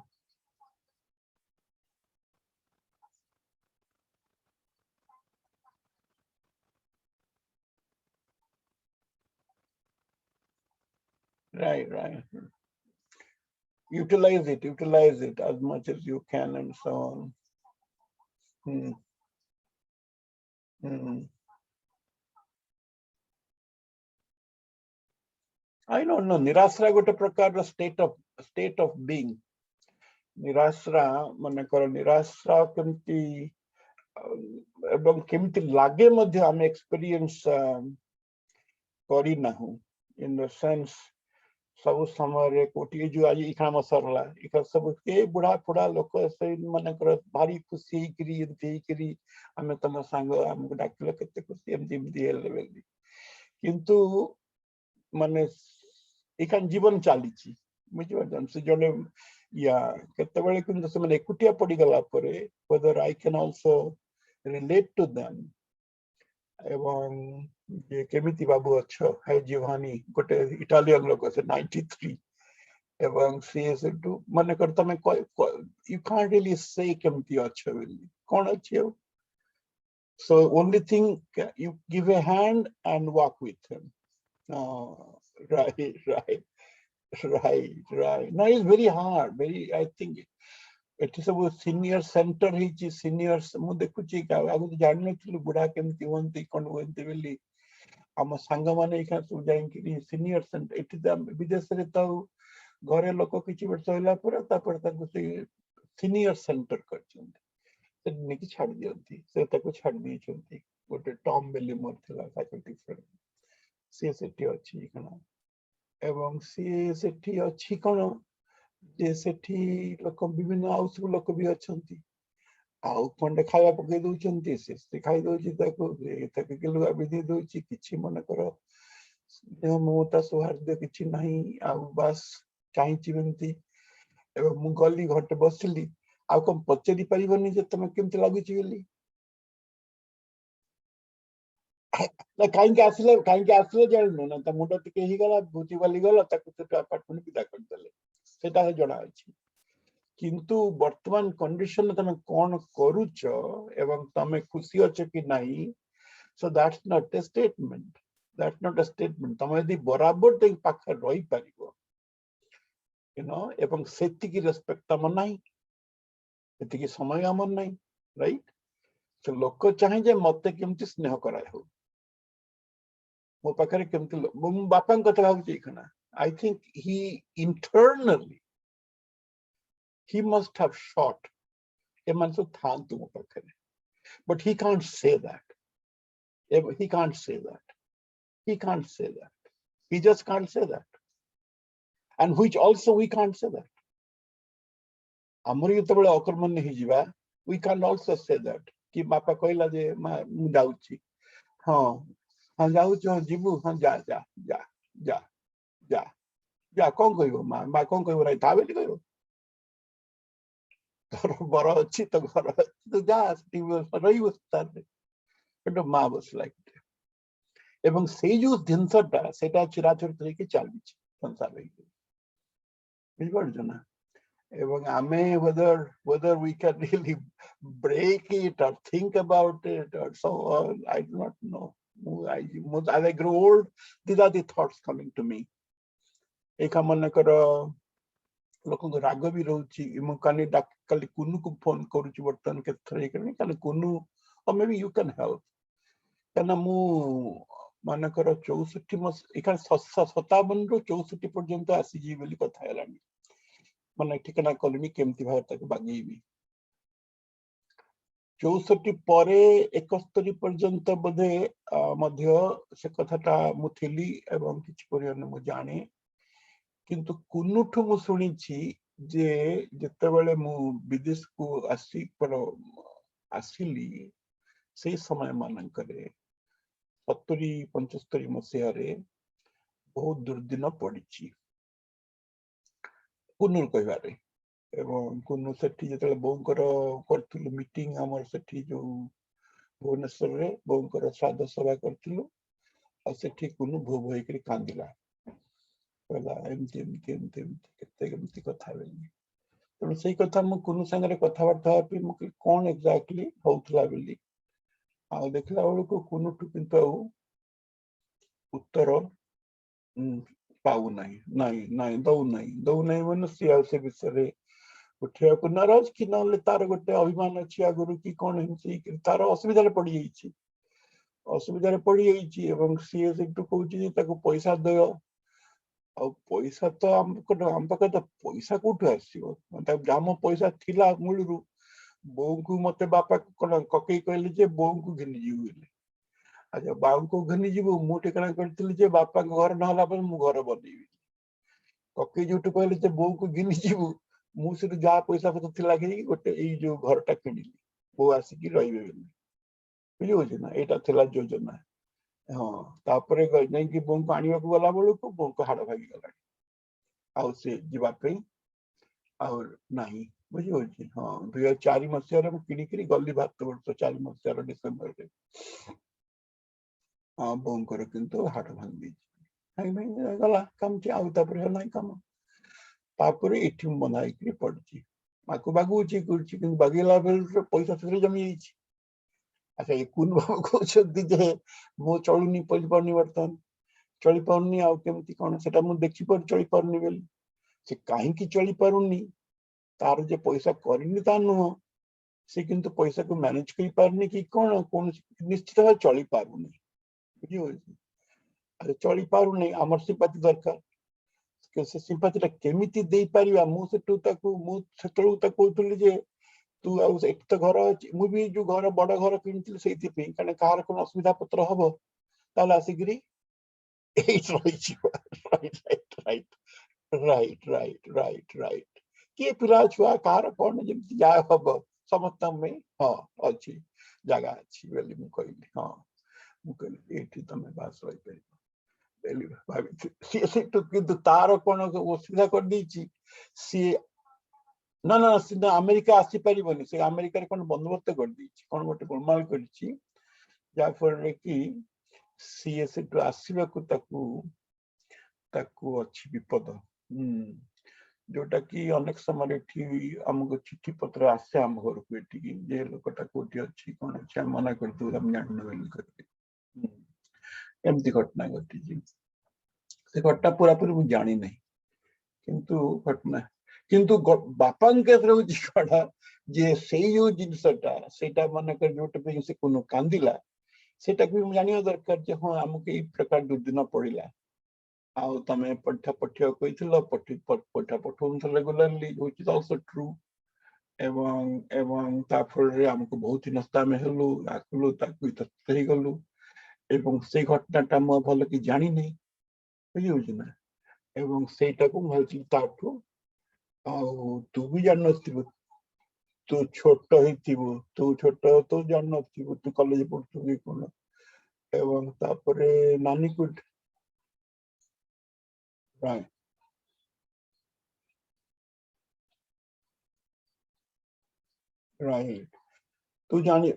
right utilize it as much as you can and so on. Hmm. Hmm. I don't know निराश्रा गोटे प्रकार state of being निराश्रा मन कर निराश्रा केमती एवं केमती लागे मध्य हम एक्सपीरियंस करी नाहु in the sense सब समय कोटी जो आज इखाम सरला इखा सब के बुढ़ा बुढ़ा लोक से मन कर भारी खुशी करी एमती करी हमें तम संग हमको डाकले केते खुशी एमती एमती लेवल किंतु माने इखान जीवन चलीची बुझी बर्तन से जने या केते बेले किंतु से माने एकुटिया पड़ी गला परे whether I can also relate to them एवं ये केमिति बाबू अच्छा है जीवानी गोटे इटालियन लोक से 93 एवं सी से टू मन करता मैं you can't really say केमिति अच्छा बोली कौन अच्छे हो so only thing you give a hand and walk with him. Oh, right no, it's very hard very I think it is a senior center he seniors मु देखुची का आगु जान नथिलु बुढ़ा केमती होंती कोन होंती बोली हम संग माने इखा सु जाई कि सीनियर सेंटर इट द विदेश रे तो घरे लोक किछि वर्ष होला पर ता पर ताकु से सीनियर सेंटर करछन से निकि छाड़ दियंती से ताकु छाड़ दी छंती गोटे टॉम बेली मोर थिला फैकल्टी फ्रेंड से सेठी अछि कना एवं से सेठी अछि कोन जे सेठी लोक विभिन्न हाउस लोक भी अछंती आउ खंडे खाଇବା पकई दउचंती से खाई दउची ताको ताके के लुगा विधि दउची किछि मन करो देह मोता सौहार्द किछि नाही आउ बस चाहि बेंती एवं मु गली घटे बसली आ कम पचेरी परिबनी जे तमे केमते लागुची बोली ना काई के आसले जाननो ना त मुंडा टिके ही गला बुची वाली गला ताको से अपार्टमेंट विदा कर देले सेटा हे जणा अछि किंतु वर्तमान कंडीशन तमे कोन करूच एवं तमे खुशी अछ कि नाही so that's not a statement तमे यदि बराबर ते पाख रही परिबो एवं सेति की रेस्पेक्ट तम नाही सेति की समय हमर नाही राइट तो लोक चाहे जे मते केमति स्नेह कराय हो मो पाखरे केमति मो बापन कथा भाबुची खना I think he internally he must have shot a man so thantu mo pakhare but he can't say that he can't say that he just can't say that and which also we can't say that amari jetebele akarman hi jiba we can also say that ki bapa कहला जे मु जाउची हां जाउची जिबु हां जा जा जा जा जा जा कोन कहबो मा कोन कहबो रै ताबेली कहबो तोर बड़ अछि तो घर तो जा रही but मा was like एवं से जो जिनसटा सेटा चिराचरित होके चलीछि संसार रे बुझबड़ जना एवं आमे whether we can really break it or think about it or so on I do not know as I grow old these are the thoughts coming to me एक मन कर लोक राग भी रहउची मु कानी डाकली कुनु को फोन करूची बर्तन के थरे करनी कानी कुनु or maybe you can help kana मु मन कर 64 मस इका 57 रो 64 पर्यंत आसी जी बोली कथा हेलानी मन ठिकाना कलनी केमती भाव तक बागेबी 64 परे 71 पर्यंत बधे मध्य से कथाटा मु थिली एवं किछ परियन मु जाने किंतु कुनुठु मु सुनिछि जे जेतेबेले मु विदेश को आसिली से समय मानकरे 70-75 मसीहारे बहुत दुर्दिन पड़िछि कुनु कहबारे एवं कुनु सेठी जेतेबेले बोंकर करथुल मीटिंग हमर सेठी जो भुवनेश्वर रे बोंकर श्राद्ध सभा करथिलु आ सेठी कुनु भो भो होइकरी कांदिला कहला एमती एमती एमती एमती केते केमती कथा बेली तेणु सेई कथा मु कुनु संगे कथाबार्ता हेपी मु कोन एक्जाक्टली होउथला बेली आ देखला बेलको कुनु टु किंतु उत्तर पाऊ नहीं नहीं नहीं दौ नहीं मन सी से विषय उठिया को नाराज कि ना तार गोटे अभिमान अच्छी आगुरी कि कौन एमती तार असुविधा पड़ जाइए असुविधा पड़ जाइए एवं सी से कहूँ पैसा दय आ पैसा तो आम पाखे तो पैसा कौटू आसो जम पैसा थिला मूल बो को मत बापा कौन ककई कहले बो को घिनी जीव अच्छा बाबू को घिनी जीव मु ठिकाना करी बापा घर ना मु घर बनइबी ककई जो कहले बो को घिनी जीव मुझे जहाँ पैसा पत्र लगे गोटे जो घरटा किणिली बो आसिक रही बुझे ना यहाँ योजना हाँ तापर नहीं बो को आने को गला बेलू बो को हाड़ भागी गला आउ से जीवाई नहीं बुझे हाँ 2004 मसीह किणिकी गली भारत वर्ष 4 मसीह डिसेम्बर हाँ बोंकर किंतु हाड़ भांगी गला कम आउ कम तापर एठी बनाई पड़ी आकु बागुची बागेला बेल पैसा से जमी जाइए अच्छा ये कुन बाबू कहते मो चलुनी पलि पारनी बर्तमान चली पारनी आमती कौन से देखी पार चली पारनी बोली से कहीं चली पारुनी तार जे पैसा करनी ता नुह से किंतु पैसा को मैनेज कर पारनी कि कौन कौन निश्चित भाव चली पारुनी बुझे चली पारुनी आमर सिंपाती दरकार से सिंपाती केमिति दे पारिबा मु सेटू ताकू मु सेतळू ता कहतली जे तू आउ एक तो घर मु भी जो घर बड़ घर किनथिल सेति पे कारण कार कोन असुविधा पत्र हबो ताला आसिकरी एट right right right right right right के पिला छुआ कार कोन जेमति जा हबो समस्त में हां अछि जगह अछि बेली मु कहली हां मु कहली एठी तमे बास रही पे बेली भाभी सी तो किंतु तार कोन असुविधा कर दीची सी ना ना सीधा अमेरिका आसी पारिबनी से अमेरिका रे कोन बंदोबस्त कर दीची कोन गोटे गोलमाल करची जा फर कि सीएस टू आसीबा को ताकू अछि विपद जोटा कि अनेक समय एठी हमको चिट्ठी पत्र आसे हम घर को एठी जे लोकटा कोठी अछि कोन अछि मना कर दू हम जान नवेल करके एमती घटना घटी जी से घटना पूरा पूरी मु जानी नहीं किंतु घटना किंतु बापा कड़ा जे से जो जिनसटा सेटा मन कर जोट पे से कोनो कांदिला सेटा भी जानिया दरकार जे हां हमके ई प्रकार दुर्दिन पड़िला आ तमे पठा पठिया कहिथिलो पठा पठौन regularly which is also true एवं ताफर रे हमको बहुत नस्ता में हेलु आकुलु ताकु तत्तरी गलु एवं से घटनाटा म भल कि जानी नहीं बुझी ना एवं सेटा को भलि ताठू तू भी जान नथिबो तू छोट हिथिबो तू छोट तो जान नथिबो तू कॉलेज पढ़थु कि कोन एवं तापरे नानी को राइट राइट तू जानी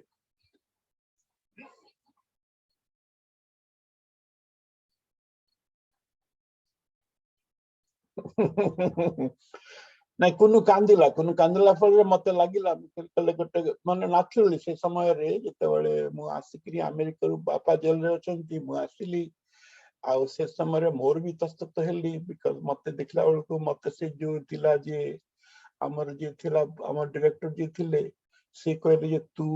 ना कोनो कांदिला फल मते लागिला कले गोटे माने नाचली से समय रे जते बेले मु आसिकरी अमेरिका रु बापा जेल रे अछंती मु आसिली आ से समय रे मोर भी तस्तत हेली बिकॉज़ मते देखला बेल को मते से जो थिला जे हमर जे थिला हमर डायरेक्टर जे थिले से कहले जे तू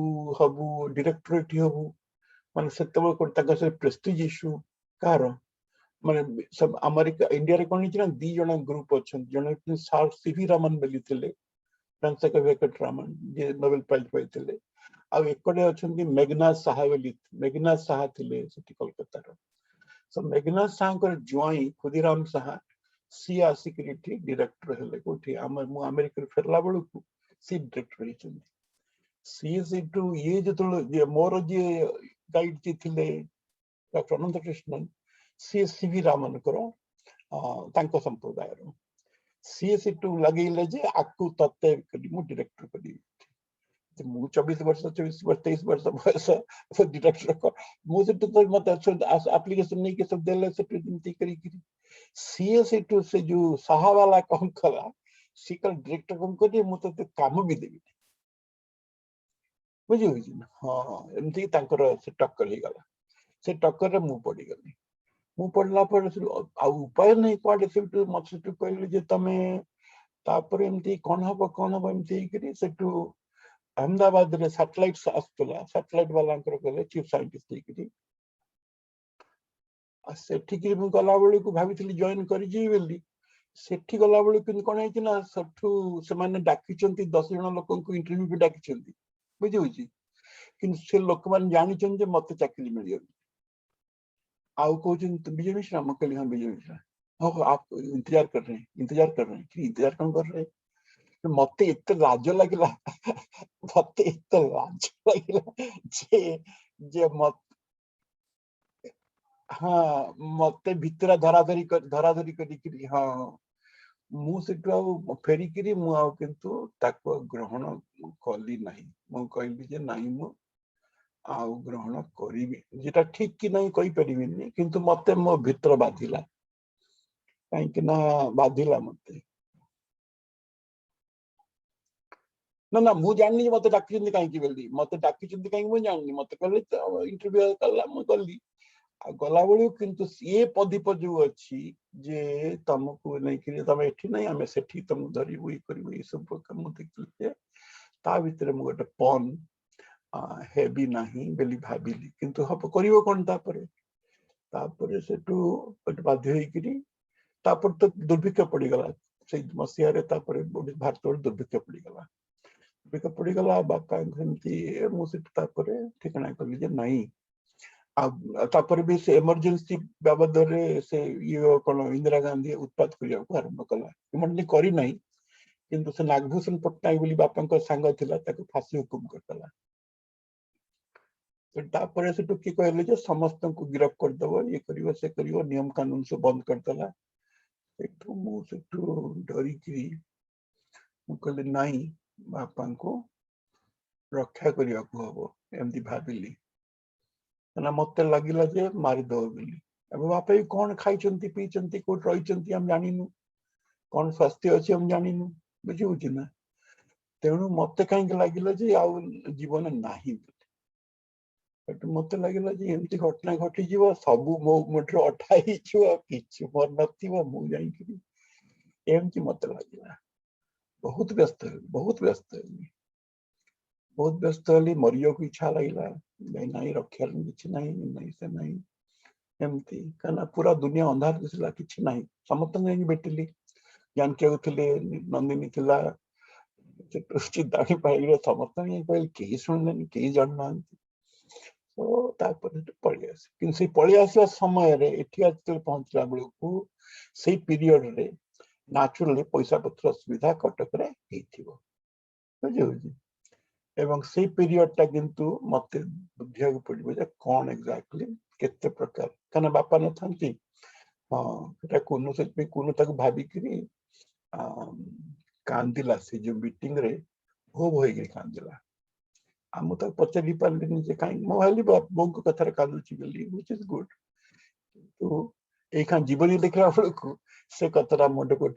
हबु डायरेक्टरेट हबु माने सेते बेल को तक से प्रेस्टीज इशू कार माने सब अमेरिका इंडिया रे कोन ना दी जण ग्रुप अछन जण सर सीवी रमन बेली थिले फ्रांस के वेंकट रमन जे नोबेल प्राइज पाइथिले आ एकडे अछन कि मेघनाथ साहा बेली मेघनाथ साहा थिले सिटी कोलकाता रो सो मेघनाथ साहा को ज्वाई खुदीराम साहा सी सिक्योरिटी डायरेक्टर हेले कोठी मु अमेरिका फेरला बेलू सी डायरेक्टर हिचन सी से टू ये जो मोर जे गाइड जे थिले डॉक्टर अनंत कृष्णन सी सीवी रामन करो तांको संप्रदाय सी से टू लगेले जे आकु तत्ते करी मु डायरेक्टर करी ମୁଁ 24 ବର୍ଷ 23 ବର୍ଷ ବୟସ ଡିରେକ୍ଟର ମୁଁ ସେଠୁ ତ ମତେ ଆପ୍ଲିକେସନ ନେଇକି ସବୁ ଦେଲେ ସେଠୁ ଯେମିତି କରିକିରି ସିଏ ସେଠୁ ସେ ଯୋଉ ସାହାବାଲା କଣ କଲା ସିଏ କହିଲା ଡିରେକ୍ଟର କଣ କରିବେ ମୁଁ ତତେ କାମ ବି ଦେବି ବୁଝିହଉଛି ନା ହଁ ଏମିତି ତାଙ୍କର ସେ ଟକ୍କର ହେଇଗଲା ସେ ଟକ୍କରରେ ମୁଁ ପଡିଗଲି ମୁଁ ପଡିଲା ପରେ ଆଉ ଉପାୟ ନାହିଁ କୁଆଡେ ସେଠୁ ମତେ ସେଠୁ କହିଲେ ଯେ ତମେ ତାପରେ ଏମିତି କଣ ହବ ଏମିତି ହେଇକିରି ସେଠୁ अहमदाबाद सैटेलाइट आसुला सैटेलाइट वाला गले चीफ साइंटिस्ट होकर सेठी गला बेलू भाई जॉइन कर सेठी गला बेलू कौन है सेठू से डाकी 10 जन लोक इंटरव्यू भी डाकी बुझे कि से लोक मैंने जानी मत चाकरी मिल आउ कहते विजय मिश्रा मैं कहली हाँ विजय मिश्रा हाँ आप इंतजार कर रहे हैं इंतजार कौन कर रहे हैं मत एत लाज लगे मत एत लाज लगे जे मत हाँ मत भितर धराधरी कर हाँ मुझे फेरिकी किंतु ग्रहण कली ना मु कहली जे नाई मु आउ ग्रहण करी जेटा ठीक कि नहीं कही परिबिनी किंतु मते मो भितर बाधिला कहीं बाधिला मते ना ना मु जानी मत डाकी कहीं मत डाकी कहीं मुझे जानी मत कहले इंटरव्यू कला मु गली गला बेलू किंतु ये पदीप जो अच्छी जे तुमको नहीं तुम एठी नहीं आम से तुमको धरबू ये कर सब कम देखिए ता भितर मु गोटे पन हेबी नहीं बोली भाविली किंतु हम कर कौन तापर से बाध्य होकर तो दुर्भिक्ष पड़गला से मसीह भारत दुर्भिक्ष पड़गला पड़गला बापा मुझे ठिकाना कली जे नहीं भी से इमरजेंसी बाबद से ये कौन इंदिरा गांधी उत्पाद करने आरंभ कला इमरजेंसी करी नहीं किंतु से नागभूषण पट्टनायक बोली बापा सांग थिला ताको फांसी हुकुम करतला तापर से किए कहले जे समस्त को गिरफ्त करदब ये करिवो से करिवो नियम कानून से बंद करतला सेठू मु सेठू डरिकी मु कहले नहीं बापा को रक्षा करने को हबो एमती भाविली मत लगिला जे मारिदब बोली बापा भी कौन खाई पी कौट रही हम जानू कौन स्वास्थ्य अच्छी हम जानू बुझे ना तेणु मत कहीं लगिला जे आउ जीवन नाही मत लगिला जे एमती घटना घटी सब मो मुठे अठा कि मर न एमती मत लगिला बहुत व्यस्त हली मरिया को इच्छा लगला नहीं रक्षा किसी नहीं से नहीं एमती कहना पूरा दुनिया अंधार दिसला किसी ना समस्त भेटिली जानकी थे नंदिनी थिला चिंताणी पाइल समस्त कहले कहीं शुणिले कहीं जानना तो पलि आस कि पलि आसवा समय पहुंचला बेलू से पीरियड रे नेचुरली पैसा पत्र सुविधा कटक बुझे एवं से पीरियड टा किंतु मत बुझा पड़ो जे कौन एक्जाक्टली केते प्रकार कहना बापा न था हाँ कुनु से कुनु तक भाविक कांदिला से जो मीटिंग रे हो कांदिला आम तक पचारि पारे जे कहीं मुझे बो कथार कांदुची बोली व्हिच इज गुड तो ये जीवन देखला बेलू से कथाटा मुंड को